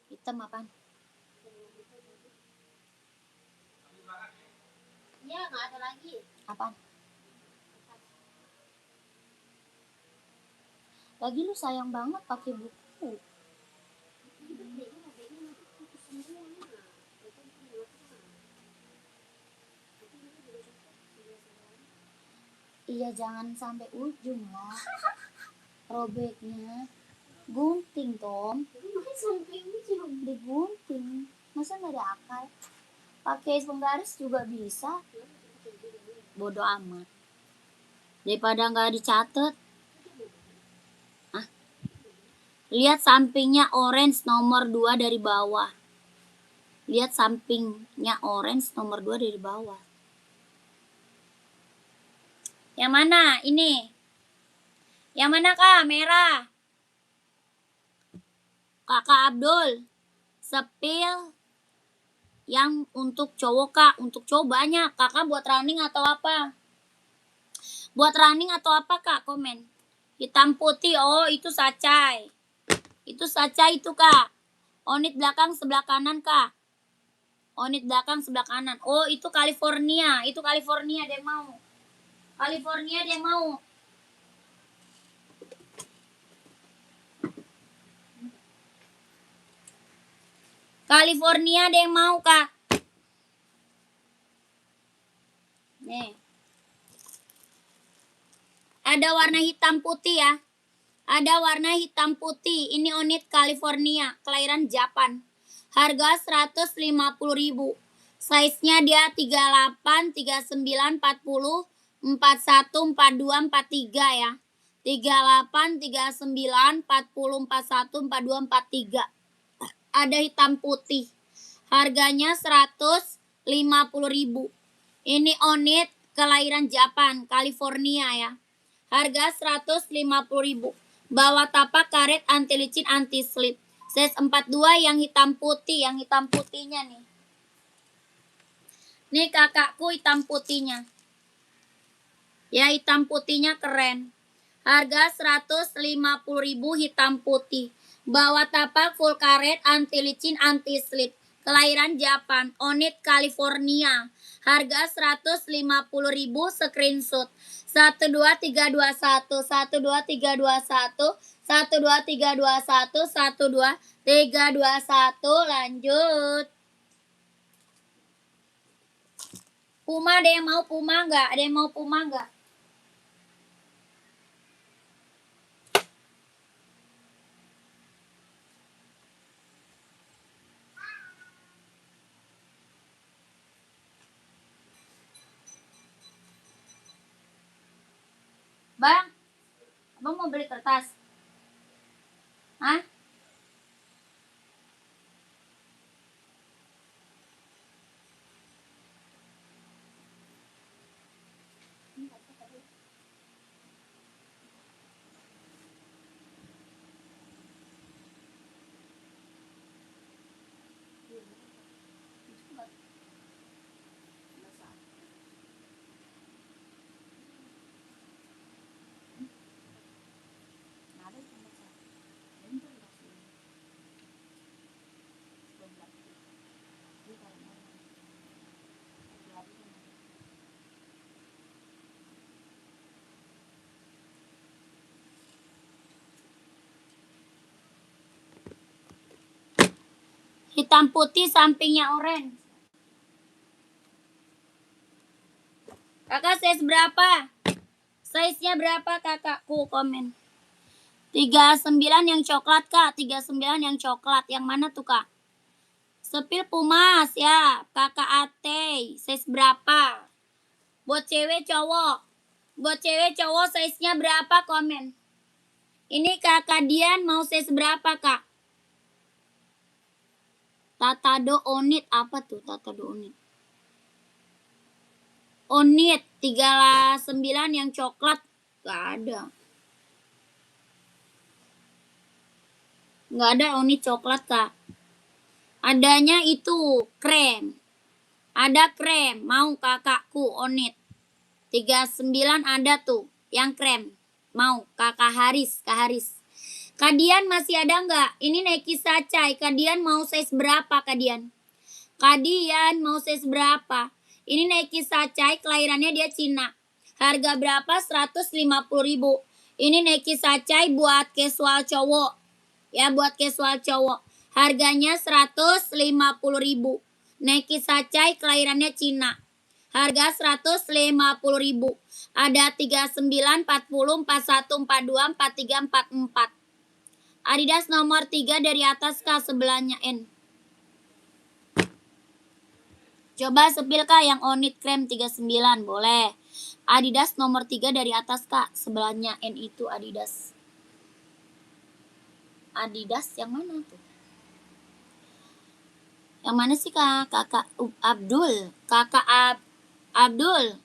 Hitam apaan? Ya, nggak ada lagi. Apaan? Lagi lu sayang banget pakai buku. Iya, jangan sampai ujung lah. Robeknya. Gunting, Tom. Digunting. Masa nggak ada akal? Pakai penggaris juga bisa. Bodoh amat. Daripada nggak dicatat. Lihat sampingnya orange nomor 2 dari bawah. Lihat sampingnya orange nomor 2 dari bawah. Yang mana? Ini. Yang mana, Kak? Merah. Kakak Abdul. Sepil yang untuk cowok, Kak. Untuk cowok banyak. Kakak buat running atau apa? Buat running atau apa, Kak? Komen. Hitam putih. Oh, itu sacai. Itu sacai itu, Kak. Onit belakang sebelah kanan, Kak. Onit belakang sebelah kanan. Oh, itu California. Itu California dia mau. California dia mau. California dia mau, Kak. Nih. Ada warna hitam putih ya. Ada warna hitam putih. Ini Onit California, kelahiran Japan. Harga 150.000. Size-nya dia 38, 39, 40, 41, 42, 43 ya. 38, 39, 40, 41, 42, 43. Ada hitam putih. Harganya 150.000. Ini Onit kelahiran Jepang, California ya. Harga 150.000. Bawah tapak karet anti licin anti slip. Size 42 yang hitam putih, yang hitam putihnya nih. Nih kakakku hitam putihnya. Ya hitam putihnya keren. Harga 150.000 hitam putih. Bawah tapak full karet anti licin anti slip. Kelahiran Jepang, Onit California. Harga 150.000 screenshot. 12321 12321 12321 12321 lanjut. Puma ada yang mau Puma nggak? Ada yang mau Puma nggak? Bang, abang mau beli kertas? Hah? Hitam putih sampingnya oranye. Kakak size berapa? Size-nya berapa kakakku komen. 39 yang coklat kak, 39 yang coklat. Yang mana tuh kak? Sepil Puma siap. Kakak Ate, size berapa? Buat cewek cowok. Buat cewek cowok size-nya berapa komen. Ini kakak Dian mau size berapa kak? Tatado Onit apa tuh Tatado Onit? Onit 39 yang coklat gak ada. Gak ada Onit coklat kak. Adanya itu krem. Ada krem, mau kakakku Onit. 39 ada tuh, yang krem. Mau kakak Haris, Kak Haris. Kadian masih ada nggak? Ini Nike Sacai. Kadian mau size berapa Kadian? Kadian mau size berapa? Ini Nike Sacai, kelahirannya dia Cina. Harga berapa? 150.000. Ini Nike Sacai buat casual cowok. Ya buat casual cowok. Harganya 150.000. Nike Sacai, kelahirannya Cina. Harga 150.000. Ada 39, 40, 41, 42, 43, 44. Adidas nomor 3 dari atas kak, sebelahnya N. Coba sepil kak yang Onit krem 39, boleh. Adidas nomor 3 dari atas kak, sebelahnya N itu Adidas. Adidas yang mana tuh? Yang mana sih kak? Kakak Abdul. Kakak Abdul.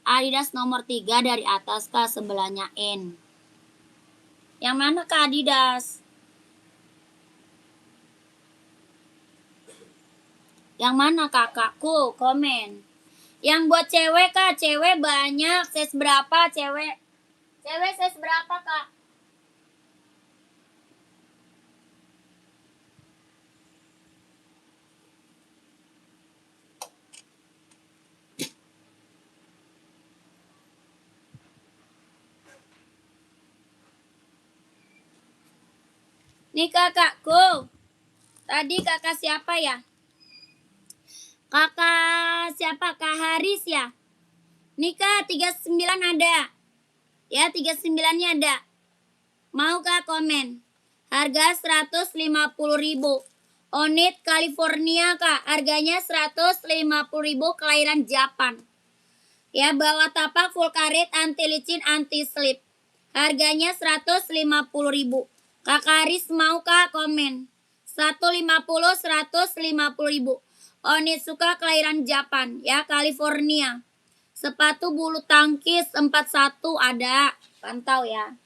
Adidas nomor 3 dari atas kak, sebelahnya N. Yang mana kak Adidas? Yang mana kakakku? Komen. Yang buat cewek kak, cewek banyak. Size berapa cewek? Cewek size berapa kak? Nih kakakku. Tadi kakak siapa ya? Kakak siapa? Kak Haris ya? Nih kak 39 ada. Ya 39-nya ada. Mau kak komen? Harga 150.000. Onit California kak. Harganya 150.000, kelahiran Jepang. Ya bawah tapak full karet anti licin anti slip. Harganya 150.000. Kakak Aris mau kak komen? 150, 150.000. Onitsuka kelahiran Japan ya, California. Sepatu bulu tangkis 41 ada. Pantau ya.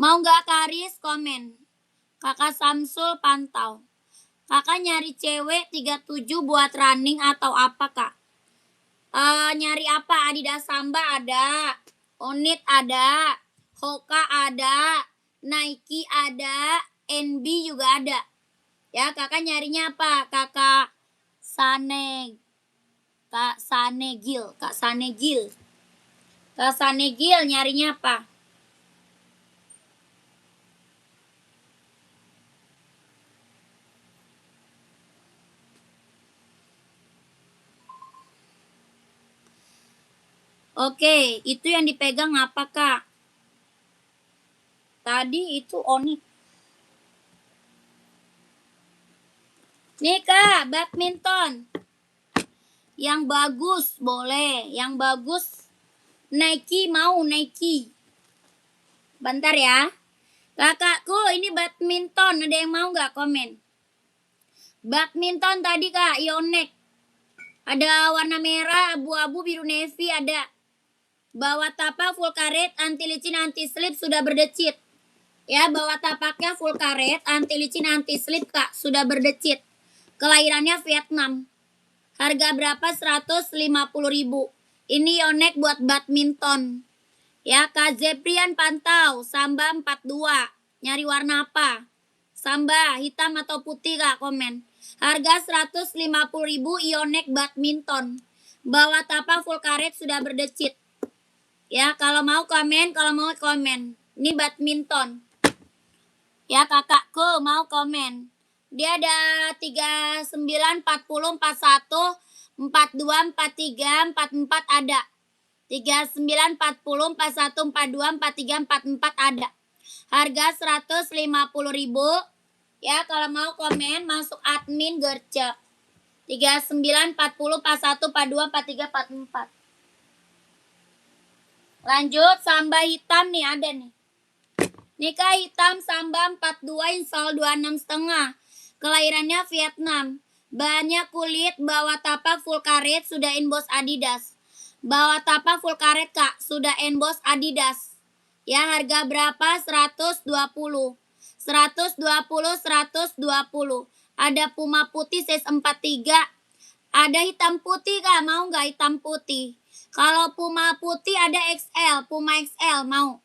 Mau nggak Kak Aris komen? Kakak Samsul pantau. Kakak nyari cewek 37 buat running atau apa kak? Nyari apa? Adidas Samba ada. Onit ada. Hoka ada. Nike ada. NB juga ada. Ya, kakak nyarinya apa? Kakak Sanegil. Kak Sanegil nyarinya apa? Oke, itu yang dipegang apa kak? Tadi itu Onit. Nih kak, badminton. Yang bagus boleh, yang bagus Nike mau Nike. Bentar ya. Kakakku ini badminton, ada yang mau nggak komen? Badminton tadi kak, Yonex. Ada warna merah, abu-abu, biru navy ada. Bawah tapak full karet, anti licin, anti slip, sudah berdecit. Ya, bawah tapaknya full karet, anti licin, anti slip kak, sudah berdecit. Kelahirannya Vietnam. Harga berapa? 150.000. Ini Yonex buat badminton. Ya, Kak Zeprian pantau. Samba 42. Nyari warna apa? Samba, hitam atau putih kak? Komen. Harga 150.000 Yonex badminton. Bawah tapak full karet sudah berdecit. Ya, kalau mau komen, kalau mau komen. Ini badminton. Ya, kakakku mau komen. Dia ada 39, 40, 41, 42, 43, 44 ada. 39, 40, 41, 42, 43, 44 ada. Harga 150.000. Ya, kalau mau komen masuk admin gercep. 39, 40, 41, 42, 43, 44. Lanjut, samba hitam nih ada nih. Nikah hitam samba 42 install 26,5. Kelahirannya Vietnam. Bahannya kulit, bawah tapak full karet, sudah emboss Adidas. Bawah tapak full karet kak, sudah emboss Adidas. Ya, harga berapa? 120. 120, 120. Ada Puma putih size 43. Ada hitam putih kak, mau nggak hitam putih? Kalau Puma putih ada XL, Puma XL mau.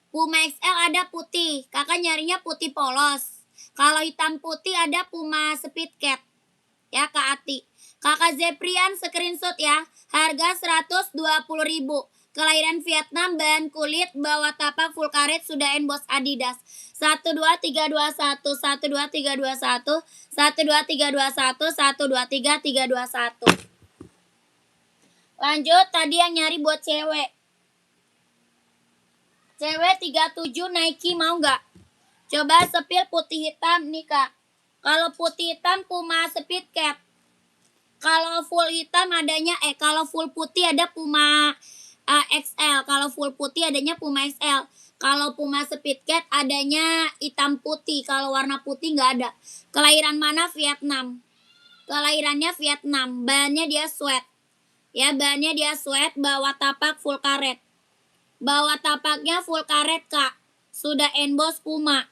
Puma XL ada putih, kakak nyarinya putih polos. Kalau hitam putih ada Puma Speed Cat. Ya Kak Ati. Kakak Zeprian screenshot ya. Harga 120.000. Kelahiran Vietnam, bahan kulit, bawah tapak full karet, sudah emboss Adidas. 12321, 12321, 12321, 12321. Lanjut, tadi yang nyari buat cewek. Cewek 37 Nike mau nggak? Coba sepil putih hitam nih kak. Kalau putih hitam Puma Speed Cat. Kalau full hitam adanya kalau full putih ada Puma XL. Kalau full putih adanya Puma XL. Kalau Puma Speed Cat adanya hitam putih. Kalau warna putih nggak ada. Kelahiran mana? Vietnam. Kelahirannya Vietnam. Bahannya dia sweat. Ya, bahannya dia sweat. Bawah tapak full karet. Bawah tapaknya full karet kak. Sudah emboss Puma.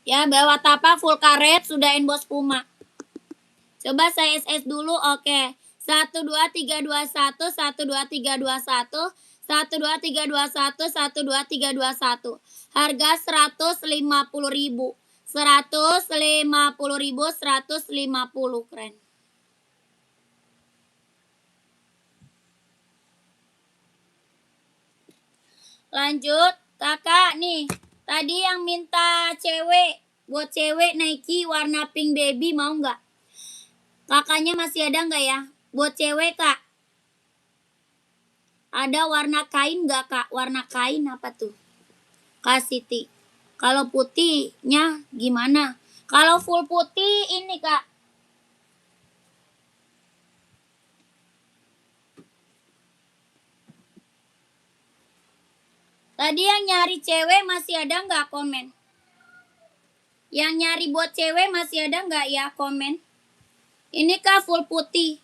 Ya, bawah tapak full karet, sudah emboss Puma. Coba saya SS dulu, oke. 12321, 12321, 12321, 12321. Harga 150.000. 150.000, 150. Keren. Lanjut, kakak nih. Tadi yang minta cewek, buat cewek Nike warna pink baby mau nggak? Kakaknya masih ada nggak ya? Buat cewek kak. Ada warna kain nggak kak? Warna kain apa tuh? Kak Siti. Kalau putihnya gimana? Kalau full putih ini kak. Tadi yang nyari cewek masih ada nggak komen? Yang nyari buat cewek masih ada nggak ya komen? Ini kah full putih?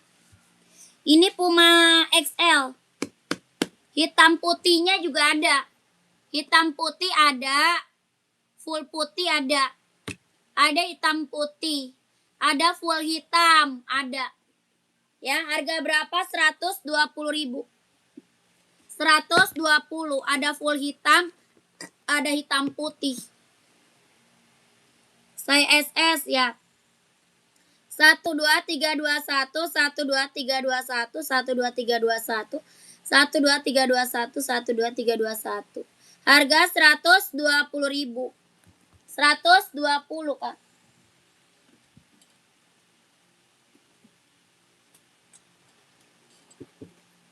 Ini Puma XL. Hitam putihnya juga ada. Hitam putih ada. Full putih ada. Ada hitam putih. Ada full hitam. Ada. Ya, harga berapa? 120.000. 120. Ada full hitam. Ada hitam putih. Saya SS ya. 12321 12321 12321 12321 12321. Harga 120.000. 120 Kak.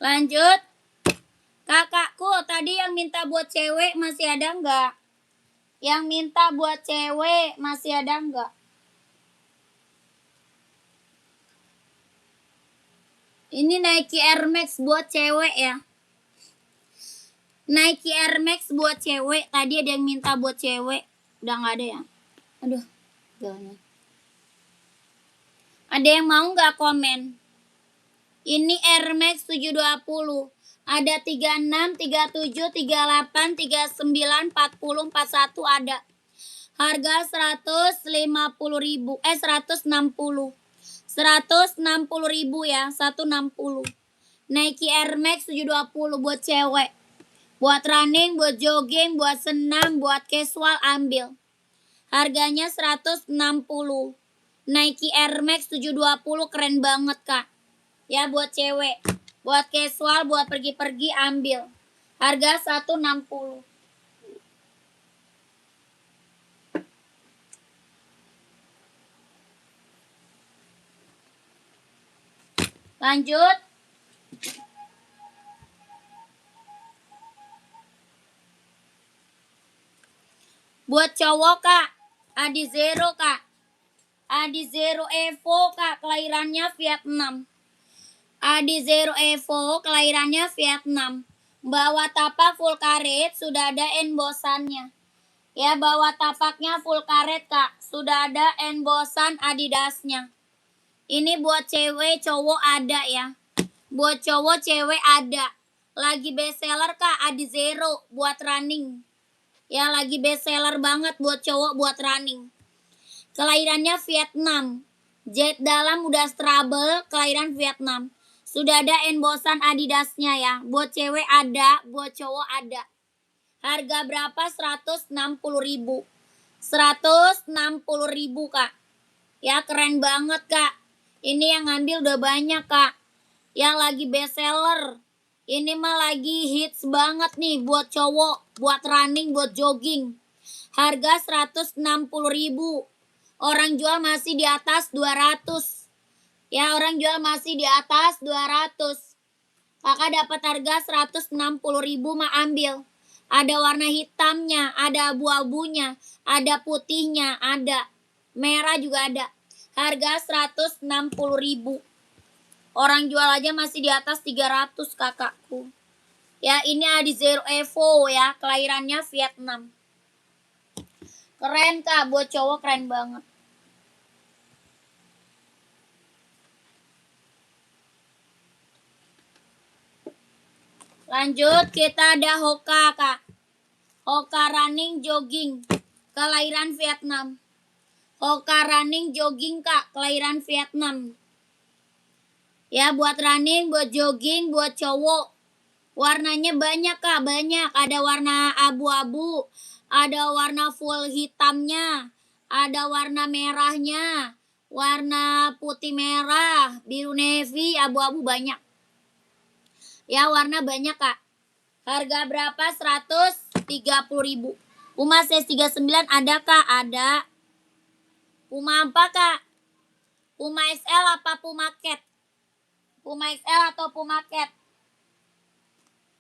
Lanjut. Kakakku tadi yang minta buat cewek masih ada nggak? Yang minta buat cewek masih ada nggak? Ini Nike Air Max buat cewek ya. Nike Air Max buat cewek. Tadi ada yang minta buat cewek. Udah nggak ada ya? Aduh. Jangan. Ada yang mau nggak komen? Ini Air Max 720. Ada 36, 37, 38, 39, 40, 41 ada. Harga 150.000. 160. 160.000 ya, 160. Nike Air Max 720 buat cewek. Buat running, buat jogging, buat senam, buat casual ambil. Harganya 160. Nike Air Max 720 keren banget, Kak. Ya buat cewek. Buat casual, buat pergi-pergi ambil. Harga 160. Lanjut. Buat cowok Kak, Adi Zero Kak. Adi Zero Evo Kak, kelahirannya Vietnam. Adi Zero Evo, kelahirannya Vietnam. Bawa tapak full karet, sudah ada embosannya. Ya, bawa tapaknya full karet Kak, sudah ada embosan Adidasnya. Ini buat cewek, cowok ada ya. Buat cowok, cewek ada. Lagi bestseller Kak, Adi Zero buat running. Ya, lagi bestseller banget buat cowok, buat running. Kelahirannya Vietnam. Jet dalam udah trouble, kelahiran Vietnam. Sudah ada embosan Adidasnya ya. Buat cewek ada, buat cowok ada. Harga berapa? 160.000. 160.000 Kak. Ya, keren banget Kak. Ini yang ngambil udah banyak Kak. Yang lagi bestseller. Ini mah lagi hits banget nih buat cowok, buat running, buat jogging. Harga 160.000. Orang jual masih di atas 200. Ya, orang jual masih di atas 200. Kakak dapat harga 160.000 mah ambil. Ada warna hitamnya, ada abu-abunya, ada putihnya, ada. Merah juga ada. Harga 160.000. Orang jual aja masih di atas 300 kakakku. Ya, ini Adi Zero Evo ya, kelahirannya Vietnam. Keren Kak, buat cowok keren banget. Lanjut, kita ada Hoka Kak. Hoka running jogging, kelahiran Vietnam. Hoka running jogging Kak, kelahiran Vietnam. Ya, buat running, buat jogging, buat cowok. Warnanya banyak Kak, banyak. Ada warna abu-abu, ada warna full hitamnya, ada warna merahnya, warna putih merah, biru navy, abu-abu banyak. Ya, warna banyak Kak. Harga berapa? 130.000. Puma size 39 ada Kak? Ada. Puma apa Kak? Puma XL apa Puma Cat? Puma XL atau Puma Cat?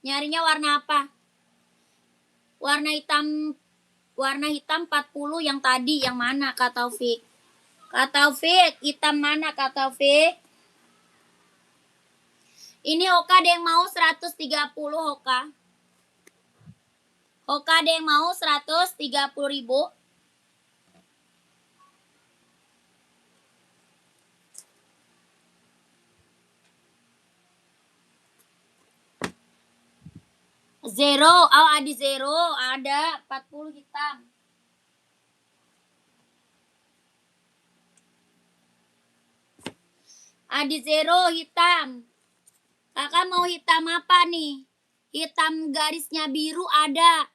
Nyarinya warna apa? Warna hitam 40 yang tadi, yang mana Kak Taufik? Kak Taufik, hitam mana Kak Taufik? Ini Hoka ada yang mau 130 Hoka. Hoka ada yang mau 130.000? Zero, oh ada zero, ada 40 hitam. Ada zero hitam. Kakak mau hitam apa nih? Hitam garisnya biru ada.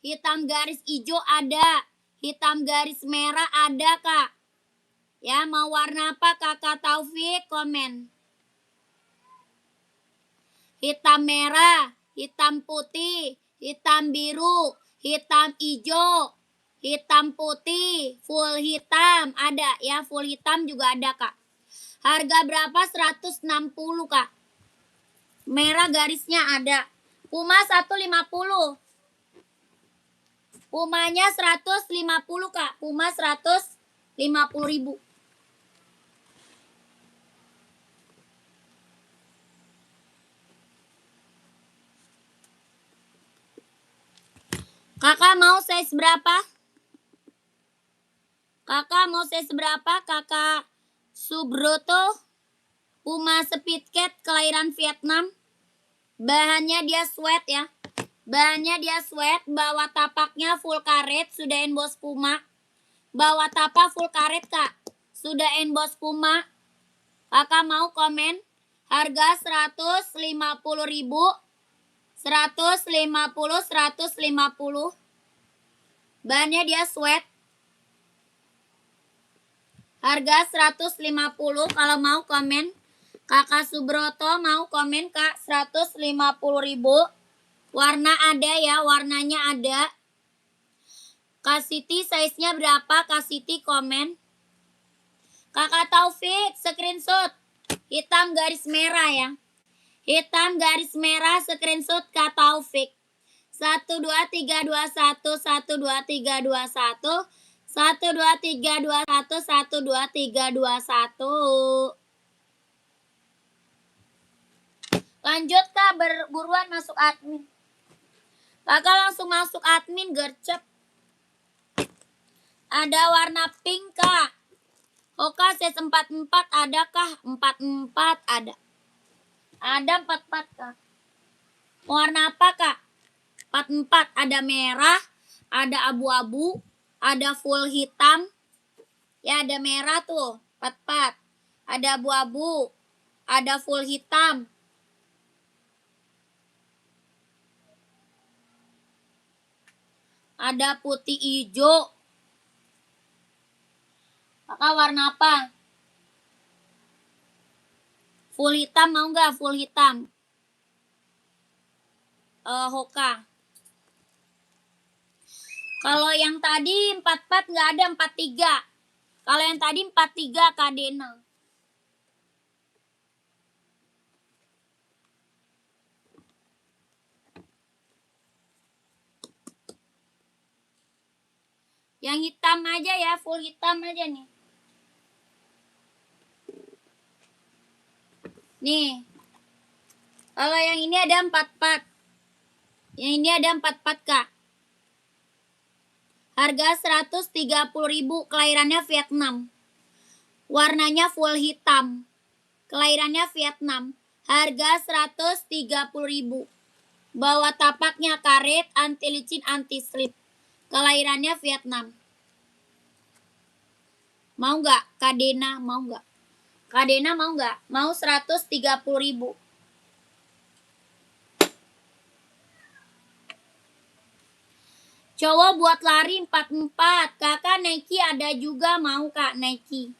Hitam garis hijau ada. Hitam garis merah ada, Kak. Ya, mau warna apa Kakak Taufik? Komen. Hitam merah, hitam putih, hitam biru, hitam hijau, hitam putih, full hitam ada ya, full hitam juga ada, Kak. Harga berapa? 160, Kak. Merah garisnya ada. Puma 150. Pumanya 150, Kak. Puma 150.000. Kakak mau size berapa? Kakak mau size berapa? Kakak Subroto. Puma Speed Cat kelahiran Vietnam. Bahannya dia sweat ya. Bahannya dia sweat. Bawah tapaknya full karet. Sudah emboss Puma. Bawah tapak full karet, Kak. Sudah emboss Puma. Kakak mau komen? Harga 150.000. 150. Bahannya dia sweat. Harga 150. Kalau mau komen. Kakak Subroto mau komen, Kak. 150.000. Warna ada ya. Warnanya ada. Kak Siti size-nya berapa? Kak Siti komen. Kakak Taufik screenshot. Hitam garis merah ya. Hitam garis merah screenshot Kak Taufik. 12321 12321 12321 12321. Lanjut, Kak, buruan masuk admin. Kakak langsung masuk admin gercep. Ada warna pink, Kak. Hoka size 44 adakah? 44 ada. Ada 44, Kak. Warna apa, Kak? 44 ada merah, ada abu-abu, ada full hitam. Ya, ada merah tuh, 44. Ada abu-abu, ada full hitam. Ada putih hijau. Kakak warna apa? Full hitam mau nggak? Full hitam. Hoka. Kalau yang tadi 44 nggak ada, 43. Kalau yang tadi 43 Kak Dena. Yang hitam aja ya, full hitam aja nih. Nih. Kalau yang ini ada 44. Yang ini ada 44, Kak. Harga 130.000, kelahirannya Vietnam. Warnanya full hitam. Kelahirannya Vietnam. Harga 130.000. Bawah tapaknya karet, anti licin, anti slip. Kelahirannya Vietnam. Mau nggak? Kak Dena mau nggak? Kak Dena mau nggak? Mau 130.000. Cowok buat lari 44. Kakak Nike ada juga, mau Kak Nike.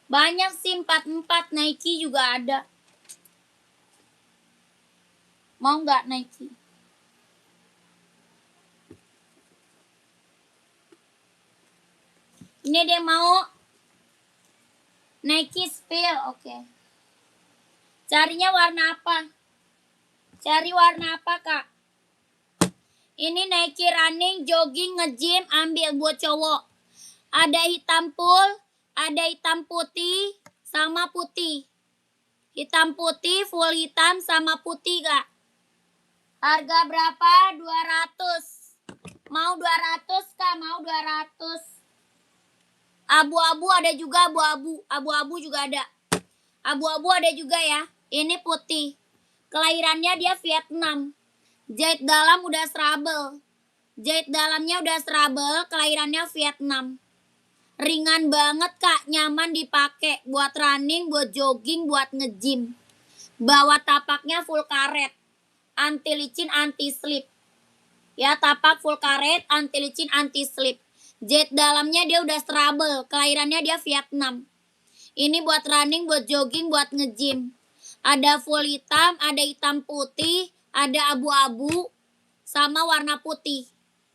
Banyak sih 44, Nike juga ada. Mau nggak Nike? Ini dia mau Nike Spill, oke. Carinya warna apa? Cari warna apa, Kak? Ini Nike running, jogging, nge-gym, ambil buat cowok. Ada hitam full, ada hitam putih, sama putih. Hitam putih, full hitam, sama putih, Kak. Harga berapa? 200. Mau 200 Kak? Mau 200. Abu-abu ada juga, abu-abu. Abu-abu juga ada. Abu-abu ada juga ya. Ini putih. Kelahirannya dia Vietnam. Jahit dalam udah serabel. Jahit dalamnya udah serabel, kelahirannya Vietnam. Ringan banget Kak, nyaman dipakai buat running, buat jogging, buat nge-gym. Bawa tapaknya full karet. Anti licin, anti slip. Ya, tapak full karet, anti licin, anti slip. Jahit dalamnya dia udah serabel, kelahirannya dia Vietnam. Ini buat running, buat jogging, buat nge-gym. Ada full hitam, ada hitam putih, ada abu-abu, sama warna putih.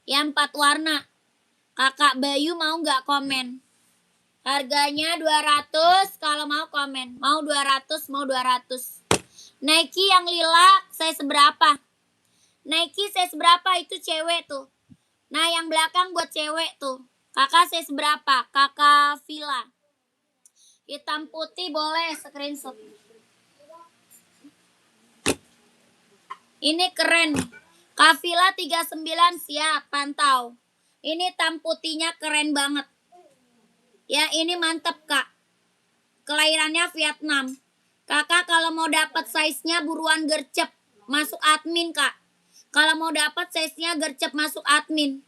Ya, 4 warna. Kakak Bayu mau nggak komen? Harganya 200, kalau mau komen. Mau 200, mau 200. Nike yang lila, saya seberapa? Nike saya seberapa? Itu cewek tuh. Nah, yang belakang buat cewek tuh. Kakak saya seberapa? Kakak Villa. Hitam putih boleh screenshot. Ini keren. Kak Villa 39 siap, pantau. Ini hitam putihnya keren banget. Ya, ini mantep Kak. Kelahirannya Vietnam. Kakak kalau mau dapat size-nya buruan gercep. Masuk admin Kak. Kalau mau dapat size-nya gercep masuk admin.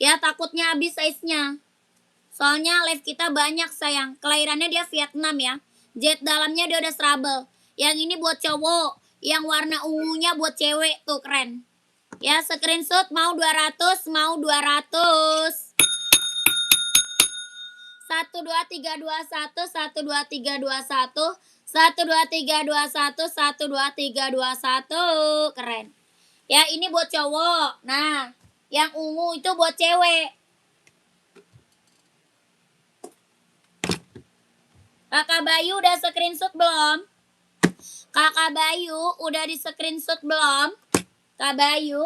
Ya, takutnya habis size-nya. Soalnya live kita banyak sayang. Kelahirannya dia Vietnam ya. Jet dalamnya dia udah trouble. Yang ini buat cowok. Yang warna ungunya buat cewek tuh keren. Ya, screenshot mau 200, mau 200. 1 2 3 2 1 1 2 3 2 1 1 2 3 2 1 1 2 3 2 1. Keren. Ya, ini buat cowok. Nah, yang ungu itu buat cewek. Kakak Bayu udah screenshot belum? Kakak Bayu udah di screenshot belum? Kak Bayu.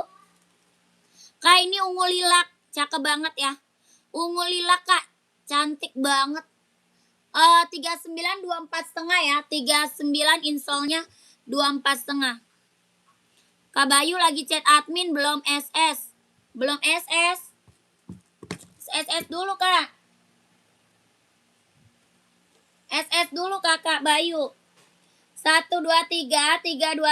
Kak, ini ungu lilac, cakep banget ya. Ungu lilac Kak, cantik banget. 39 24,5 ya. 39 insolnya 24,5. Kak Bayu lagi chat admin belum SS. Belum SS. SS dulu Kak. SS dulu Kakak Bayu. 1 2 3 3 2 1 1 2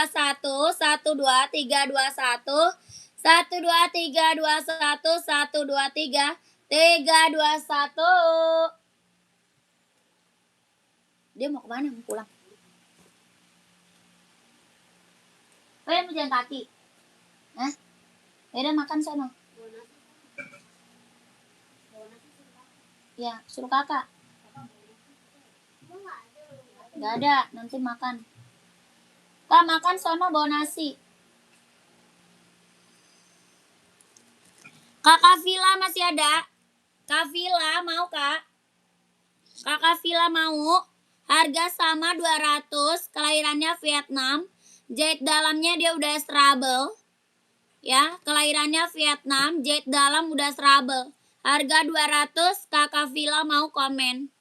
3 2 1 1 2 3 2 1 1 2 3 3 2 1. Dia mau kemana? Mau pulang. Oh ya, mau jalan kaki. Hah? Yaudah makan sono. Ya, suruh kakak. Gak ada, nanti makan. Kak, makan sono bawa nasi. Kakak Villa masih ada? Kak Villa mau Kak? Kakak Villa mau? Harga sama 200, kelahirannya Vietnam. Jahit dalamnya dia udah trouble. Ya, kelahirannya Vietnam, jahit dalam udah trouble. Harga 200, Kakak Villa mau komen.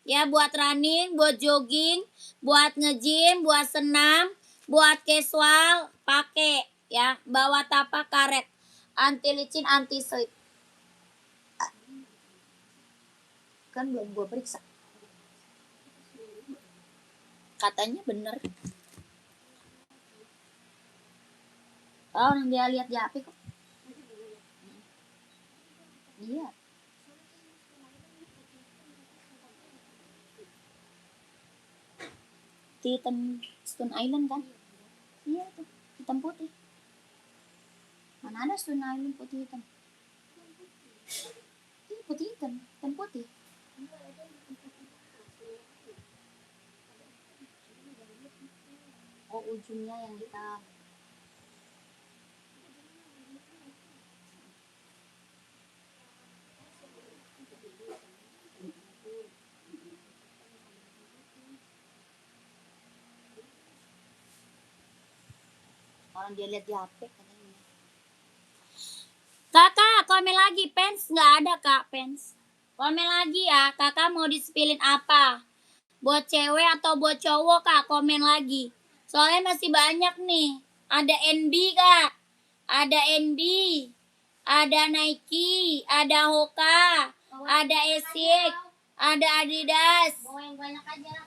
Ya, buat running, buat jogging, buat nge-gym, buat senam, buat casual, pakai ya, bawa tapak karet. Anti licin, anti slip. Kan belum gua periksa. Katanya bener. Oh, yang dia lihat di HP kok. Iya. Di hitam Stone Island kan? Iya tuh, hitam putih. Mana ada Stone Island putih hitam? Ini putih hitam putih. Oh, ujungnya yang hitam. Orang dia lihat di HP katanya. Kakak, komen lagi. Pants nggak ada Kak, pants. Komen lagi ya, kakak mau disepilin apa? Buat cewek atau buat cowok Kak, komen lagi. Soalnya masih banyak nih. Ada NB Kak. Ada NB. Ada Nike. Ada Hoka. Ada Asics. Ada Adidas. Bawa yang banyak aja.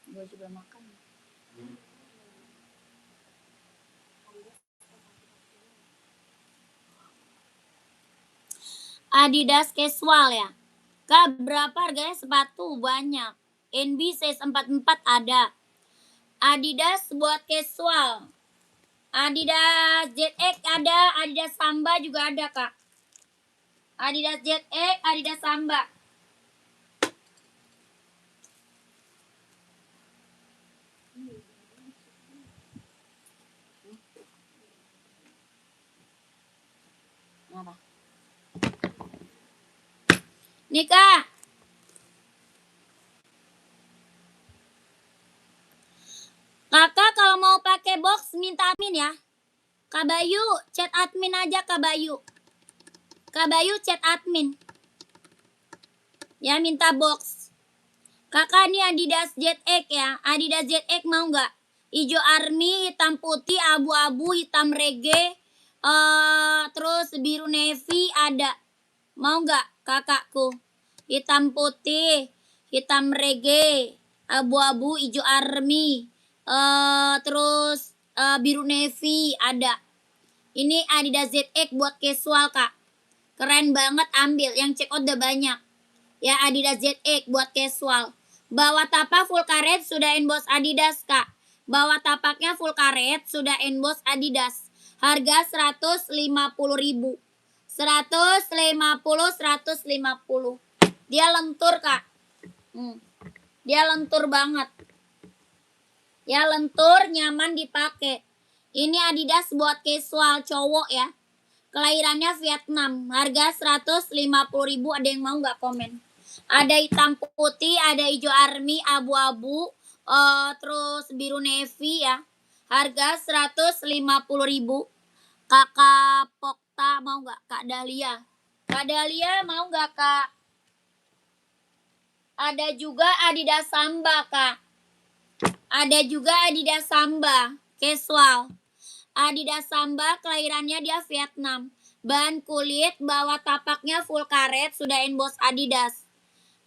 Gue juga makan. Adidas casual ya. Kak, berapa harganya sepatu? Banyak. NB size 44 ada. Adidas buat casual. Adidas ZX ada, Adidas Samba juga ada, Kak. Adidas ZX, Adidas Samba. Apa? Nih, Kak. Kakak kalau mau pakai box minta admin ya. Kak Bayu, chat admin aja Kak Bayu. Kak Bayu chat admin. Ya minta box. Kakak nih Adidas ZX ya. Adidas ZX mau nggak? Hijau army, hitam putih, abu-abu, hitam reggae, terus biru navy ada. Mau nggak kakakku? Hitam putih, hitam reggae, abu-abu, hijau army, terus biru navy ada. Ini Adidas ZX buat casual kak. Keren banget, ambil. Yang check out udah banyak. Ya Adidas ZX buat casual. Bawah tapak full karet sudah emboss Adidas kak. Bawah tapaknya full karet sudah emboss Adidas. Harga 150.000. 150. Dia lentur kak. Dia lentur banget. Ya lentur, nyaman dipakai. Ini Adidas buat casual cowok ya. Kelahirannya Vietnam. Harga 150.000. Ada yang mau nggak komen? Ada hitam putih, ada hijau army, abu-abu, terus biru navy ya. Harga 150.000. Kakak Pokta mau nggak? Kak Dahlia. Kak Dahlia mau nggak kak? Ada juga Adidas Samba kak. Ada juga Adidas Samba casual. Adidas Samba kelahirannya dia Vietnam. Bahan kulit, bawah tapaknya full karet, sudah emboss Adidas.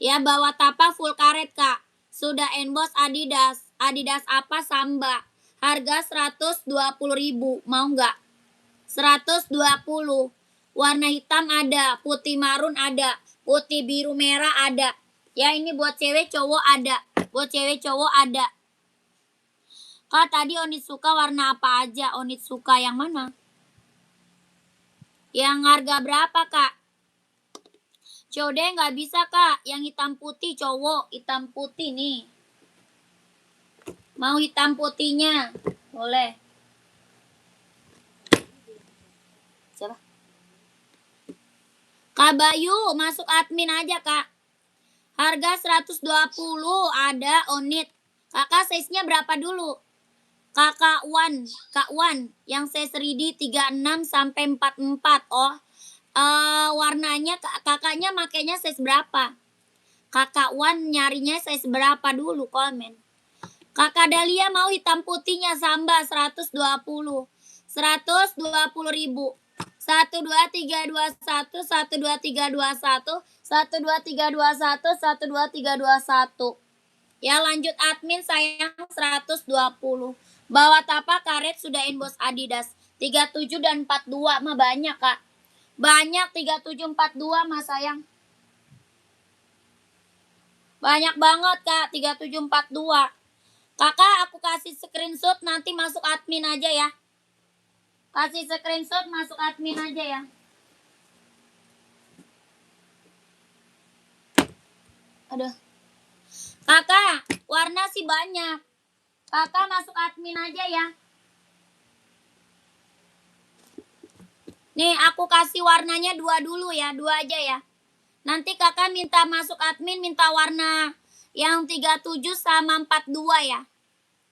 Ya bawah tapak full karet kak. Sudah emboss Adidas. Adidas apa? Samba. Harga 120.000. Mau nggak? 120. Warna hitam ada. Putih marun ada. Putih biru merah ada. Ya ini buat cewek cowok ada. Buat cewek cowok ada. Kak tadi Onitsuka warna apa aja? Onitsuka yang mana? Yang harga berapa kak? Code nggak bisa kak, yang hitam putih cowok, hitam putih nih. Mau hitam putihnya? Boleh. Siapa? Kak Bayu, masuk admin aja kak. Harga 120 ada Onit. Kakak size-nya berapa dulu? Kakak Wan, yang size 3D 36 sampai 44. Oh. Warnanya kakaknya makainya size berapa? Kakak Wan nyarinya size berapa dulu komen. Kakak Dahlia mau hitam putihnya Samba 120. 120.000. 12321 12321 12321 12321. Ya lanjut admin sayang 120. Bawah tapak karet sudah emboss Adidas. 37 dan 42 mah banyak kak. Banyak 37 42 mah sayang. Banyak banget kak 37 42. Kakak aku kasih screenshot nanti masuk admin aja ya. Kasih screenshot masuk admin aja ya. Aduh. Kakak, warna sih banyak. Kakak masuk admin aja ya. Nih, aku kasih warnanya 2 dulu ya, 2 aja ya. Nanti kakak minta masuk admin, minta warna yang 37 sama 42 ya.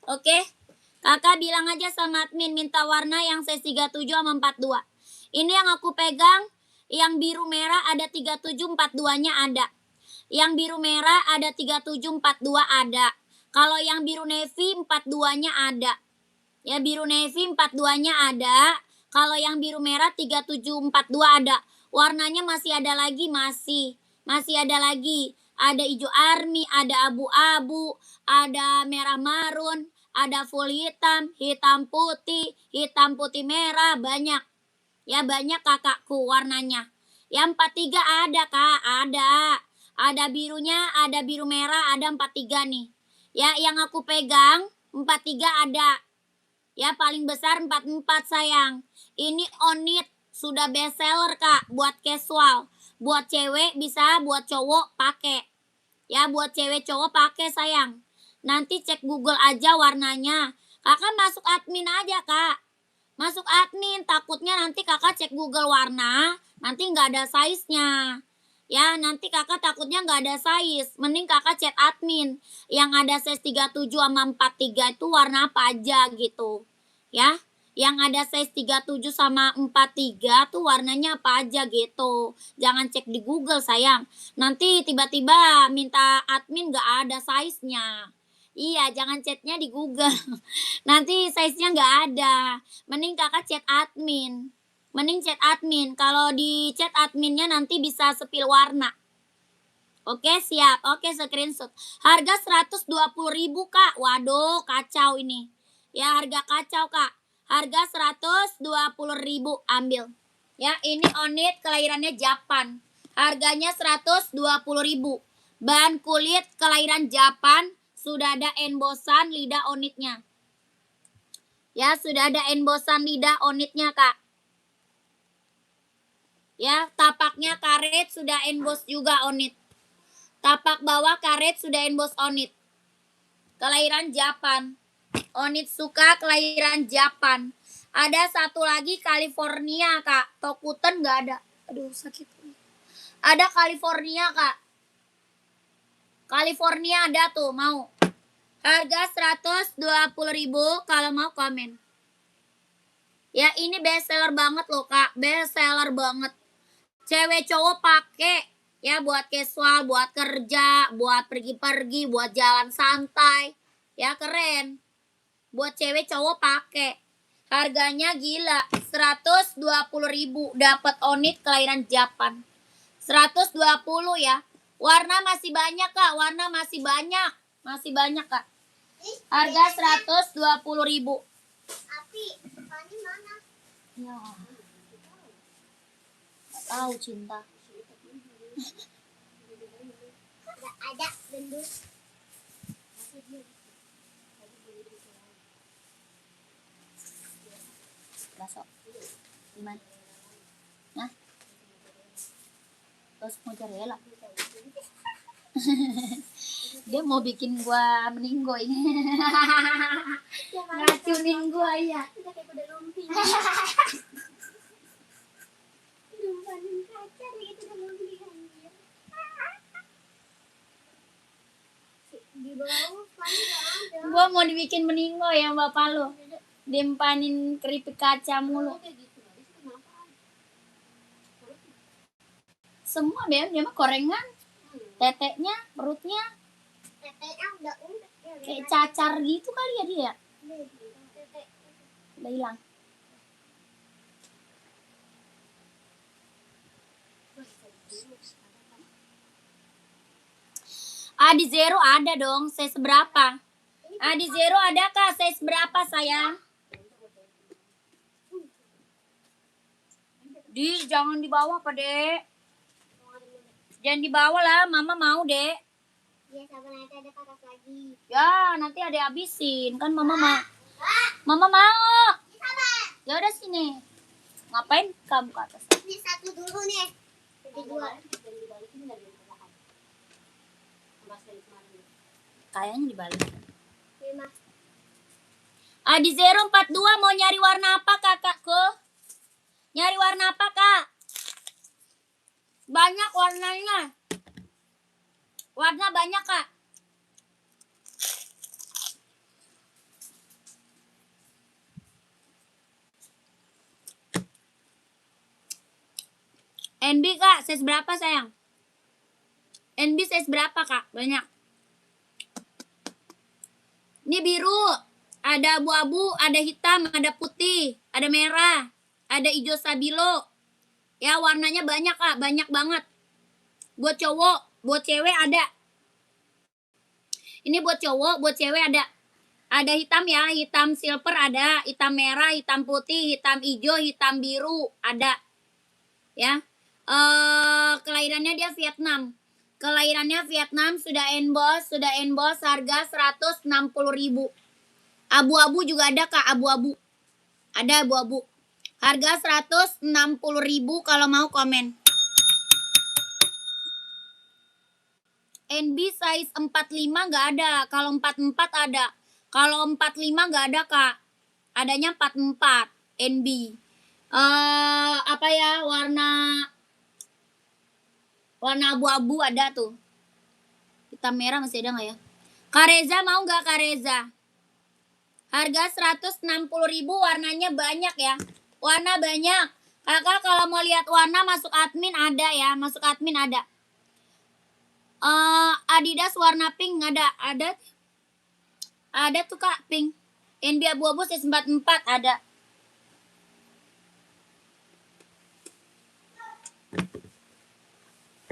Oke? Kakak bilang aja sama admin minta warna yang size 37 sama 42. Ini yang aku pegang Yang biru merah ada 3742-nya ada. Yang biru merah ada 3742 ada. Kalau yang biru navy 42-nya ada. Ya biru navy 42-nya ada. Kalau yang biru merah 3742 ada. Warnanya masih ada lagi, masih ada lagi. Ada hijau army, ada abu-abu, ada merah marun, ada full hitam, hitam putih merah, banyak. Ya banyak kakakku warnanya. Yang 43 ada kak, ada. Ada birunya, ada biru merah, ada 43 nih. Ya yang aku pegang 43 ada. Ya paling besar 44 sayang. Ini Onit sudah best seller kak buat casual. Buat cewek bisa, buat cowok pakai. Ya buat cewek cowok pakai sayang. Nanti cek Google aja warnanya. Kakak masuk admin aja kak. Masuk admin, takutnya nanti kakak cek Google warna, nanti nggak ada size-nya. Ya, nanti kakak takutnya nggak ada size. Mending kakak chat admin. Yang ada size 37 sama 43 itu warna apa aja gitu. Ya, yang ada size 37 sama 43 tuh warnanya apa aja gitu. Jangan cek di Google sayang. Nanti tiba-tiba minta admin nggak ada size-nya. Iya, jangan chatnya di Google. Nanti size-nya nggak ada. Mending kakak chat admin. Mending chat admin. Kalau di chat adminnya nanti bisa sepil warna. Oke, siap. Oke, screenshot. Harga 120.000 kak. Waduh, kacau ini. Ya, harga kacau kak. Harga 120.000 ambil. Ya, ini Onit kelahirannya Japan. Harganya 120.000. Bahan kulit kelahiran Japan. Sudah ada embosan lidah Onitnya. Ya, sudah ada embosan lidah Onitnya kak. Ya, tapaknya karet sudah embos juga Onit. Tapak bawah karet sudah embos Onit. Kelahiran Japan. Onit suka kelahiran Japan. Ada satu lagi California kak. Tokuten nggak ada. Aduh sakit. Ada California kak. California ada tuh mau. Harga 120.000 kalau mau komen. Ya ini best seller banget loh kak. Best seller banget. Cewek cowok pakai. Ya buat casual, buat kerja, buat pergi-pergi, buat jalan santai. Ya keren. Buat cewek cowok pakai. Harganya gila, 120.000 dapat Onit kelahiran Japan. 120 ya. Warna masih banyak kak, warna masih banyak. Masih banyak kak. Harga 120.000. Api, Fani mana? Ya. Tahu cinta. Ada gendut. Besok. Gimana? Hah? Terus mau cari Ella? Dia mau bikin gua meninggoy. Ngacunin gua ya. Udah kayak kuda lumping. Numpanin kaca gitu udah lumping. Di bawah Fani ada. Gua mau dibikin meninggoy ya bapak lu. Dimpanin keripik kaca mulu. Semua dia mah korengan. Teteknya, perutnya. Teteknya udah kayak cacar gitu kali ya dia. Udah hilang. Adi Zero ada dong, size berapa? Adi Zero ada kah? Size berapa sayang? Jangan dibawa apa dek? Jangan dibawa lah, mama mau dek. Ya sabar nanti ada pakas lagi. Ya nanti ada habisin kan mama mau. Mama mau. Ya udah sini. Ngapain kamu ke atas? Ini satu dulu nih. Kedua. Kayaknya dibalik. Adi Zero 42 mau nyari warna apa kakakku? Nyari warna apa kak? Banyak warnanya. Warna banyak kak. NB kak, size berapa sayang? NB size berapa kak? Banyak. Ini biru, ada abu-abu, ada hitam, ada putih, ada merah, ada hijau stabilo. Ya warnanya banyak kak, banyak banget. Buat cowok, buat cewek ada. Ini buat cowok, buat cewek ada. Ada hitam ya, hitam silver ada, hitam merah, hitam putih, hitam hijau, hitam biru ada. Ya, kelahirannya dia Vietnam. Kelahirannya Vietnam, sudah emboss, harga 160.000. Abu-abu juga ada kak, abu-abu. Ada abu-abu. Harga 160.000 kalau mau komen. NB size 45 nggak ada. Kalau 44 ada. Kalau 45 nggak ada kak. Adanya 44 NB. Apa ya, warna abu-abu ada tuh. Hitam merah masih ada nggak ya? Kareza mau nggak Kareza? Harga 160.000, warnanya banyak ya. Warna banyak. Kakak kalau mau lihat warna masuk admin ada ya, masuk admin ada. Adidas warna pink ada. Ada tuh kak pink. NB abu-abu size 44 ada.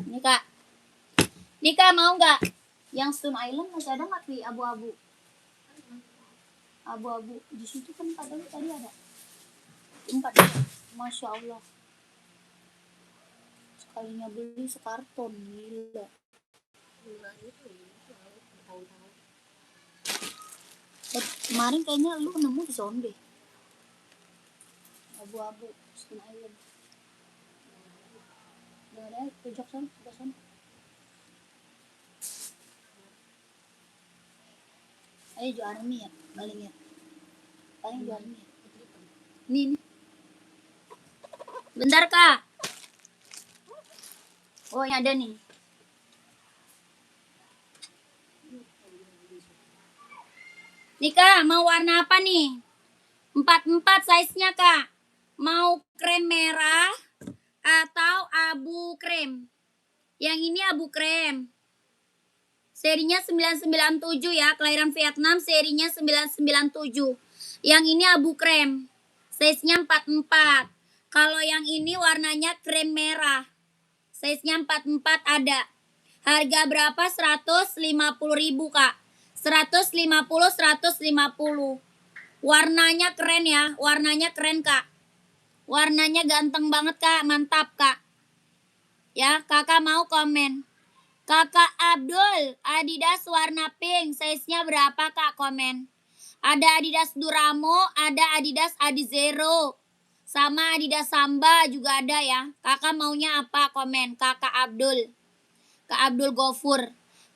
Ini kak. Ini kak mau nggak? Yang Stone Island masih ada nggak Pi abu-abu? Abu-abu di situ kan padahal tadi ada. 4. Masya Allah. Sekalinya beli sekarton gila. Kemarin kayaknya lu nemu di Sonde. Abu-abu Stone Island. Gak ada, pojok sana. Ayo jual army ya, paling jual army ya. Ini. Bentar kak. Oh ini ada nih. Nih kak, mau warna apa nih? 44 size-nya kak. Mau krem merah atau abu krem? Yang ini abu krem. Serinya 997 ya, kelahiran Vietnam, serinya 997. Yang ini abu krem. Size-nya 44. Kalau yang ini warnanya krem merah. Size-nya 44 ada. Harga berapa? 150.000 kak. 150. Warnanya keren ya, warnanya keren kak. Warnanya ganteng banget kak, mantap kak. Ya, kakak mau komen. Kakak Abdul, Adidas warna pink, size-nya berapa kak? Komen. Ada Adidas Duramo, ada Adidas Adizero, sama Adidas Samba juga ada ya. Kakak maunya apa? Komen. Kakak Abdul. Kak Abdul Gofur.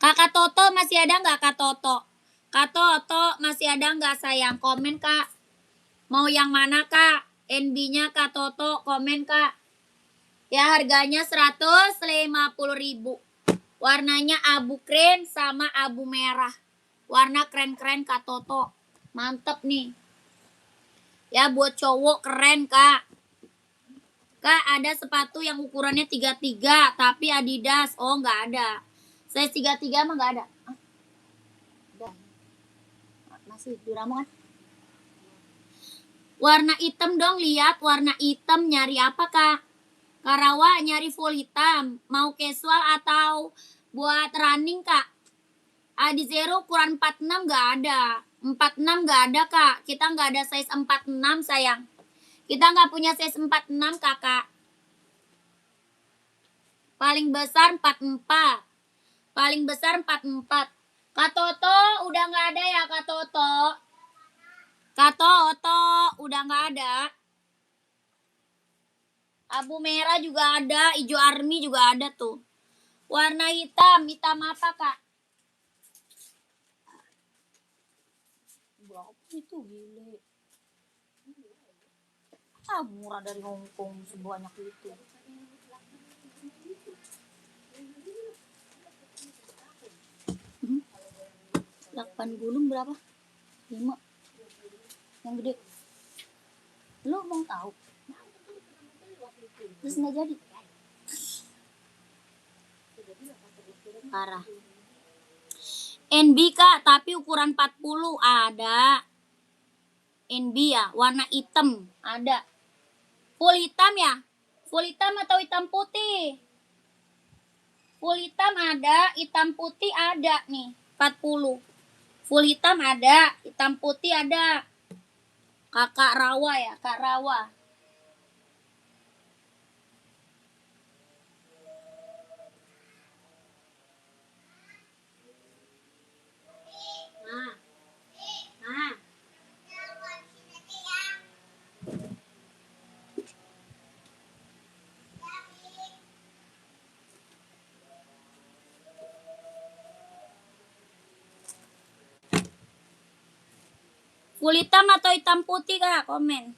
Kakak Toto masih ada nggak Kak Toto? Kak Toto masih ada nggak sayang? Komen kak. Mau yang mana kak? NB-nya Kak Toto, komen kak. Ya harganya 150.000. Warnanya abu krem sama abu merah. Warna keren-keren Kak Toto. Mantep nih. Ya buat cowok keren kak. Kak ada sepatu yang ukurannya 33 tapi Adidas. Oh nggak ada. Size 33 mah nggak ada. Masih Duramo kan? Warna hitam dong, lihat warna hitam. Nyari apa kak? Karawa nyari full hitam. Mau casual atau buat running kak? Adizero ukuran 46 nggak ada. 46 nggak ada kak. Kita nggak ada size 46 sayang. Kita nggak punya size 46 kakak. Paling besar 44. Paling besar 44. Kak Toto udah nggak ada ya Kak Toto? Kak Toto udah nggak ada. Abu merah juga ada, hijau army juga ada tuh. Warna hitam, hitam apa kak? Berapa itu gile? Murah dari Hongkong sebanyak itu. 8 gulung berapa? 5. Yang gede. Lu mau tahu? Terus nggak jadi. Parah. NB Kak, tapi ukuran 40 ada. NB ya, warna hitam ada. Full hitam ya? Full hitam atau hitam putih? Full hitam ada, hitam putih ada nih, 40. Full hitam ada, hitam putih ada. Kakak Rawa ya, Kak Rawa. Nah. Nah. Full hitam atau hitam putih Kak? Komen.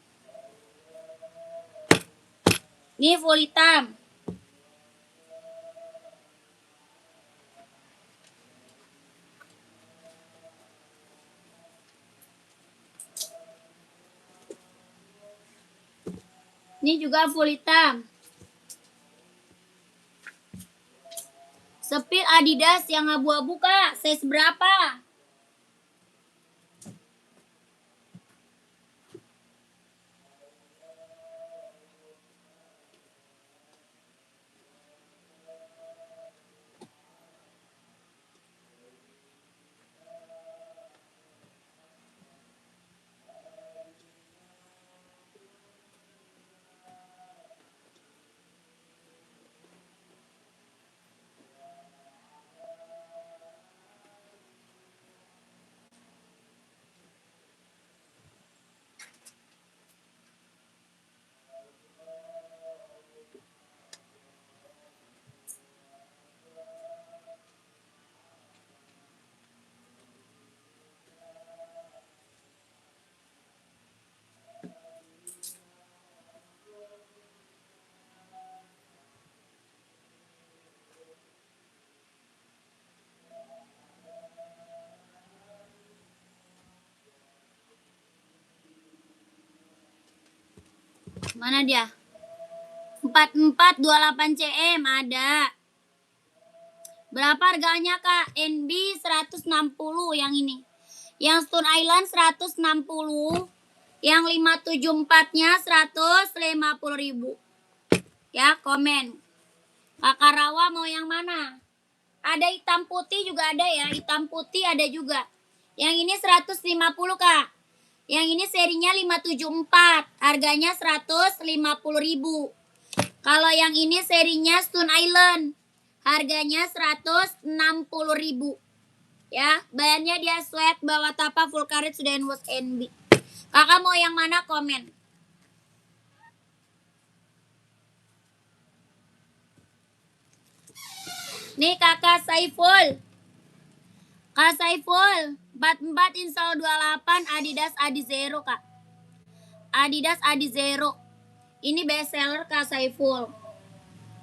Ini full hitam. Ini juga full hitam. Sepil Adidas yang abu-abu Kak, size berapa? Mana dia? 4428 cm ada. Berapa harganya Kak? NB 160 yang ini. Yang Stone Island 160. Yang 574-nya 150.000. Ya, komen. Kakak Rawa mau yang mana? Ada hitam putih juga ada ya. Hitam putih ada juga. Yang ini 150 Kak. Yang ini serinya 574. Harganya 150.000. Kalau yang ini serinya Stone Island. Harganya 160.000. Ya, bahannya dia sweat, bawah tapak, full karet, sudah wash NB. Kakak mau yang mana? Komen. Nih kakak Saiful. Kak Saiful, 44 install 28 Adidas Adi Zero Kak. Adidas Adi Zero. Ini best seller Kak Saiful.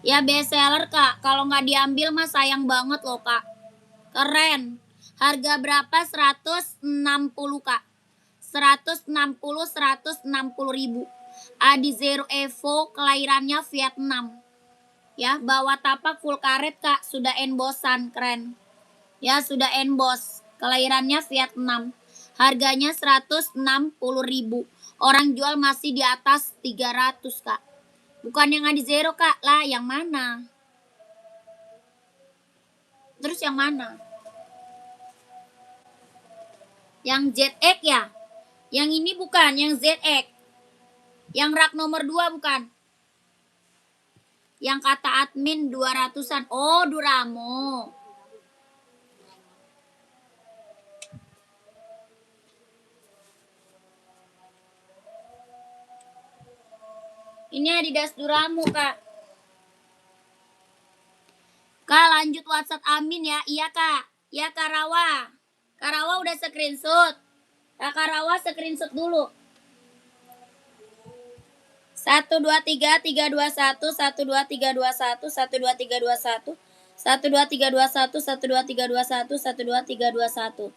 Ya best seller Kak. Kalau nggak diambil mah sayang banget loh Kak. Keren. Harga berapa? 160 Kak. 160.000. Adi Zero Evo, kelahirannya Vietnam. Ya, bawah tapak full karet Kak, sudah embossan, keren. Ya, sudah emboss. Kelahirannya Vietnam. Harganya 160.000. Orang jual masih di atas 300 Kak. Bukan yang Adi Zero Kak, lah yang mana? Terus yang mana? Yang ZX ya? Yang ini bukan, yang ZX. Yang rak nomor 2 bukan? Yang kata admin 200-an. Oh, Duramo. Ini Adidas Duramo, Kak. Kak, lanjut WhatsApp Amin ya. Iya, Kak. Ya, Kak Rawa. Kak Rawa udah screenshot. Kak Rawa screenshot dulu. 123 321 12321 12321 12321 12321 12321.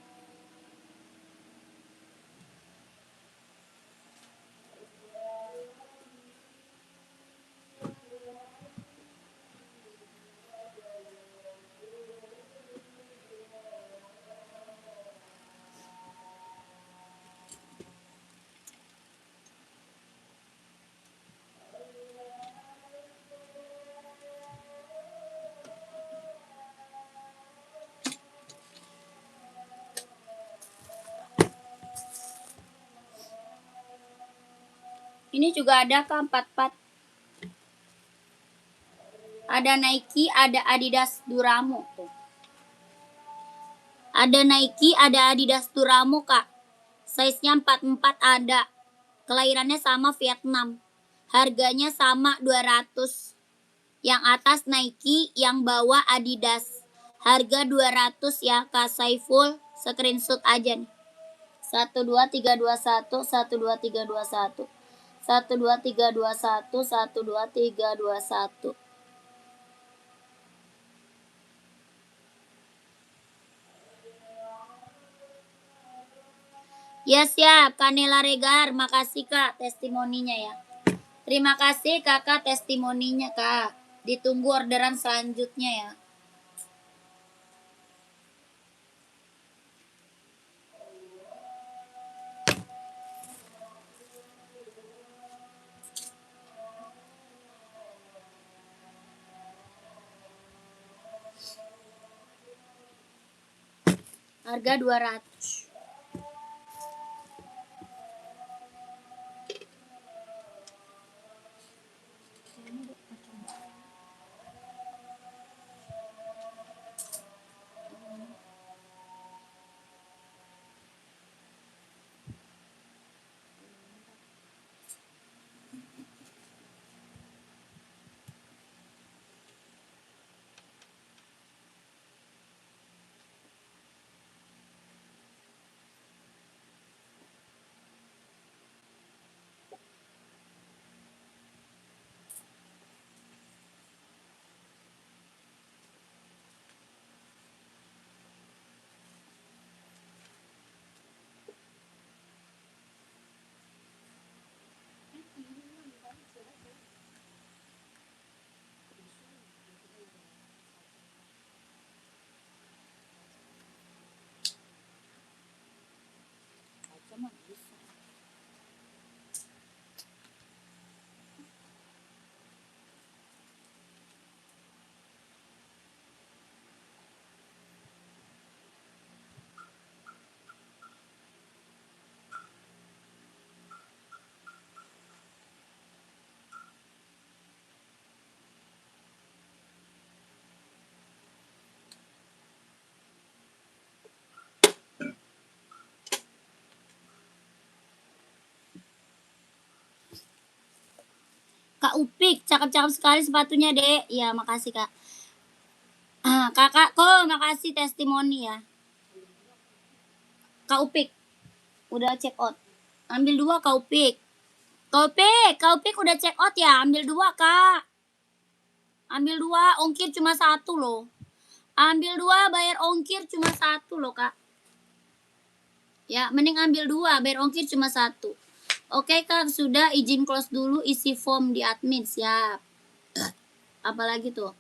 Ini juga ada Kak 44. Ada Nike, ada Adidas Duramo tuh. Ada Nike, ada Adidas Duramo Kak. Size-nya 44 ada. Kelahirannya sama Vietnam. Harganya sama 200. Yang atas Nike, yang bawah Adidas. Harga 200 ya Kak Saiful. Screenshot aja nih. 12321 12321 12321 12321. Ya siap, Kanela Regar, makasih Kak testimoninya ya. Terima kasih Kakak testimoninya Kak. Ditunggu orderan selanjutnya ya. Harga 200. Kak Upik, cakep-cakep sekali sepatunya, Dek. Ya, makasih, Kak. Kakak, kok makasih testimoni ya. Kak Upik, udah check out. Ambil 2, Kak Upik. Kak Upik udah check out ya? Ambil 2, Kak. Ambil 2, ongkir cuma 1 loh. Ambil 2, bayar ongkir cuma 1 loh, Kak. Ya, mending ambil 2, bayar ongkir cuma 1. Oke, Kak, sudah izin close dulu, isi form di admin, siap. Apalagi tuh?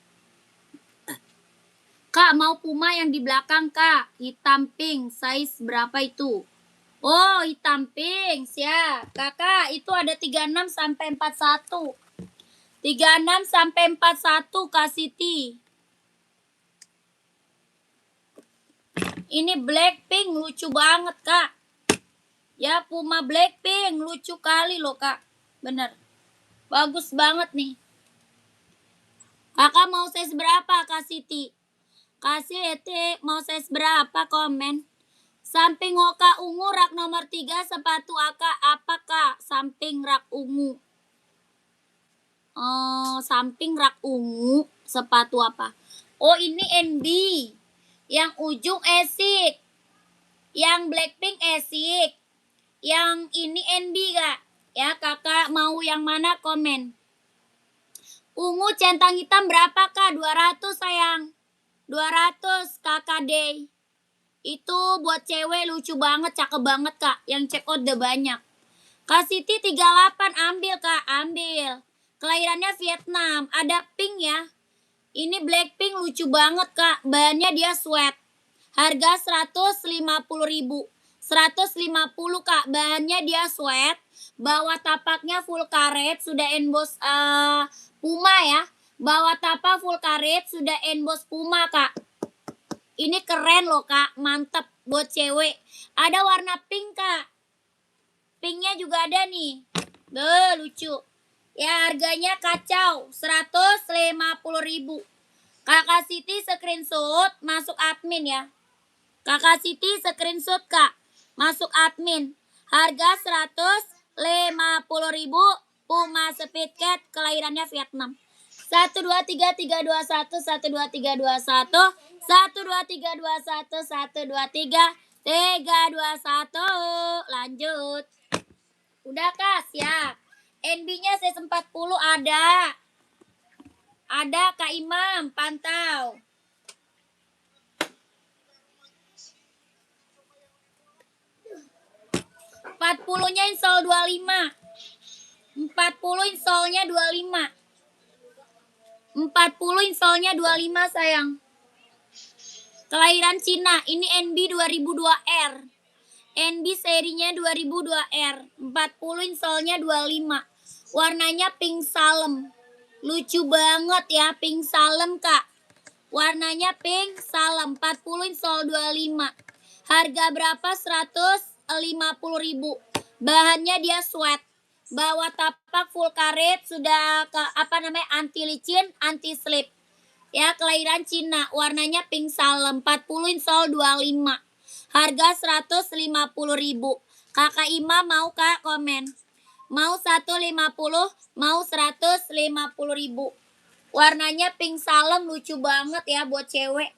Kak, mau Puma yang di belakang, Kak. Hitam pink, size berapa itu? Oh, hitam pink, siap. Kakak, itu ada 36 sampai 41. 36 sampai 41, Kak Siti. Ini Blackpink, lucu banget, Kak. Ya, Puma Blackpink, lucu kali loh, Kak. Bener. Bagus banget nih. Kakak mau size berapa, Kak Siti? Kak Siti, mau size berapa? Komen. Samping Oka ungu, rak nomor 3, sepatu Aka apa, Kak? Samping rak ungu. Samping rak ungu, sepatu apa? Oh, ini NB. Yang ujung Esik. Yang Blackpink Esik. Yang ini NB, Kak. Ya, Kakak mau yang mana? Komen. Ungu centang hitam berapa, Kak? 200, sayang. 200, Kakak Day. Itu buat cewek lucu banget, cakep banget, Kak. Yang check out udah banyak. Kak Siti 38, ambil, Kak. Ambil. Kelahirannya Vietnam. Ada pink ya. Ini Blackpink lucu banget, Kak. Bahannya dia sweat. Harga 150.000. 150, Kak. Bahannya dia sweat. Bawah tapaknya full karet. Sudah emboss Puma ya. Bawah tapak full karet. Sudah emboss Puma, Kak. Ini keren loh, Kak. Mantep buat cewek. Ada warna pink, Kak. Pinknya juga ada nih. Lucu. Ya harganya kacau, 150.000. Kakak Siti screenshot masuk admin ya. Kakak Siti screenshot Kak, masuk admin. Harga 150.000. Puma Speedcat kelahirannya Vietnam. 123 321 123 21 123 21 123 321. Lanjut. Udah Kak, siap. NB-nya CS40 ada. Ada Kak Imam, pantau. 40-nya install 25. 40 installnya 25. 40 installnya 25 sayang. Kelahiran Cina, ini NB 2002R. NB serinya 2002R. 40 installnya 25. Warnanya pink salem. Lucu banget ya, pink salem Kak. Warnanya pink salem. 40 install 25. Harga berapa? 150.000. Bahannya dia sweat. Bawah tapak full karet, sudah ke anti licin, anti slip. Ya, kelahiran Cina, warnanya pink salem. 40 install 25. Harga 150.000. Kakak Ima mau Kak, komen. Mau 150, mau 150.000. Warnanya pink salem, lucu banget ya buat cewek.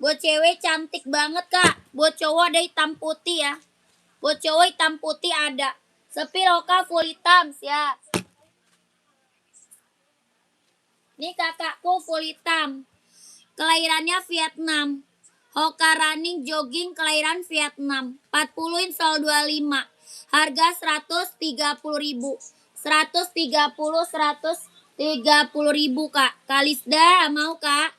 Buat cewek cantik banget Kak. Buat cowok ada hitam putih ya. Buat cowok hitam putih ada. Sepi Loka full hitam, siap. Ini kakakku full hitam. Kelahirannya Vietnam. Hoka Running jogging kelahiran Vietnam. 40 install 25. Harga 130.000. 130.000 Kak. Kalisda mau Kak?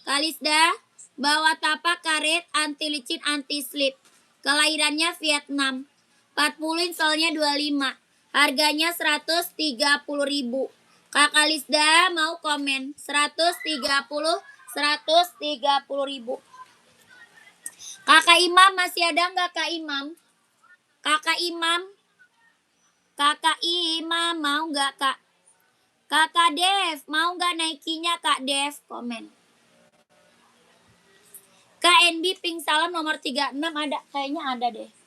Kalisda bawa tapak karet anti licin anti slip. Kelahirannya Vietnam. 40 installnya 25. Harganya 130.000. Kakak Lisda mau komen. 130.000. Kakak Imam masih ada nggak Kak Imam? Kakak Imam? Kakak Imam mau nggak Kak? Kakak Dev mau nggak naikinya Kak Dev? Komen. KNB pink salem nomor 36 ada. Kayaknya ada deh.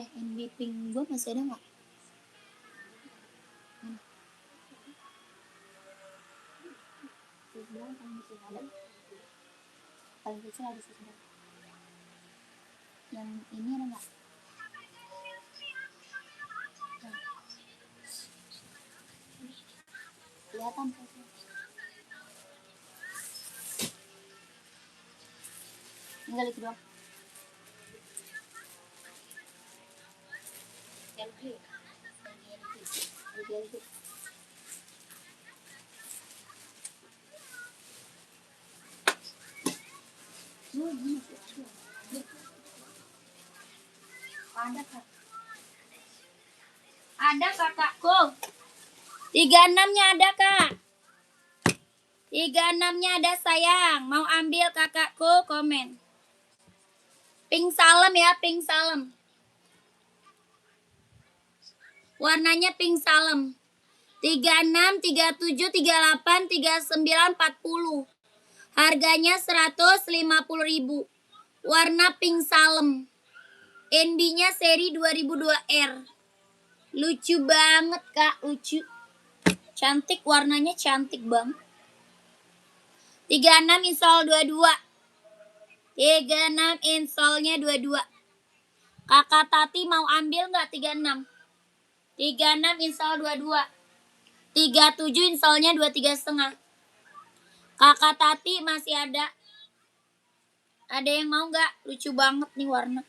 NB pink gue masih ada nggak? Paling kecil ada sih. Yang ini ada nggak? Kelihatan tinggal itu doang. Ada Kak. Ada kakakku. 36-nya ada Kak. 36-nya ada sayang. Mau ambil kakakku, komen. Pink salem ya, pink salem. Warnanya pink salem. 36, 37, 38, 39, 40. Harganya 150.000. Warna pink salem. NB-nya seri 2002R. Lucu banget Kak, lucu. Cantik, warnanya cantik banget. 36 install 22. 36 installnya 22. Kakak Tati mau ambil nggak 36? 36 install 22. 37 installnya 23,5. Kakak Tati masih ada. Ada yang mau nggak? Lucu banget nih warna.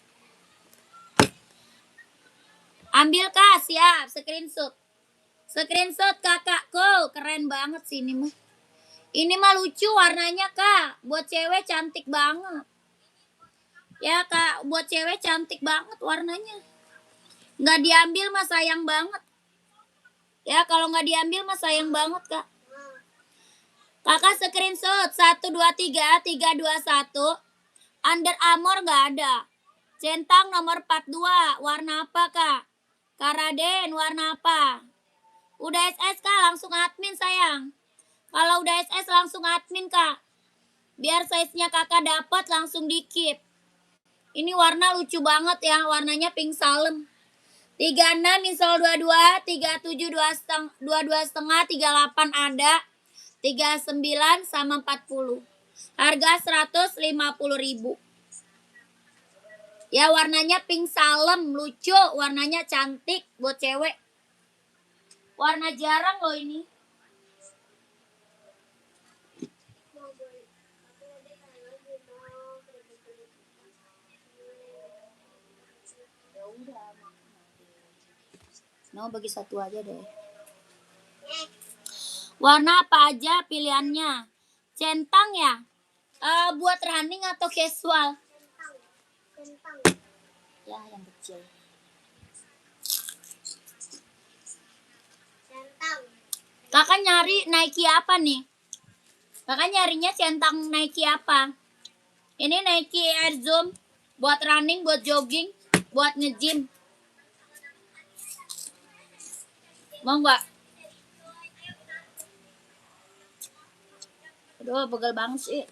Ambil Kak, siap. Screenshot. Screenshot kakakku. Keren banget sih ini mah. Ini mah lucu warnanya Kak. Buat cewek cantik banget. Ya Kak, buat cewek cantik banget warnanya. Nggak diambil mah sayang banget. Ya kalau nggak diambil mah sayang banget Kak. Kakak screenshot 123 321. Under Armour nggak ada. Centang nomor 42, warna apa Kak? Kak Raden, warna apa? Udah SS Kak, langsung admin sayang. Kalau udah SS langsung admin Kak. Biar size-nya Kakak dapat langsung dikip. Ini warna lucu banget ya, warnanya pink salem. 36 insol 22, 37 22 setengah, 38 ada, 39 sama 40. Harga 150.000. Ya warnanya pink salem, lucu, warnanya cantik buat cewek. Warna jarang loh ini. Ya udah, no bagi satu aja deh. Warna apa aja pilihannya? Centang ya? Buat running atau casual? Centang. Ya, yang kecil. Centang. Kakak nyari Nike apa nih? Kakak nyarinya centang Nike apa? Ini Nike Air Zoom buat running, buat jogging, buat nge-gym. Mau nggak? Aduh, pegel banget sih.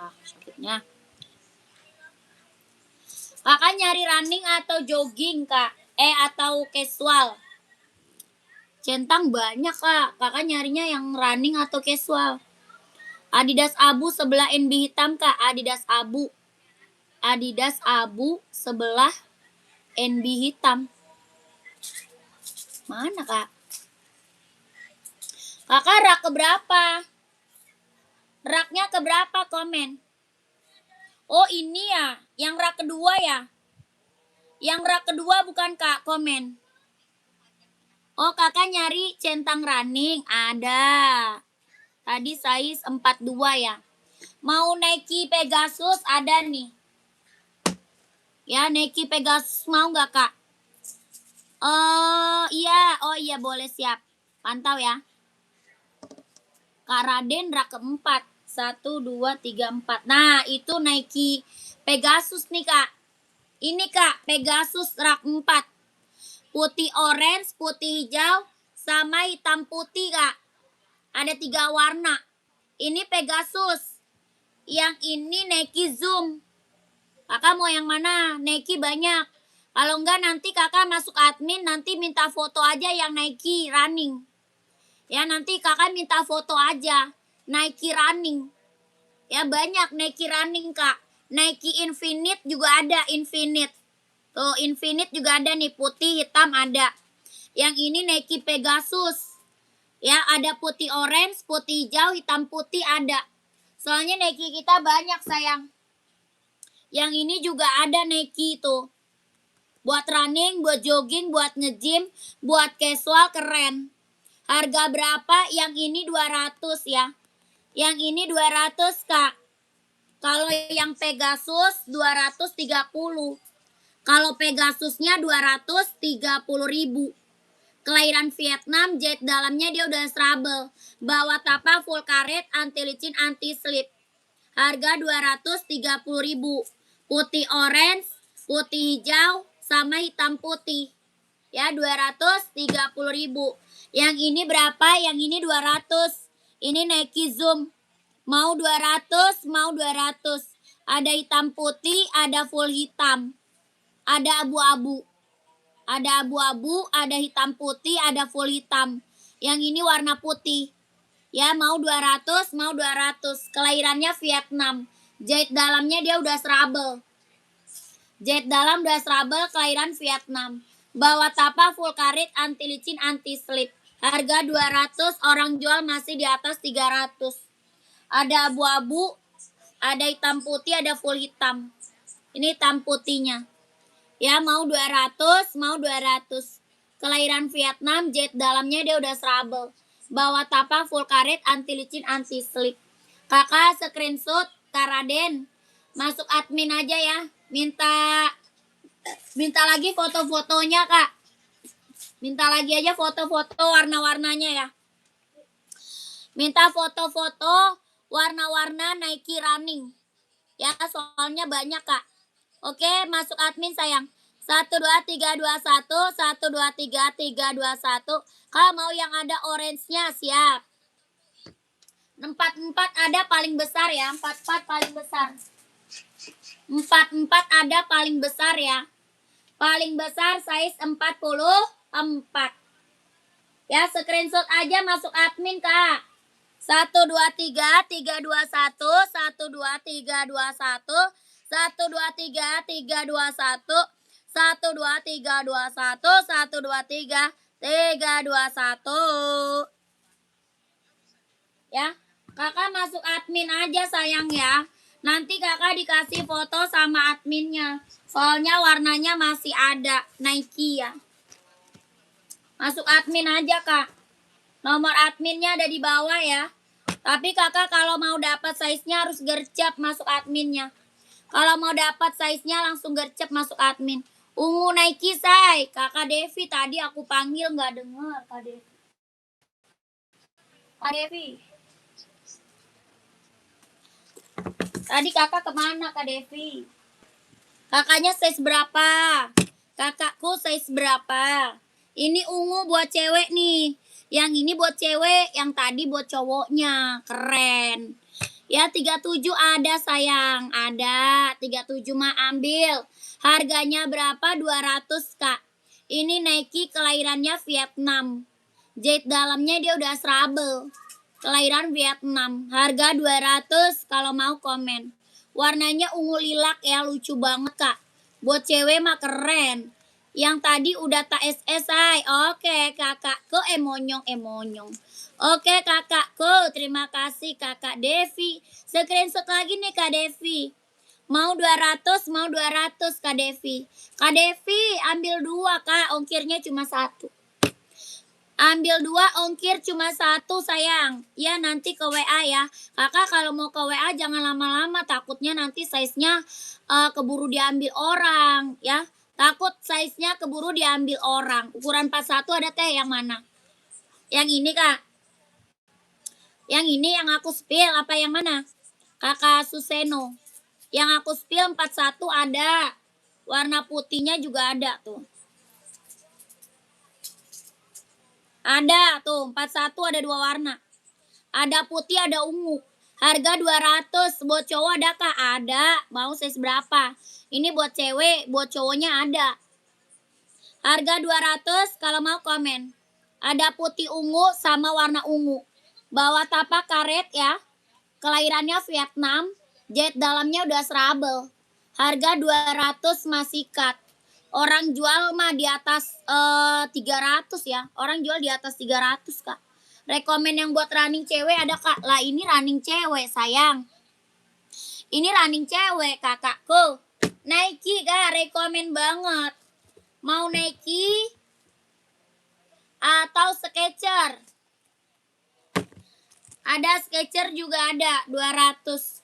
Sakitnya. Kakak nyari running atau jogging, Kak? Atau casual? Centang banyak, Kak. Kakak nyarinya yang running atau casual? Adidas abu sebelah NB hitam, Kak. Adidas abu. Adidas abu sebelah NB hitam. Mana, Kak? Kakak rak keberapa? Raknya keberapa komen? Oh ini ya, yang rak kedua ya? Yang rak kedua bukan Kak, komen. Oh kakak nyari centang running, ada. Tadi size 42 ya. Mau Nike Pegasus ada nih. Ya Nike Pegasus mau nggak Kak? Iya boleh siap. Pantau ya. Kak Raden rak keempat. 1, 2, 3, 4. Nah itu Nike Pegasus nih Kak. Ini Kak Pegasus rak 4. Putih orange, putih hijau, sama hitam putih Kak. Ada 3 warna. Ini Pegasus. Yang ini Nike Zoom. Kakak mau yang mana? Nike banyak. Kalau enggak nanti kakak masuk admin, nanti minta foto aja yang Nike running. Ya nanti kakak minta foto aja Nike running. Ya banyak Nike running Kak. Nike Infinite juga ada, Infinite. Tuh Infinite juga ada nih, putih hitam ada. Yang ini Nike Pegasus. Ya ada putih orange, putih hijau, hitam putih ada. Soalnya Nike kita banyak sayang. Yang ini juga ada Nike tuh. Buat running, buat jogging, buat nge-gym, buat casual keren. Harga berapa? Yang ini 200 ya. Yang ini 200 Kak. Kalau yang Pegasus 230. Kalau Pegasusnya 230.000. Kelahiran Vietnam, jahit dalamnya dia udah strabel. Bawah tapa full karet, anti licin, anti slip. Harga 230.000. Putih orange, putih hijau, sama hitam putih. Ya 230.000. Yang ini berapa? Yang ini 200. Ini Nike Zoom. Mau 200, mau 200. Ada hitam putih, ada full hitam. Ada abu-abu. Ada abu-abu, ada hitam putih, ada full hitam. Yang ini warna putih. Ya mau 200, mau 200. Kelahirannya Vietnam. Jahit dalamnya dia udah strabel. Jahit dalam udah strabel, kelahiran Vietnam. Bawah tapa full karet, anti licin, anti slip. Harga 200, orang jual masih di atas 300. Ada abu-abu, ada hitam putih, ada full hitam. Ini hitam putihnya. Ya mau 200, mau 200. Kelahiran Vietnam, jahit dalamnya dia udah strabel. Bawah tapa full karet, anti licin, anti slip. Kakak screenshot Kak Raden. Masuk admin aja ya. Minta lagi foto-fotonya Kak. Minta lagi aja foto-foto warna-warnanya ya. Minta foto-foto warna-warna Nike running. Ya, soalnya banyak, Kak. Oke, masuk admin sayang. 1 2 3 2 1 1 2 3 3 2 1. Kalau mau yang ada orange-nya siap. 44 ada paling besar ya, 44 paling besar. 44 ada paling besar ya. Paling besar size 44. Ya, screenshot aja masuk admin, Kak. 1 2 3 3 2 1 1 2 3 2 1 1 2 3 3 2 1 1 2 3 2 1 1 2 3 3 2 1. Ya, Kakak masuk admin aja sayang ya. Nanti Kakak dikasih foto sama adminnya. Soalnya warnanya masih ada Nike ya. Masuk admin aja, Kak. Nomor adminnya ada di bawah ya. Tapi Kakak kalau mau dapat size-nya harus gercep masuk adminnya. Kalau mau dapat size-nya langsung gercep masuk admin. Ungu Nike say. Kakak Devi tadi aku panggil nggak dengar, Kak Devi. Kak Devi. Tadi kakak kemana, Kak Devi? Kakaknya size berapa? Kakakku size berapa? Ini ungu buat cewek nih. Yang ini buat cewek, yang tadi buat cowoknya. Keren. Ya 37 ada sayang. Ada. 37 mah ambil. Harganya berapa? 200, Kak. Ini Nike kelahirannya Vietnam. Jahit dalamnya dia udah serabel. Kelahiran Vietnam. Harga 200 kalau mau komen. Warnanya ungu lilac ya, lucu banget, Kak. Buat cewek mah keren. Yang tadi udah tak SS, say. Oke, kakakku emonyong. Oke, kakakku. Terima kasih, Kakak Devi. Screenshot lagi nih, Kak Devi. Mau 200, mau 200, Kak Devi. Kak Devi, ambil 2, Kak. Ongkirnya cuma 1. Ambil 2, ongkir cuma 1 sayang. Ya nanti ke WA ya. Kakak kalau mau ke WA jangan lama-lama. Takutnya nanti size-nya keburu diambil orang ya. Takut size-nya keburu diambil orang. Ukuran 41 ada teh yang mana? Yang ini, Kak. Yang ini yang aku spill apa yang mana? Kakak Suseno. Yang aku spill 41 ada. Warna putihnya juga ada tuh. Ada tuh, 41 ada 2 warna. Ada putih, ada ungu. Harga 200. Buat cowok ada kah? Ada. Mau size berapa? Ini buat cewek, buat cowoknya ada. Harga 200 kalau mau komen. Ada putih ungu sama warna ungu. Bawa tapak karet ya. Kelahirannya Vietnam. Jahit dalamnya udah serabel. Harga 200 masih cut. Orang jual mah di atas 300 ya. Orang jual di atas 300, Kak. Rekomen yang buat running cewek ada, Kak. Lah ini running cewek, sayang. Ini running cewek, kakakku. Nike, Kak. Rekomen banget. Mau Nike atau Skechers? Ada Skechers juga ada, 200.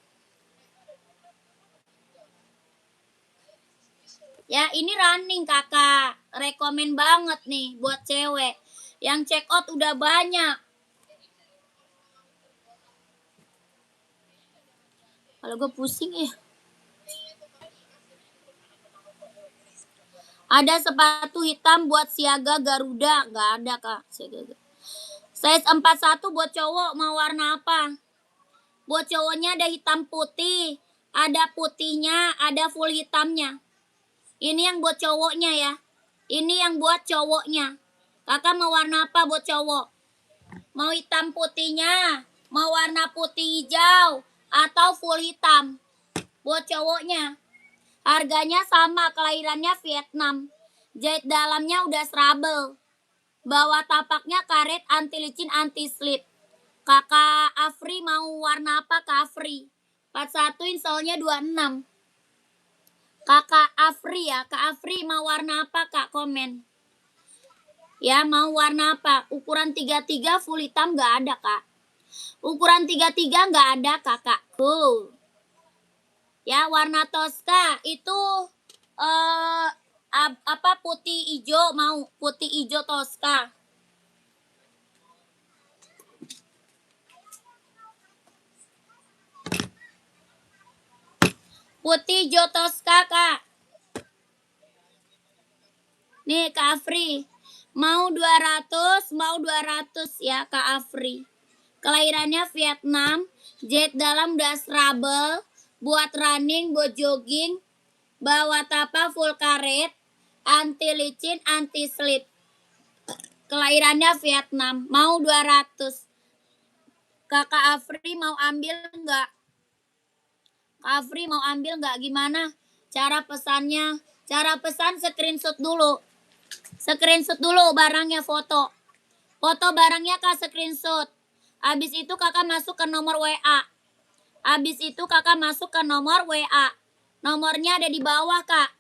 Ya, ini running, Kakak. Rekomen banget nih buat cewek. Yang check out udah banyak. Kalau gue pusing ya. Ada sepatu hitam buat siaga Garuda. Gak ada, Kak. Size 41 buat cowok. Mau warna apa? Buat cowoknya ada hitam putih. Ada putihnya, ada full hitamnya. Ini yang buat cowoknya ya. Ini yang buat cowoknya. Kakak mau warna apa buat cowok? Mau hitam putihnya? Mau warna putih hijau? Atau full hitam? Buat cowoknya. Harganya sama, kelahirannya Vietnam. Jahit dalamnya udah serabel. Bawah tapaknya karet anti licin anti slip. Kakak Afri mau warna apa, Kak Afri? 41 insolnya 26. Kakak Afri ya, Kak Afri mau warna apa, Kak? Komen. Ya, mau warna apa? Ukuran 33 full hitam gak ada, Kak. Ukuran 33 gak ada, kakakku. Ya, warna Tosca itu apa putih hijau mau? Putih hijau Tosca. Putih Jotoska Kak. Nih Kak Afri. Mau 200 ya Kak Afri. Kelahirannya Vietnam. Jahit dalam udah trouble. Buat running, buat jogging. Bawa tapa full karet. Anti licin, anti slip. Kelahirannya Vietnam. Mau 200. Kakak Afri mau ambil enggak? Kak Afri mau ambil nggak? Gimana cara pesannya? Cara pesan screenshot dulu. Screenshot dulu barangnya, foto. Foto barangnya Kak screenshot. Habis itu Kakak masuk ke nomor WA. Habis itu Kakak masuk ke nomor WA. Nomornya ada di bawah Kak.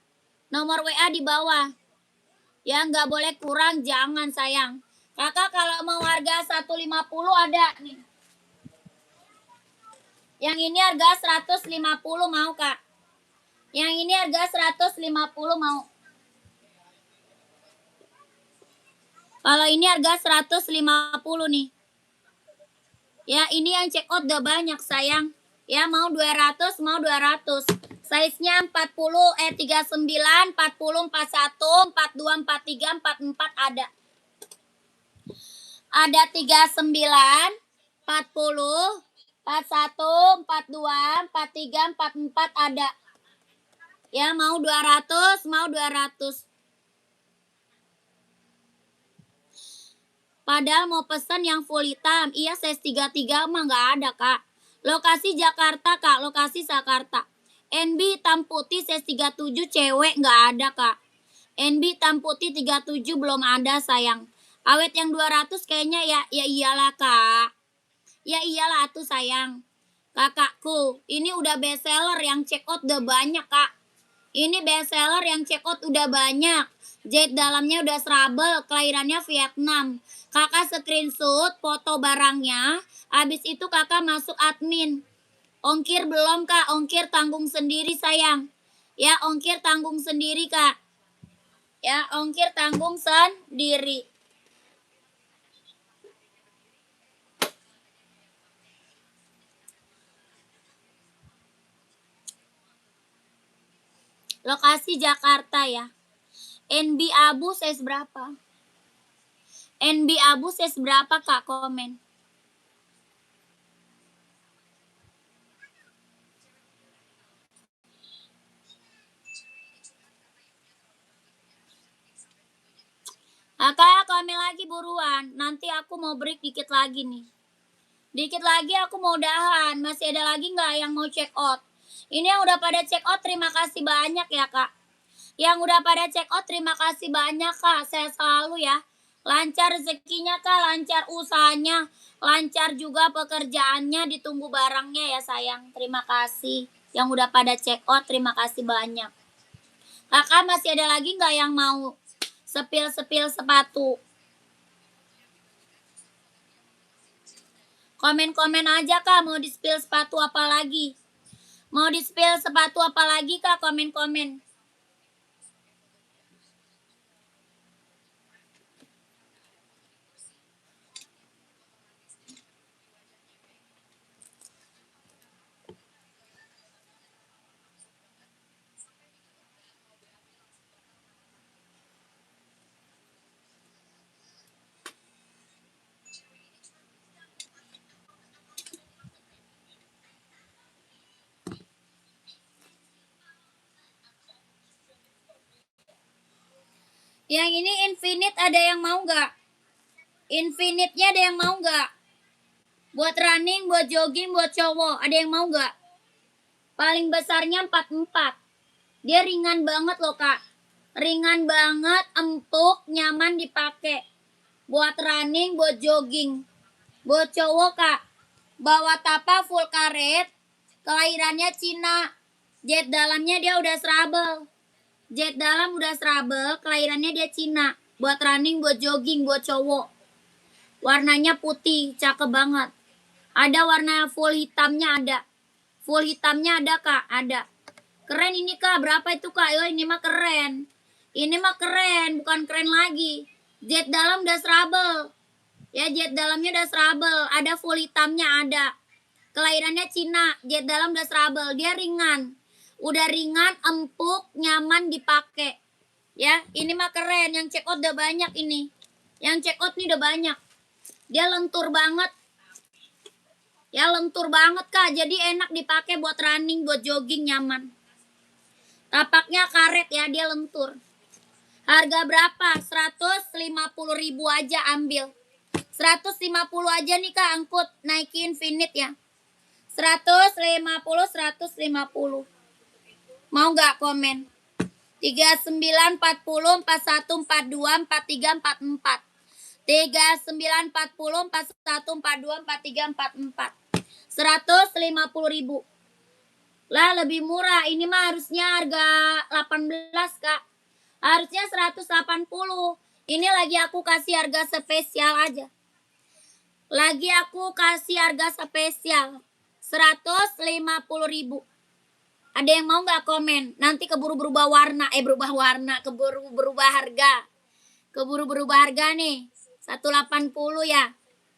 Nomor WA di bawah. Ya nggak boleh kurang, jangan sayang. Kakak kalau mau harga 150 ada nih. Yang ini harga 150 mau Kak. Yang ini harga 150 mau. Kalau ini harga 150 nih. Ya ini yang check out udah banyak sayang. Ya mau 200, mau 200. Size-nya 40, 39, 40, 41, 42, 43, 44 ada. Ada 39, 40, 41, 42, 43, 44 ada. Ya mau 200, mau 200. Padahal mau pesan yang full hitam. Iya size 33 mah nggak ada Kak. Lokasi Jakarta Kak, lokasi Jakarta. NB hitam putih size 37 cewek nggak ada Kak. NB hitam putih 37 belum ada sayang. Awet yang 200 kayaknya ya iyalah Kak. Ya iyalah tuh sayang. Kakakku, ini udah best seller yang check out udah banyak Kak. Ini best seller yang check out udah banyak. Jahit dalamnya udah trouble, kelahirannya Vietnam. Kakak screenshot foto barangnya, habis itu kakak masuk admin. Ongkir belum Kak, ongkir tanggung sendiri sayang. Ya ongkir tanggung sendiri Kak. Ya ongkir tanggung sendiri. Lokasi Jakarta ya. NB abu size berapa? NB abu size berapa Kak, komen. Kakak komen lagi buruan. Nanti aku mau break dikit lagi nih. Dikit lagi aku mau udahan. Masih ada lagi nggak yang mau check out? Ini yang udah pada check out terima kasih banyak ya Kak. Yang udah pada check out terima kasih banyak Kak. Saya selalu ya. Lancar rezekinya Kak, lancar usahanya, lancar juga pekerjaannya, ditunggu barangnya ya sayang. Terima kasih. Yang udah pada check out terima kasih banyak. Kakak masih ada lagi nggak yang mau sepil-sepil sepatu? Komen-komen aja Kak, mau di-spill sepatu apa lagi? Mau di-spill sepatu apa lagi Kak? Komen-komen. Yang ini Infinite ada yang mau nggak? Infinite-nya ada yang mau nggak? Buat running, buat jogging, buat cowok. Ada yang mau nggak? Paling besarnya 44. Dia ringan banget loh Kak. Ringan banget, empuk, nyaman dipakai. Buat running, buat jogging. Buat cowok Kak. Bawa tapa full karet. Kelahirannya Cina. Jahit dalamnya dia udah trouble. Jahit dalam udah trouble, kelahirannya dia Cina. Buat running, buat jogging, buat cowok. Warnanya putih, cakep banget. Ada warna full hitamnya ada. Full hitamnya ada Kak, ada. Keren ini Kak, berapa itu Kak? Oh ini mah keren. Ini mah keren, bukan keren lagi. Jahit dalam udah trouble. Ya jahit dalamnya udah trouble. Ada full hitamnya ada. Kelahirannya Cina, jahit dalam udah trouble. Dia ringan. Udah ringan, empuk, nyaman dipakai. Ya, ini mah keren. Yang check out udah banyak ini. Yang check out nih udah banyak. Dia lentur banget. Ya, lentur banget, Kak. Jadi enak dipakai buat running, buat jogging, nyaman. Tapaknya karet ya, dia lentur. Harga berapa? 150.000 aja ambil. 150 aja nih Kak, angkut Nike Infinite ya. 150, 150. Mau nggak komen? 39, 40, 41, 42, 43, 44. 39, 40, 41, 42, 43, 44. 150.000. Lah lebih murah. Ini mah harusnya harga 18 Kak. Harusnya 180. Ini lagi aku kasih harga spesial aja. Lagi aku kasih harga spesial 150.000. Ada yang mau nggak komen? Nanti keburu berubah warna, keburu berubah harga. Keburu berubah harga nih. 180 ya.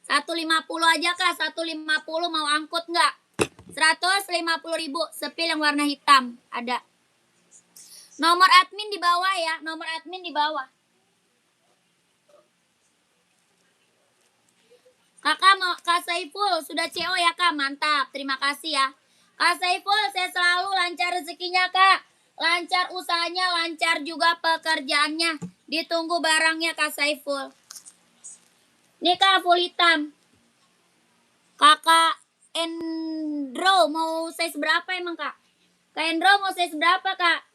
150 aja Kak, 150 mau angkut nggak? 150.000, sepil yang warna hitam. Ada. Nomor admin di bawah ya, nomor admin di bawah. Kakak mau Kak Saiful sudah CO ya Kak, mantap. Terima kasih ya. Kak Saiful, saya selalu lancar rezekinya Kak. Lancar usahanya, lancar juga pekerjaannya. Ditunggu barangnya Kak Saiful. Nih Kak, full hitam. Kakak Endro mau size berapa emang Kak? Kak Endro mau size berapa Kak?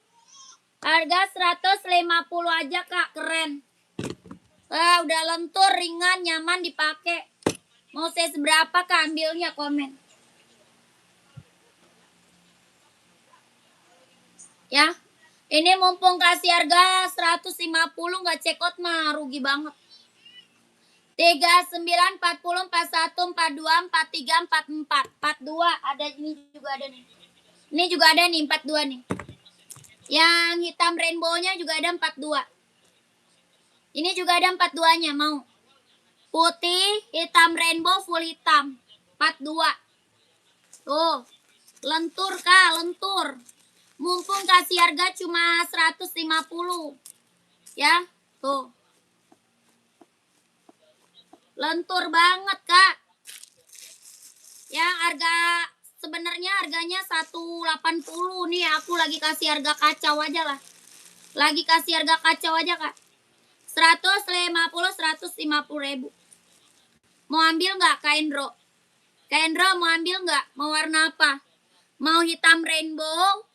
Harga 150 aja Kak, keren. Udah lentur, ringan, nyaman dipakai. Mau size berapa Kak, ambilnya komen. Ya, ini mumpung kasih harga 150 nggak check out mah rugi banget. 39, 40, 41, 42, 43, 44. 42 ada, ini juga ada nih. Ini juga ada nih 42 nih. Yang hitam rainbow-nya juga ada 42. Ini juga ada 42-nya, mau. Putih, hitam rainbow, full hitam. 42. Tuh. Lentur Kak, lentur. Mumpung kasih harga cuma 150. Ya, tuh. Lentur banget Kak. Ya, harga sebenarnya harganya 180 nih, aku lagi kasih harga kacau aja lah. Lagi kasih harga kacau aja Kak. 150.000. Mau ambil nggak Kak Endro? Kak Endro mau ambil nggak? Mau warna apa? Mau hitam rainbow?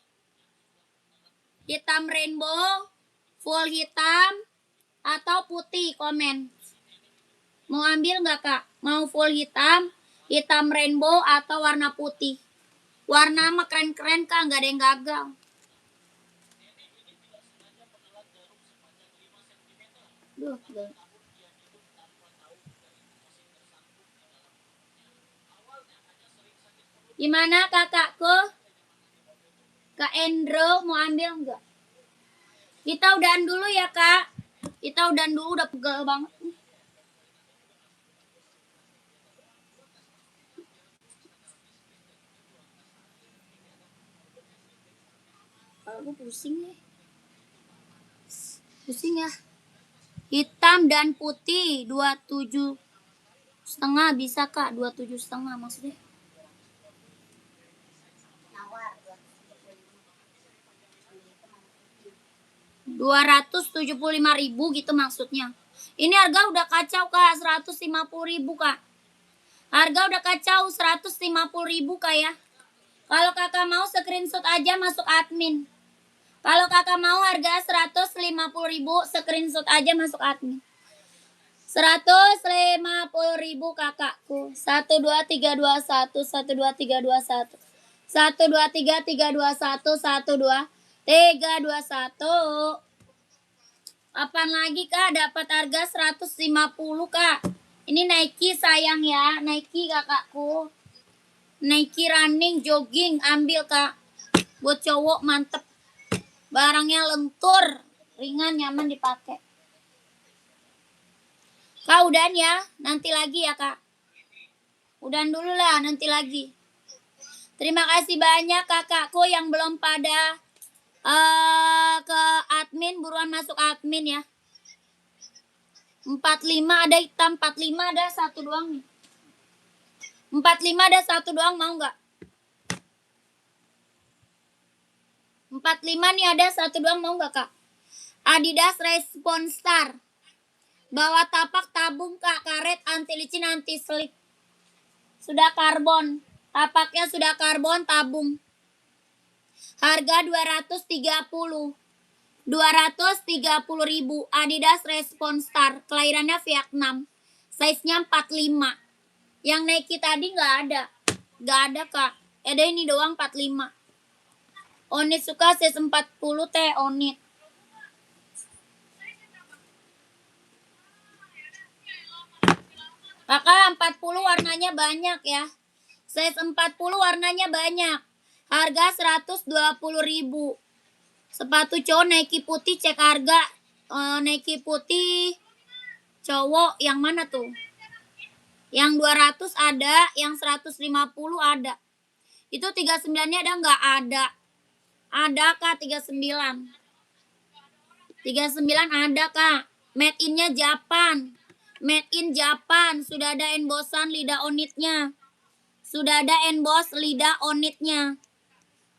Hitam rainbow? Full hitam? Atau putih? Komen. Mau ambil nggak Kak? Mau full hitam? Hitam rainbow atau warna putih? Warna mah keren-keren Kak, nggak ada yang gagal. Duh. Gimana kakakku? Kak Endro mau ambil nggak? Kita udahan dulu ya Kak. Kita udahan dulu, udah pegel banget. Kalau gue pusing ya. Pusing ya. Hitam dan putih 27,5 bisa Kak, 27,5 maksudnya. 275.000 gitu maksudnya. Ini harga udah kacau Kak, 150.000 Kak. Harga udah kacau, 150.000 Kak ya. Kalau kakak mau screenshot aja masuk admin. Kalau kakak mau harga 150.000, screenshot aja masuk admin. 150.000 kakakku. 1 2 3 2 1 1 2 3 2 1. 1 2 3 3 2 1 1 2 3 2 1. Apaan lagi Kak? Dapat harga 150 Kak. Ini Nike sayang ya, Nike kakakku. Nike running jogging ambil Kak. Buat cowok mantep. Barangnya lentur, ringan, nyaman dipakai. Kak udahan ya, nanti lagi ya Kak. Udahan dulu lah, nanti lagi. Terima kasih banyak kakakku yang belum pada ke admin, buruan masuk admin ya. 45 ada hitam, 45 ada satu doang nih. 45 ada satu doang, mau nggak? 45 nih ada satu doang, mau nggak kak? Adidas Response Star. Bawa tapak tabung kak, karet anti licin anti slip. Sudah karbon. Tapaknya sudah karbon tabung. Harga 230. 230.000 Adidas Response Star. Kelahirannya Vietnam. Size-nya 45. Yang Nike tadi nggak ada. Nggak ada kak. Ada ini doang 45. Onit suka size 40 teh Onit. Kakak 40 warnanya banyak ya. Size 40 warnanya banyak. Harga 120.000. Sepatu cowok Nike putih, cek harga. Nike putih cowok yang mana tuh? Yang 200 ada, yang 150 ada. Itu 39-nya ada nggak? Ada. Ada kak 39. 39 ada kak. Made in-nya Japan. Made in Japan. Sudah ada embossan lidah onitnya. Sudah ada emboss lidah onitnya.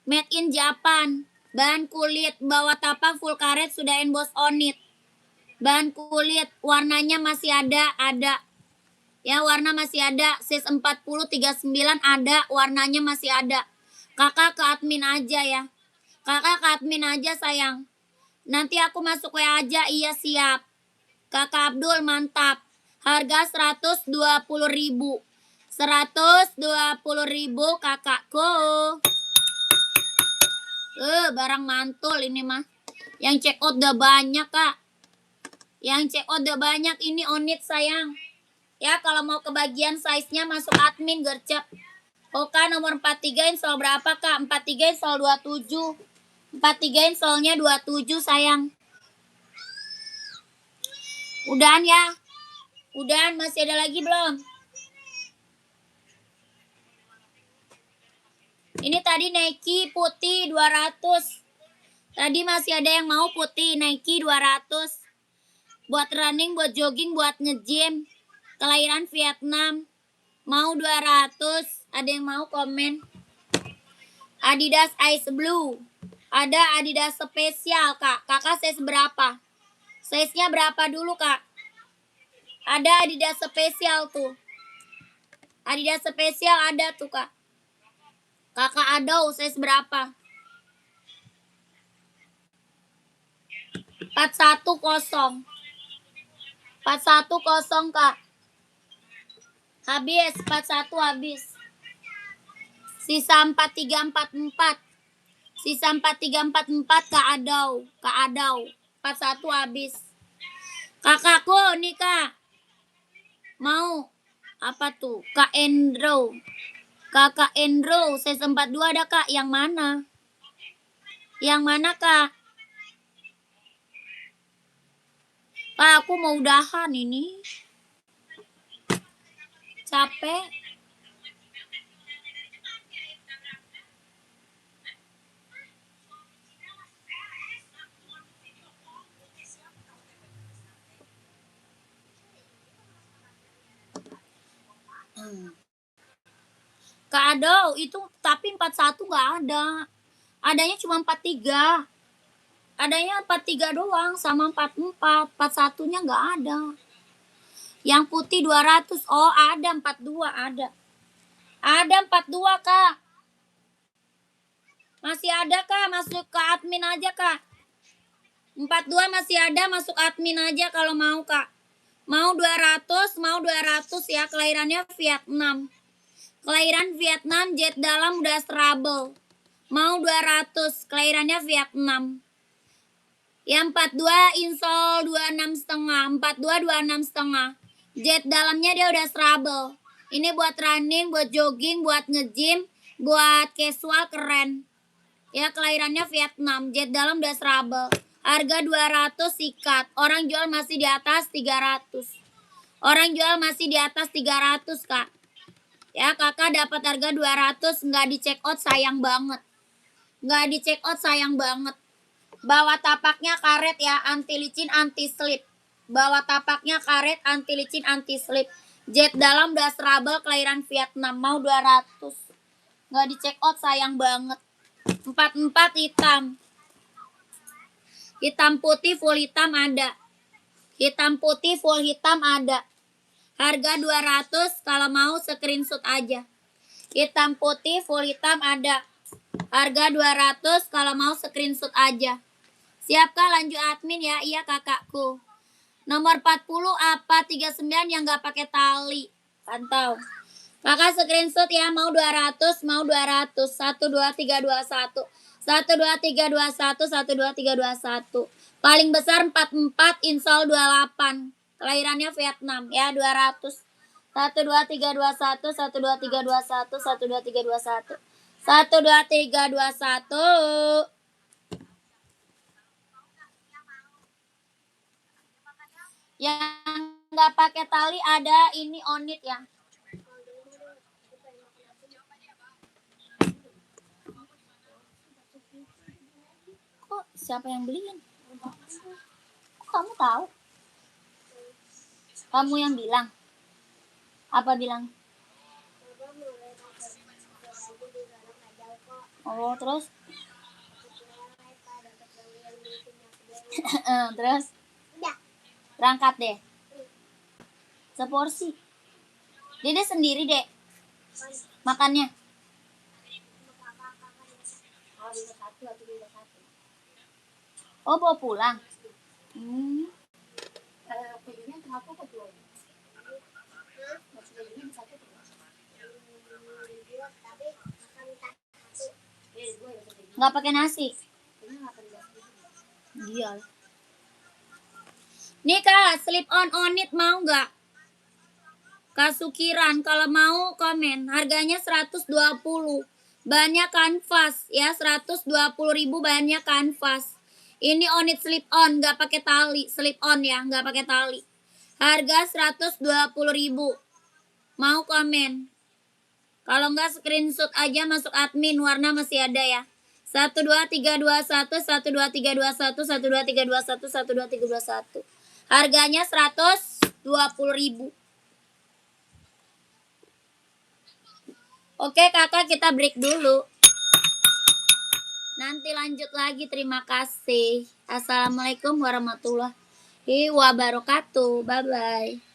Made in Japan. Bahan kulit, bawah tapak full karet, sudah emboss onit. Bahan kulit, warnanya masih ada. Ya, warna masih ada. Size 40, 39 ada, warnanya masih ada. Kakak ke admin aja ya. Kakak ke admin aja sayang. Nanti aku masuk WA aja, iya siap. Kakak Abdul, mantap. Harga 120.000. 120.000 kakakku. Barang mantul ini mah. Yang check out udah banyak kak. Yang check out udah banyak. Ini onit sayang. Ya kalau mau kebagian size-nya masuk admin gercep. Oka nomor 43 install berapa kak? 43 install 27. 43 installnya 27 sayang. Udahan ya. Udahan, masih ada lagi belum? Ini tadi Nike putih 200. Tadi masih ada yang mau putih Nike 200. Buat running, buat jogging, buat nge-gym. Kelahiran Vietnam. Mau 200. Ada yang mau komen? Adidas Ice Blue. Ada Adidas spesial kak. Kakak size berapa? Size-nya berapa dulu kak? Ada Adidas spesial tuh. Adidas spesial ada tuh kak. Kakak Adau size berapa? 410. 410 kak. Habis 41 habis. Sisa 4344. Sisa 4344 Kak Adau. Kak Adau. 41 habis. Kakakku nih kak. Mau apa tuh? Kak Endro. Kakak Endro size 42 ada kak. Yang mana? Yang mana kak? Kak aku mau udahan ini. Capek. Kak Adau itu tapi 41 nggak ada. Adanya cuma 43. Adanya 43 doang sama 44. 41-nya nggak ada. Yang putih 200. Oh ada 42 ada. Ada 42 kak. Masih ada kak. Masuk ke admin aja kak. 42 masih ada. Masuk admin aja kalau mau kak. Mau 200. Mau 200 ya. Kelahirannya Vietnam. Kelahiran Vietnam. Jet dalam udah trouble. Mau 200. Kelahirannya Vietnam. Yang 42 insol 26,5. 42 26,5. Jet dalamnya dia udah trouble. Ini buat running, buat jogging, buat nge-gym, buat casual keren. Ya kelahirannya Vietnam. Jet dalam udah trouble. Harga 200 sikat. Orang jual masih di atas 300. Orang jual masih di atas 300 kak. Ya, kakak dapat harga 200, nggak di check out, sayang banget. Nggak di check out, sayang banget. Bawah tapaknya karet ya, anti licin, anti slip. Bawah tapaknya karet, anti licin, anti slip. Jet dalam das trouble, kelahiran Vietnam, mau 200. Nggak di check out, sayang banget. 44 hitam. Hitam putih, full hitam ada. Hitam putih, full hitam ada. Harga 200, kalau mau screenshot aja. Hitam putih, full hitam ada. Harga 200, kalau mau screenshot aja. Siapkah lanjut admin ya? Iya kakakku. Nomor 40 apa 39 yang nggak pakai tali? Pantau. Kakak screenshot ya, mau 200, mau 200. 1 2 3 2 1. 1 2 3 2 1, 1 2 3 2 1. Paling besar 44, insol 28. Kelahirannya Vietnam ya, 200. 1 2 3 2 1, 1 2 3 2 1, 1 2 3 2 1. 1 2 3 2 1. Yang nggak pakai tali ada ini onit ya. Kok siapa yang beliin? Kok kamu tahu? Kamu yang bilang? Apa bilang? Oh, terus? Terus? Berangkat deh. Seporsi. Dede sendiri deh. Makannya. Oh, bawa pulang. Nggak pakai nasi. Iya. Nih kak, slip on it mau nggak? Kasukiran, kalau mau komen. Harganya 120. Banyak kanvas ya, 120.000 banyak kanvas. Ini on it slip on, nggak pakai tali. Slip on ya, nggak pakai tali. Harga 120.000. Mau komen? Kalau nggak screenshot aja masuk admin, warna masih ada ya. 1 2 3 2 1, 1 2 3 2 1, 1 2 3 2 1, 1 2 3 2 1. Harganya 120.000. Oke kakak, kita break dulu. Nanti lanjut lagi. Terima kasih. Assalamualaikum warahmatullahi wabarakatuh. Bye bye.